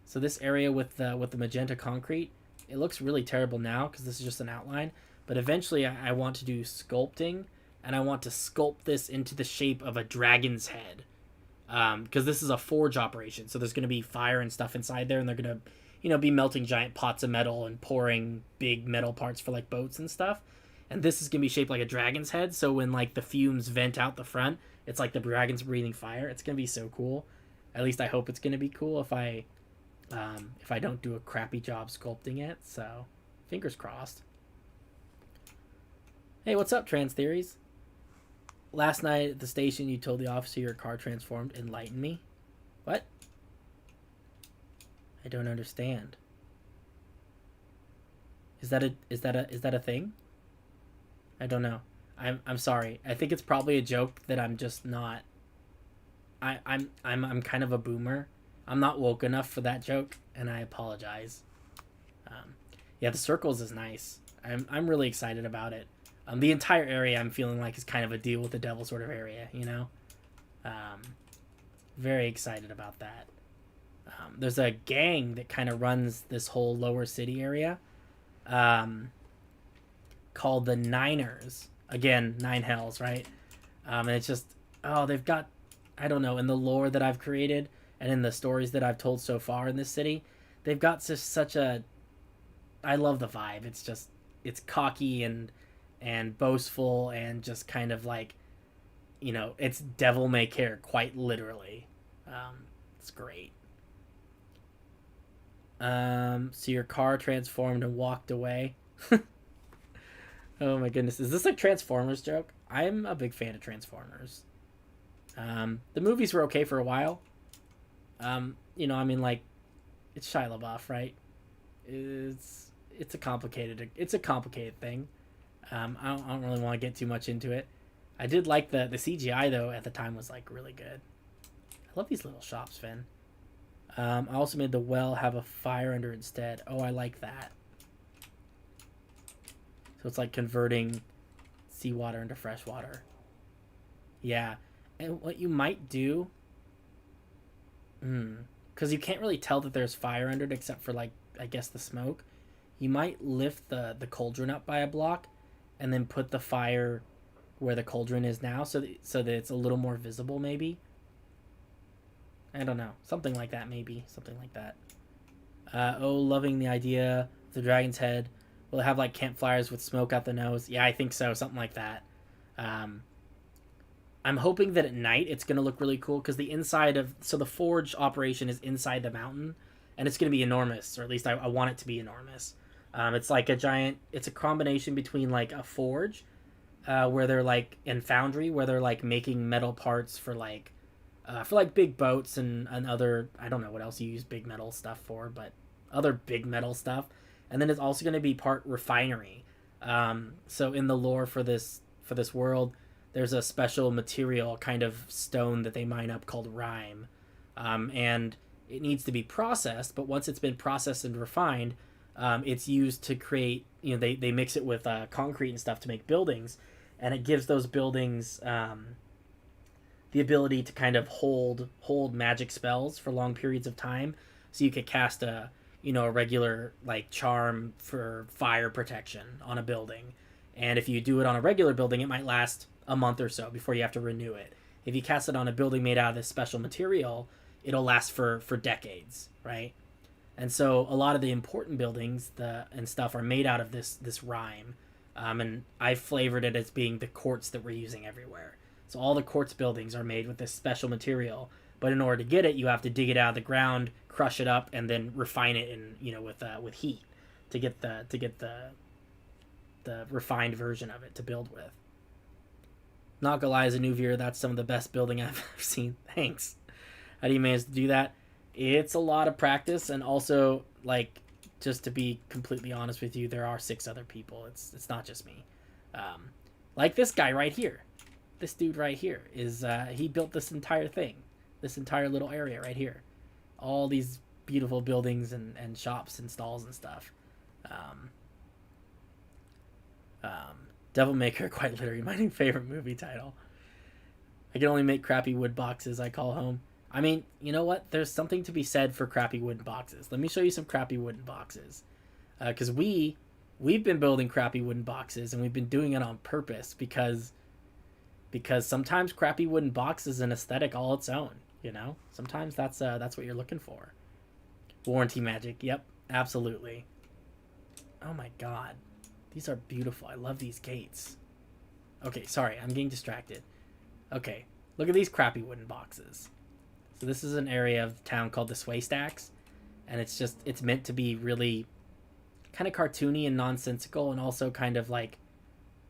So this area with the magenta concrete, it looks really terrible now because this is just an outline. But eventually, I want to do sculpting, and I want to sculpt this into the shape of a dragon's head. Because this is a forge operation, so there's going to be fire and stuff inside there, and they're going to, be melting giant pots of metal and pouring big metal parts for like boats and stuff. And this is going to be shaped like a dragon's head, so when like the fumes vent out the front, it's like the dragon's breathing fire. It's going to be so cool. At least I hope it's going to be cool if I don't do a crappy job sculpting it. So fingers crossed. Hey, what's up, Trans Theories? Last night at the station, you told the officer your car transformed. Enlighten me. What? I don't understand. Is that a thing? I don't know. I'm sorry. I think it's probably a joke that I'm just not. I'm kind of a boomer. I'm not woke enough for that joke, and I apologize. Yeah, the circles is nice. I'm really excited about it. The entire area I'm feeling like is kind of a deal with the devil sort of area, Very excited about that. There's a gang that kind of runs this whole lower city area called the Niners. Again, Nine Hells, right? And it's just, they've got, I don't know, in the lore that I've created and in the stories that I've told so far in this city, they've got such a, I love the vibe. It's just, it's cocky and boastful and just kind of like, it's devil may care, quite literally. It's great. So your car transformed and walked away. Oh my goodness, is this like Transformers joke? I'm a big fan of Transformers. The movies were okay for a while. Like, it's Shia LaBeouf, right? It's a complicated thing. I don't really want to get too much into it. I did like the CGI though at the time was like really good. I love these little shops, Finn. I also made the well have a fire under instead. Oh, I like that. So it's like converting seawater into fresh water. Yeah. And what you might do, because you can't really tell that there's fire under it except for like, I guess, the smoke. You might lift the cauldron up by a block and then put the fire where the cauldron is now so that it's a little more visible, maybe. I don't know. Something like that, maybe. Something like that. Loving the idea of the dragon's head. Will it have like campfires with smoke out the nose? Yeah, I think so. Something like that. I'm hoping that at night it's going to look really cool because the forge operation is inside the mountain and it's going to be enormous, or at least I want it to be enormous. It's like it's a combination between like a forge where they're like, and foundry where they're like making metal parts for like big boats and other, I don't know what else you use big metal stuff for, but other big metal stuff. And then it's also going to be part refinery. So in the lore for this world, there's a special material, kind of stone that they mine up called rime. And it needs to be processed, but once it's been processed and refined, it's used to create, they mix it with concrete and stuff to make buildings, and it gives those buildings the ability to kind of hold magic spells for long periods of time. So you could cast a regular like charm for fire protection on a building, and if you do it on a regular building, it might last a month or so before you have to renew it. If you cast it on a building made out of this special material, it'll last for decades, right? And so a lot of the important buildings and stuff are made out of this rime. And I flavored it as being the quartz that we're using everywhere. So all the quartz buildings are made with this special material. But in order to get it, you have to dig it out of the ground, crush it up, and then refine it with heat to get the refined version of it to build with. Not gonna lie, as a new viewer, that's some of the best building I've ever seen. Thanks. How do you manage to do that? It's a lot of practice, and also, like, just to be completely honest with you, there are 6 other people. It's not just me. Like this guy right here. this dude right here is he built this entire thing, this entire little area right here, all these beautiful buildings and shops and stalls and stuff. Um, Devil May Cry, quite literally my new favorite movie title. I can only make crappy wood boxes I call home. I mean, you know what? There's something to be said for crappy wooden boxes. Let me show you some crappy wooden boxes. Because we've been building crappy wooden boxes, and we've been doing it on purpose because sometimes crappy wooden box is an aesthetic all its own. You know, sometimes that's what you're looking for. Warranty magic. Yep, absolutely. Oh my god, these are beautiful. I love these gates. Okay, sorry, I'm getting distracted. Okay, look at these crappy wooden boxes. So this is an area of the town called the Sway Stacks, and it's meant to be really kind of cartoony and nonsensical, and also kind of like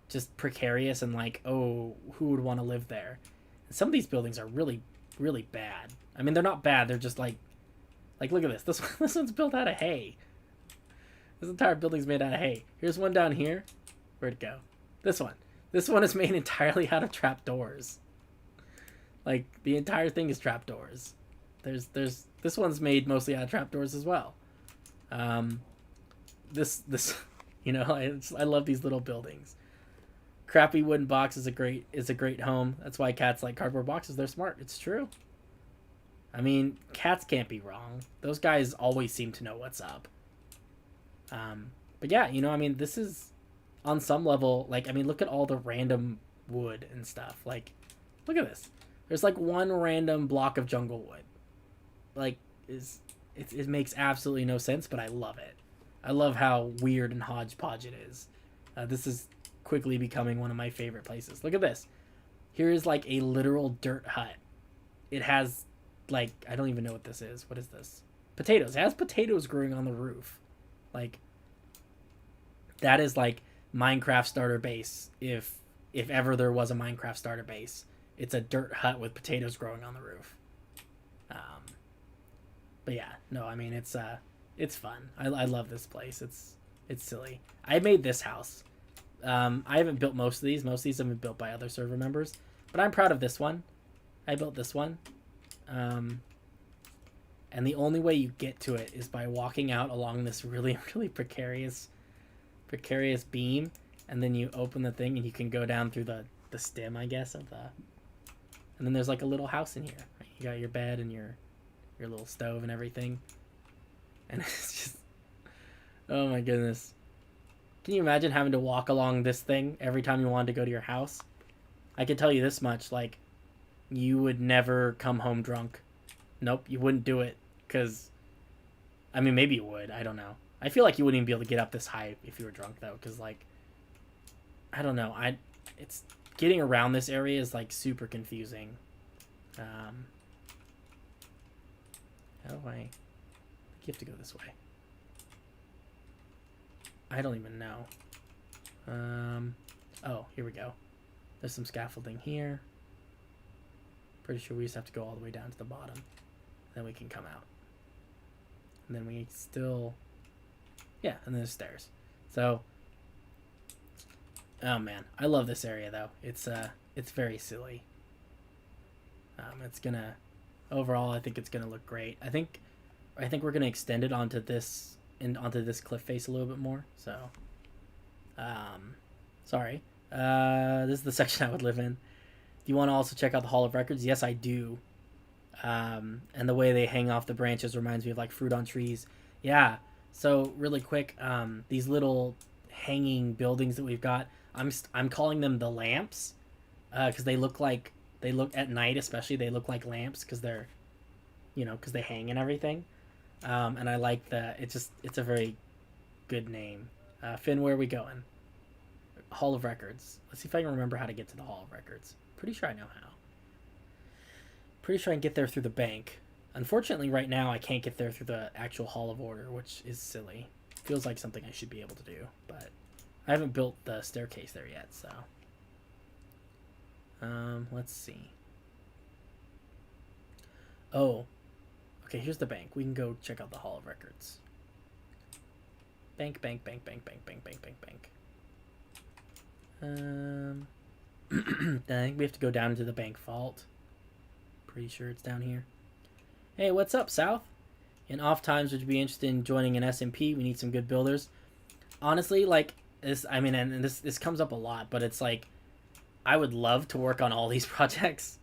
just precarious and like, oh, who would want to live there? And some of these buildings are really, really bad. I mean, they're not bad. They're just like look at this. This one's built out of hay. This entire building's made out of hay. Here's one down here. Where'd it go? This one. This one is made entirely out of trapdoors. Like, the entire thing is trapdoors. This one's made mostly out of trapdoors as well. This you know, I love these little buildings. Crappy wooden box is a great home. That's why cats like cardboard boxes. They're smart. It's true. I mean, cats can't be wrong. Those guys always seem to know what's up. But yeah, you know, I mean, this is on some level, like, I mean, look at all the random wood and stuff. Like, look at this. There's like one random block of jungle wood. Like, it makes absolutely no sense, but I love it. I love how weird and hodgepodge it is. This is quickly becoming one of my favorite places. Look at this. Here is like a literal dirt hut. It has like, I don't even know what this is. What is this? Potatoes. It has potatoes growing on the roof. Like, that is like Minecraft starter base. If ever there was a Minecraft starter base, it's a dirt hut with potatoes growing on the roof. But yeah, no, I mean, it's fun. I love this place. It's silly. I made this house. I haven't built most of these. Most of these have been built by other server members, but I'm proud of this one. I built this one. And the only way you get to it is by walking out along this really, really precarious beam, and then you open the thing and you can go down through the stem, I guess, of the... And then there's like a little house in here. Right? You got your bed and your little stove and everything. And it's just... Oh my goodness. Can you imagine having to walk along this thing every time you wanted to go to your house? I can tell you this much, like, you would never come home drunk. Nope, you wouldn't do it, because... I mean, maybe you would, I don't know. I feel like you wouldn't even be able to get up this high if you were drunk, though, because, like... I don't know, it's... Getting around this area is, like, super confusing. How do I... You have to go this way. I don't even know. Oh, here we go. There's some scaffolding here. Pretty sure we just have to go all the way down to the bottom. Then we can come out. And then we still... Yeah, and then there's stairs. So... Oh man, I love this area though. It's very silly. It's gonna... Overall, I think it's gonna look great. I think we're gonna extend it onto this cliff face a little bit more. So, sorry. This is the section I would live in. Do you want to also check out the Hall of Records? Yes, I do. And the way they hang off the branches reminds me of like fruit on trees. Yeah. So really quick, these little hanging buildings that we've got, I'm calling them the lamps, because they look at night especially, they look like lamps because they're, because they hang and everything. And I like it's a very good name. Finn, where are we going? Hall of Records. Let's see if I can remember how to get to the Hall of Records. Pretty sure I know how. Pretty sure I can get there through the bank. Unfortunately, right now, I can't get there through the actual Hall of Order, which is silly. Feels like something I should be able to do, but I haven't built the staircase there yet, so... let's see. Oh. Okay, here's the bank. We can go check out the Hall of Records. Bank. I think we have to go down to the bank vault. Pretty sure it's down here. Hey, what's up, South? In off times, would you be interested in joining an SMP? We need some good builders. Honestly, like this, I mean, and this comes up a lot, but it's like I would love to work on all these projects.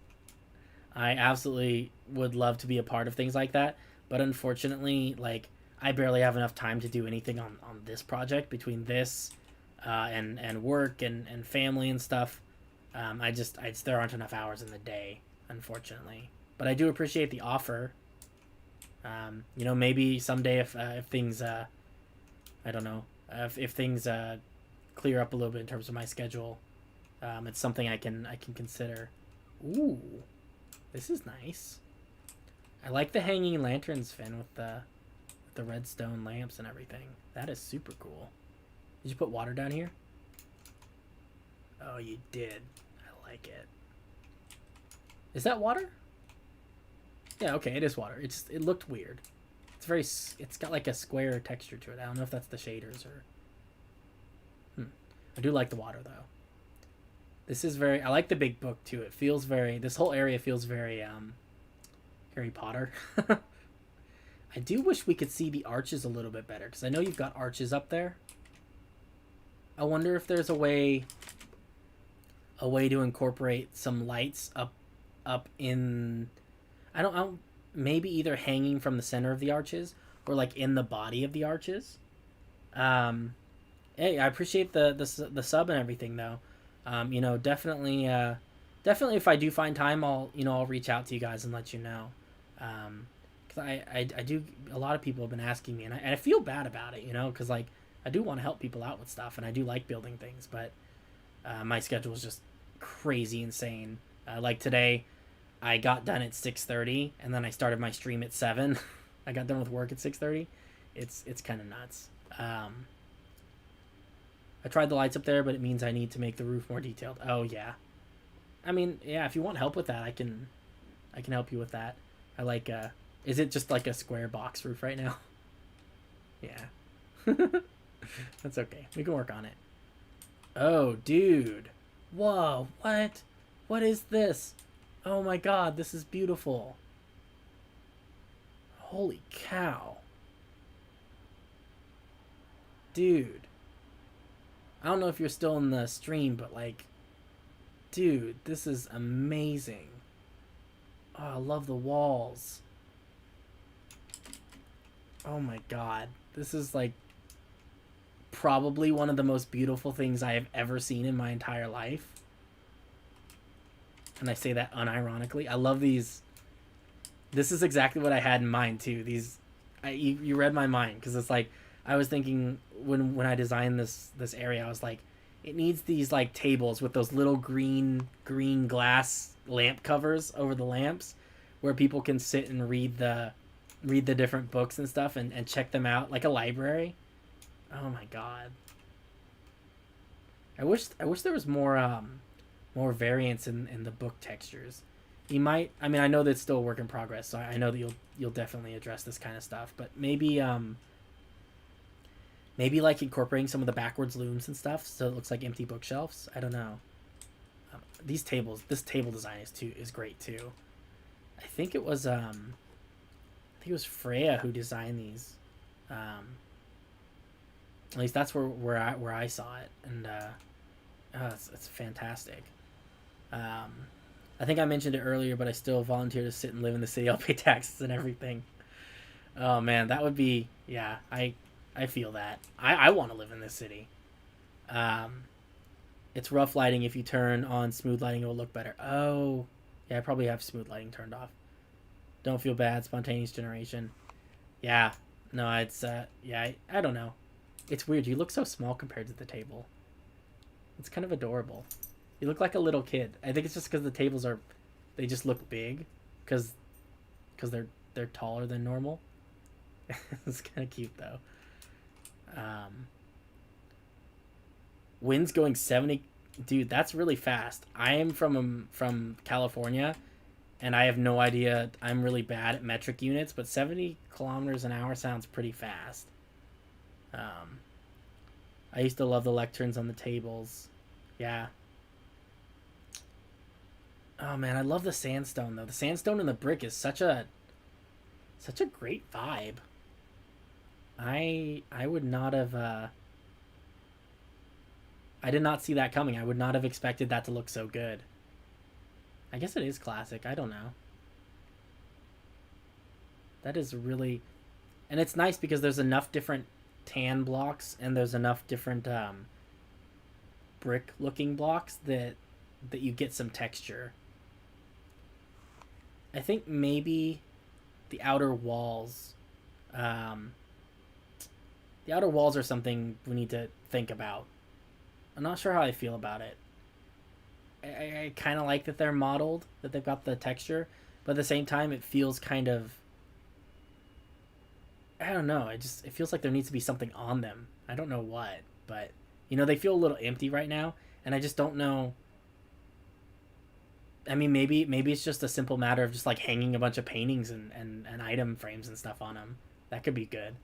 I absolutely would love to be a part of things like that, but unfortunately, like I barely have enough time to do anything on this project between this and work and family and stuff. I just there aren't enough hours in the day, unfortunately. But I do appreciate the offer. You know, maybe someday if things I don't know if things clear up a little bit in terms of my schedule, it's something I can consider. Ooh, this is nice. I like the hanging lanterns, Finn, with the redstone lamps and everything. That is super cool. Did you put water down here? Oh, you did. I like it. Is that water? Yeah, okay, it is water. It looked weird. It's got like a square texture to it. I don't know if that's the shaders or... I do like the water, though. This is I like the big book, too. It feels this whole area feels very, Harry Potter. I do wish we could see the arches a little bit better, because I know you've got arches up there. I wonder if there's a way to incorporate some lights up in... I don't maybe either hanging from the center of the arches or like in the body of the arches. Hey, I appreciate the sub and everything though. You know, definitely if I do find time, I'll reach out to you guys and let you know. Cause I do, a lot of people have been asking me and I feel bad about it, you know, cause like I do want to help people out with stuff and I do like building things, but my schedule is just crazy insane. Like today, I got done at 6:30 and then I started my stream at 7. I got done with work at 6:30. It's kind of nuts. I tried the lights up there, but it means I need to make the roof more detailed. Oh yeah. I mean, yeah, if you want help with that, I can help you with that. I like is it just like a square box roof right now? Yeah. That's okay. We can work on it. Oh, dude. Whoa, what? What is this? Oh my god, this is beautiful. Holy cow. Dude. I don't know if you're still in the stream, but like, dude, this is amazing. Oh, I love the walls. Oh my god. This is like probably one of the most beautiful things I have ever seen in my entire life. And I say that unironically. I love these. This is exactly what I had in mind too. You read my mind, because it's like I was thinking when I designed this area, I was like, it needs these like tables with those little green glass lamp covers over the lamps, where people can sit and read the different books and stuff and check them out like a library. Oh my god. I wish there was more variance in the book textures. You might, I mean, I know that it's still a work in progress, so I know that you'll definitely address this kind of stuff, but maybe like incorporating some of the backwards looms and stuff so it looks like empty bookshelves. I don't know. This table design is great too. I think it was Freya who designed these. At least that's where I saw it, and it's fantastic. I think I mentioned it earlier, but I still volunteer to sit and live in the city. I'll pay taxes and everything. Oh man, that would be, yeah. I feel that. I want to live in this city. It's rough lighting. If you turn on smooth lighting, it will look better. Oh, yeah. I probably have smooth lighting turned off. Don't feel bad. Spontaneous generation. Yeah. No, it's yeah. I don't know. It's weird. You look so small compared to the table. It's kind of adorable. You look like a little kid. I think it's just because the tables they just look big, because they're taller than normal. It's kind of cute though. Winds going 70, dude. That's really fast. I am from California, and I have no idea. I'm really bad at metric units, but 70 kilometers an hour sounds pretty fast. I used to love the lecterns on the tables. Yeah. Oh man, I love the sandstone though. The sandstone and the brick is such a great vibe. I would not have I did not see that coming. I would not have expected that to look so good. I guess it is classic. I don't know. That is really, and it's nice because there's enough different tan blocks and there's enough different brick looking blocks that you get some texture. I think maybe the outer walls um, the outer walls are something we need to think about. I'm not sure how I feel about it. I kind of like that they're modeled, that they've got the texture, but at the same time it feels kind of, I don't know, it feels like there needs to be something on them. I don't know what, but they feel a little empty right now, and I just don't know. I mean, maybe it's just a simple matter of just like hanging a bunch of paintings and item frames and stuff on them. That could be good.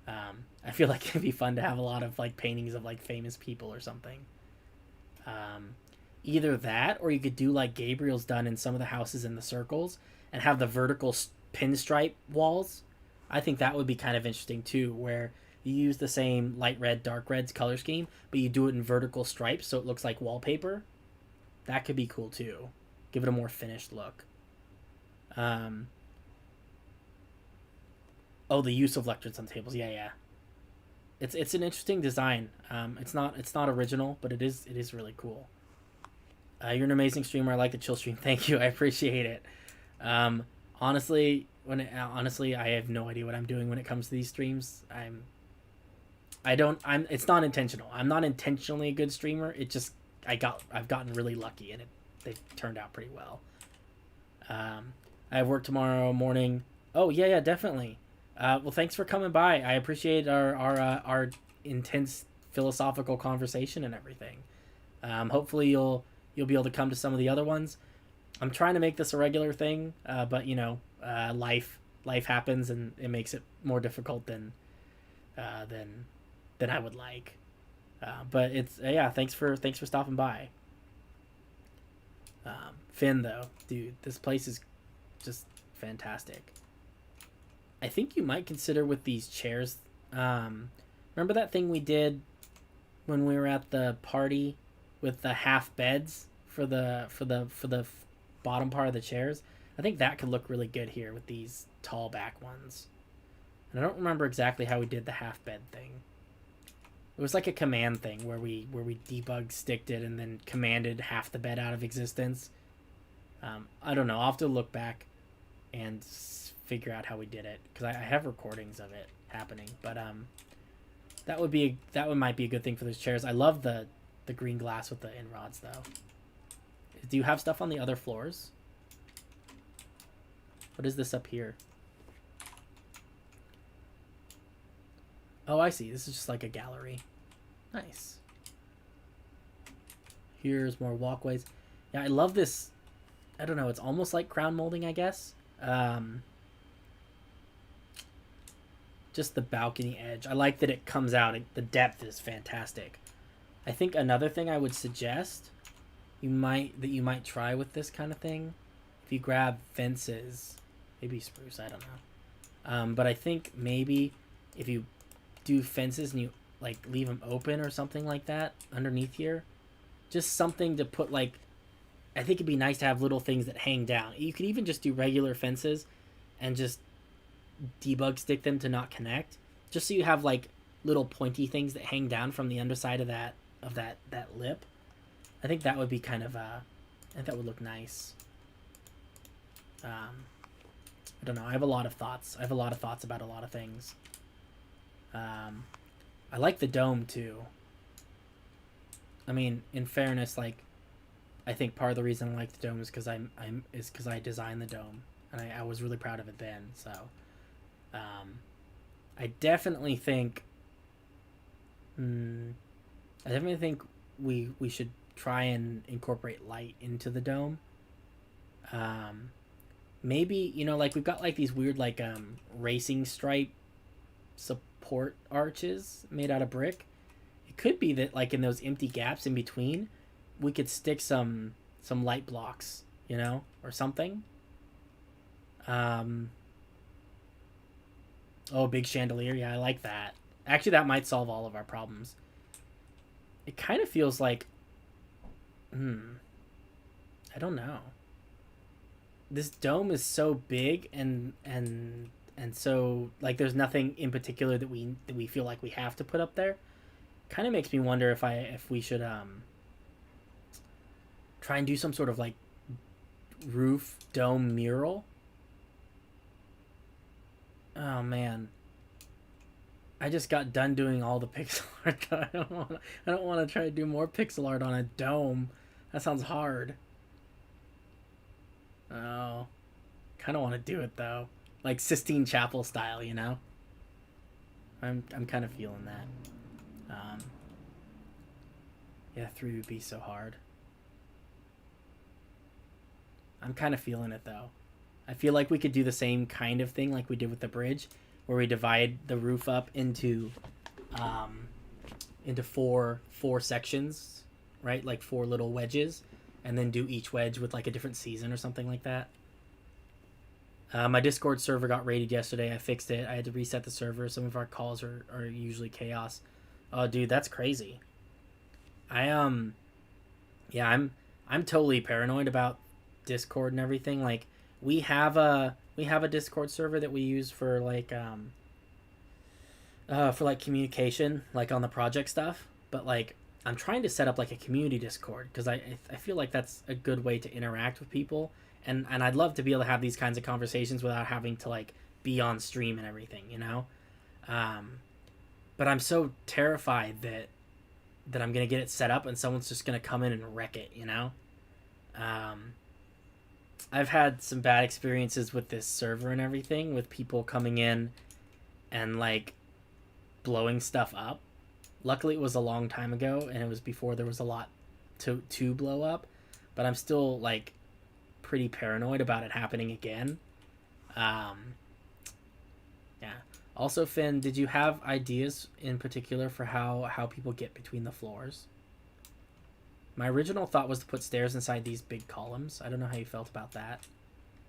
I feel like it'd be fun to have a lot of like paintings of like famous people or something. Either that, or you could do like Gabriel's done in some of the houses in the circles and have the vertical pinstripe walls. I think that would be kind of interesting too, where you use the same light red, dark reds color scheme, but you do it in vertical stripes so it looks like wallpaper. That could be cool too. Give it a more finished look. Oh, the use of lecterns on tables. Yeah. It's an interesting design. It's not original, but it is really cool. You're an amazing streamer. I like the chill stream. Thank you. I appreciate it. Honestly, I have no idea what I'm doing when it comes to these streams. It's not intentional. I'm not intentionally a good streamer. It just I've gotten really lucky and they turned out pretty well. I have work tomorrow morning. Oh yeah, definitely. Well, thanks for coming by. I appreciate our intense philosophical conversation and everything. Hopefully you'll be able to come to some of the other ones. I'm trying to make this a regular thing, but life happens and it makes it more difficult than I would like. But it's thanks for stopping by. Finn though, dude, this place is just fantastic. I think you might consider with these chairs. Remember that thing we did when we were at the party with the half beds for the bottom part of the chairs? I think that could look really good here with these tall back ones. And I don't remember exactly how we did the half bed thing. It was like a command thing where we debug sticked it and then commanded half the bed out of existence. I don't know. I'll have to look back and figure out how we did it because I have recordings of it happening. But that might be a good thing for those chairs. I love the green glass with the in rods though. Do you have stuff on the other floors? What is this up here? Oh, I see. This is just like a gallery. Nice. Here's more walkways. Yeah, I love this. I don't know. It's almost like crown molding, I guess. Just the balcony edge. I like that it comes out. The depth is fantastic. I think another thing I would suggest you might try with this kind of thing, if you grab fences, maybe spruce, I don't know. But I think maybe if you do fences and you like leave them open or something like that underneath here, just something to put like, I think it'd be nice to have little things that hang down. You could even just do regular fences and just debug stick them to not connect, just so you have like little pointy things that hang down from the underside of that lip. I think that would be kind of I think that would look nice. I don't know. I have a lot of thoughts. about a lot of things. I like the dome too. I mean, in fairness, like, I think part of the reason I like the dome is because I designed the dome and I was really proud of it then. So, I definitely think. We should try and incorporate light into the dome. Maybe like we've got like these weird like racing stripe support arches made out of brick. It could be that like in those empty gaps in between, we could stick some light blocks, you know, or something. Um, oh, big chandelier. Yeah, I like that. Actually, that might solve all of our problems. It kind of feels like, I don't know. This dome is so big and so like there's nothing in particular that we feel like we have to put up there. Kind of makes me wonder if we should try and do some sort of like roof dome mural. Oh man, I just got done doing all the pixel art. I don't want to try to do more pixel art on a dome. That sounds hard. Oh, kind of want to do it though, like Sistine Chapel style, you know. I'm kind of feeling that. Um, yeah, 3 would be so hard. I'm kind of feeling it though. I feel like we could do the same kind of thing like we did with the bridge, where we divide the roof up um, into four sections, right? Like 4 little wedges, and then do each wedge with like a different season or something like that. My Discord server got raided yesterday. I fixed it. I had to reset the server. Some of our calls are usually chaos. Oh, dude, that's crazy. Yeah, I'm totally paranoid about Discord and everything. Like we have a Discord server that we use for like communication, like on the project stuff. But like I'm trying to set up like a community Discord because I feel like that's a good way to interact with people, and I'd love to be able to have these kinds of conversations without having to like be on stream and everything, you know. Um, but I'm so terrified that I'm gonna get it set up and someone's just gonna come in and wreck it, you know. Um, I've had some bad experiences with this server and everything, with people coming in and like blowing stuff up. Luckily, it was a long time ago, and it was before there was a lot to blow up. But I'm still like pretty paranoid about it happening again. Um, yeah. Also, Finn, did you have ideas in particular for how people get between the floors? My original thought was to put stairs inside these big columns. I don't know how you felt about that.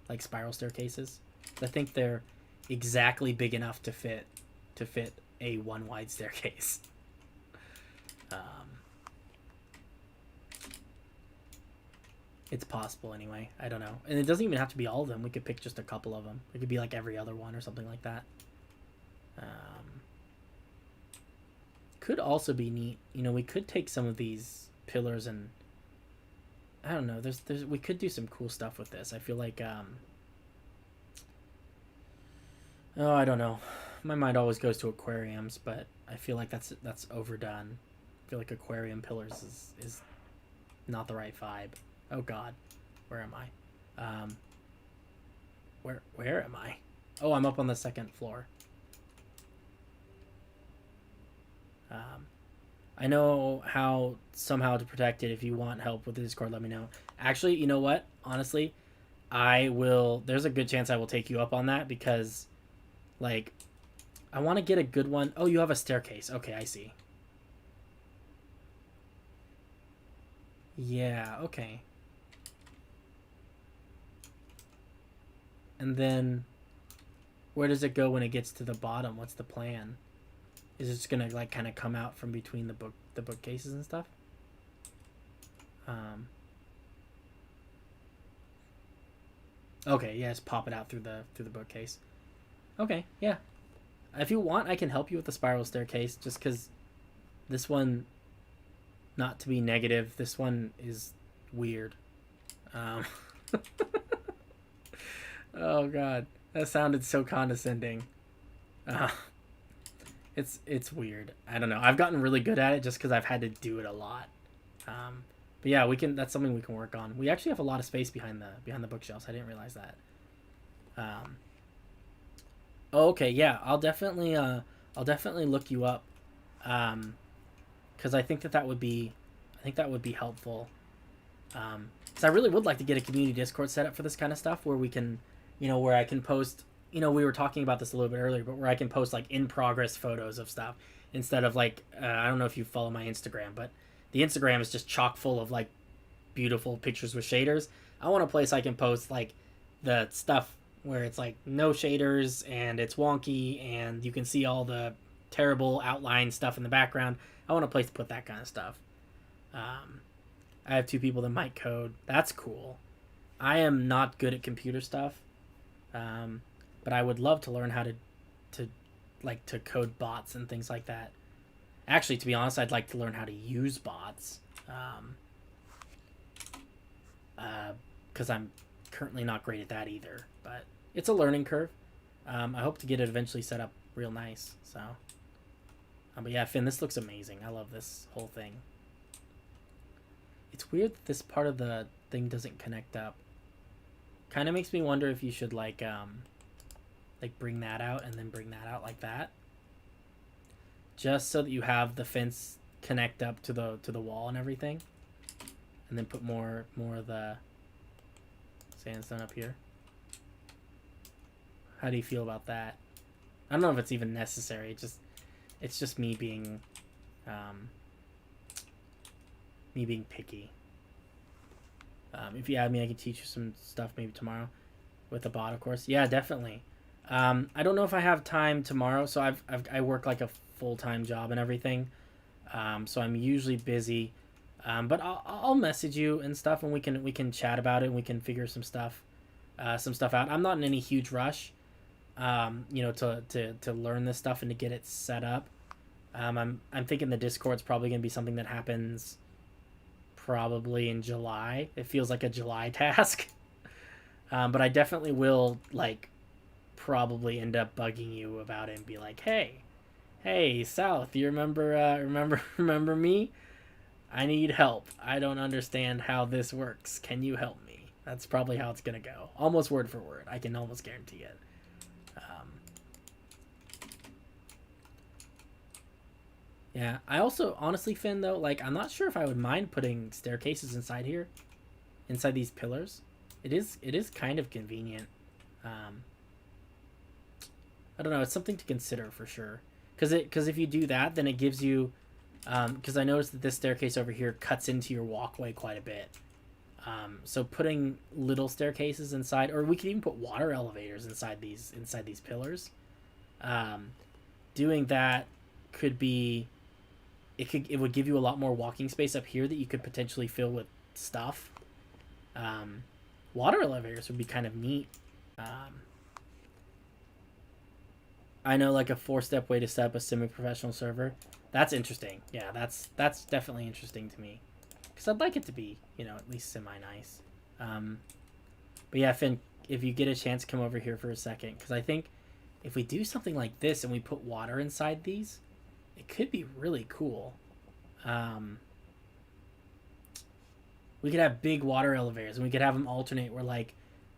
Like spiral staircases. I think they're exactly big enough to fit a one wide staircase. It's possible anyway. I don't know. And it doesn't even have to be all of them. We could pick just a couple of them. It could be like every other one or something like that. Could also be neat. You know, we could take some of these pillars and I don't know. There's we could do some cool stuff with this. I feel like oh, I don't know. My mind always goes to aquariums, but I feel like that's overdone. I feel like aquarium pillars is not the right vibe. Oh God, where am I? Where am I? Oh, I'm up on the 2nd floor. I know how somehow to protect it. If you want help with the Discord, let me know. Actually, you know what? Honestly, I will. There's a good chance I will take you up on that because, like, I want to get a good one. Oh, you have a staircase. Okay, I see. Yeah, okay. And then, where does it go when it gets to the bottom? What's the plan? Is it just gonna like kind of come out from between the bookcases and stuff? Okay, yeah, just pop it out through the bookcase. Okay, yeah. If you want, I can help you with the spiral staircase. Just because this one, not to be negative, this one is weird. Um, oh God, that sounded so condescending. Uh, it's weird. I don't know. I've gotten really good at it just because I've had to do it a lot. But yeah, we can. That's something we can work on. We actually have a lot of space behind the bookshelves. I didn't realize that. Okay, yeah, I'll definitely look you up, because I think that would be helpful. Because I really would like to get a community Discord set up for this kind of stuff where we can, where I can post. We were talking about this a little bit earlier, but where I can post like in progress photos of stuff instead of like I don't know if you follow my Instagram, but the Instagram is just chock full of like beautiful pictures with shaders. I want a place I can post like the stuff where it's like no shaders and it's wonky and you can see all the terrible outline stuff in the background. I want a place to put that kind of stuff. I have 2 people that might code. That's cool. I am not good at computer stuff, but I would love to learn how to code bots and things like that. Actually, to be honest, I'd like to learn how to use bots, because I'm currently not great at that either. But it's a learning curve. I hope to get it eventually set up real nice. So, but yeah, Finn, this looks amazing. I love this whole thing. It's weird that this part of the thing doesn't connect up. Kind of makes me wonder if you should like bring that out and then bring that out like that, just so that you have the fence connect up to the wall and everything, and then put more of the sandstone up here. How do you feel about that? I don't know if it's even necessary. It's just me being picky. If you add me, I can teach you some stuff maybe tomorrow with the bot, of course. Yeah, definitely. I don't know if I have time tomorrow, so I work like a full-time job and everything, so I'm usually busy. But I'll message you and stuff, and we can chat about it, and we can figure some stuff out. I'm not in any huge rush, to learn this stuff and to get it set up. I'm thinking the Discord's probably gonna be something that happens probably in July. It feels like a July task. But I definitely will probably end up bugging you about it and be like, hey South, you remember me? I need help. I don't understand how this works. Can you help me? That's probably how it's gonna go. Almost word for word. I can almost guarantee it. Yeah, I also, honestly, Finn, though, I'm not sure if I would mind putting staircases inside here. Inside these pillars. It is kind of convenient. I don't know, it's something to consider for sure. Because if you do that, then it gives you... Because I noticed that this staircase over here cuts into your walkway quite a bit. So putting little staircases inside, or we could even put water elevators inside these pillars. Doing that could be... It would give you a lot more walking space up here that you could potentially fill with stuff. Water elevators would be kind of neat. I know, a 4-step way to set up a semi-professional server. That's interesting. Yeah, that's definitely interesting to me. Because I'd like it to be, at least semi-nice. But yeah, Finn, if you get a chance, come over here for a second. Because I think if we do something like this and we put water inside these, it could be really cool. We could have big water elevators, and we could have them alternate where,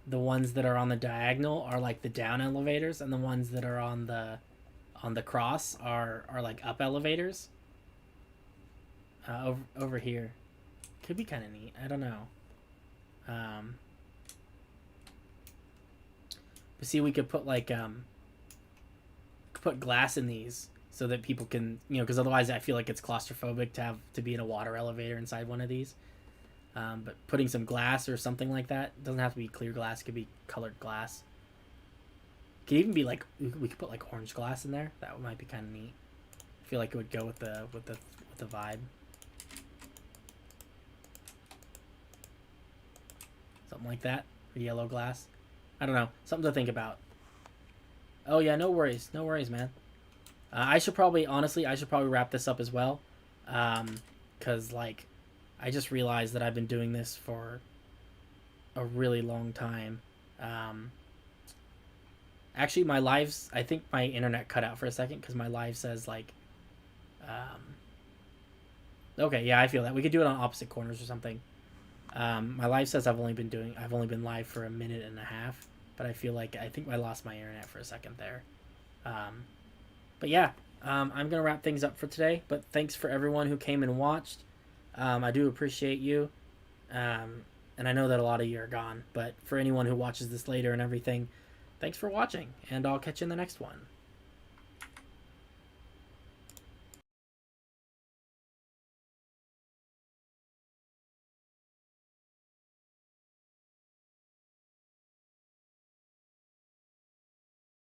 the ones that are on the diagonal are, the down elevators, and the ones that are on the cross are up elevators. Over here. Could be kind of neat. I don't know. But see, we could put, put glass in these, so that people can, because otherwise I feel like it's claustrophobic to be in a water elevator inside one of these. But putting some glass or something like that, it doesn't have to be clear glass, it could be colored glass. It could even be we could put orange glass in there. That might be kind of neat. I feel like it would go with the vibe. Something like that, or yellow glass. I don't know, something to think about. Oh yeah, no worries, man. I should probably wrap this up as well, because I just realized that I've been doing this for a really long time. Actually, my lives, I think my internet cut out for a second because my live says okay, yeah, I feel that we could do it on opposite corners or something. My live says I've only been live for a minute and a half, but I think I lost my internet for a second there. But yeah, I'm going to wrap things up for today, but thanks for everyone who came and watched. I do appreciate you, and I know that a lot of you are gone, but for anyone who watches this later and everything, thanks for watching, and I'll catch you in the next one.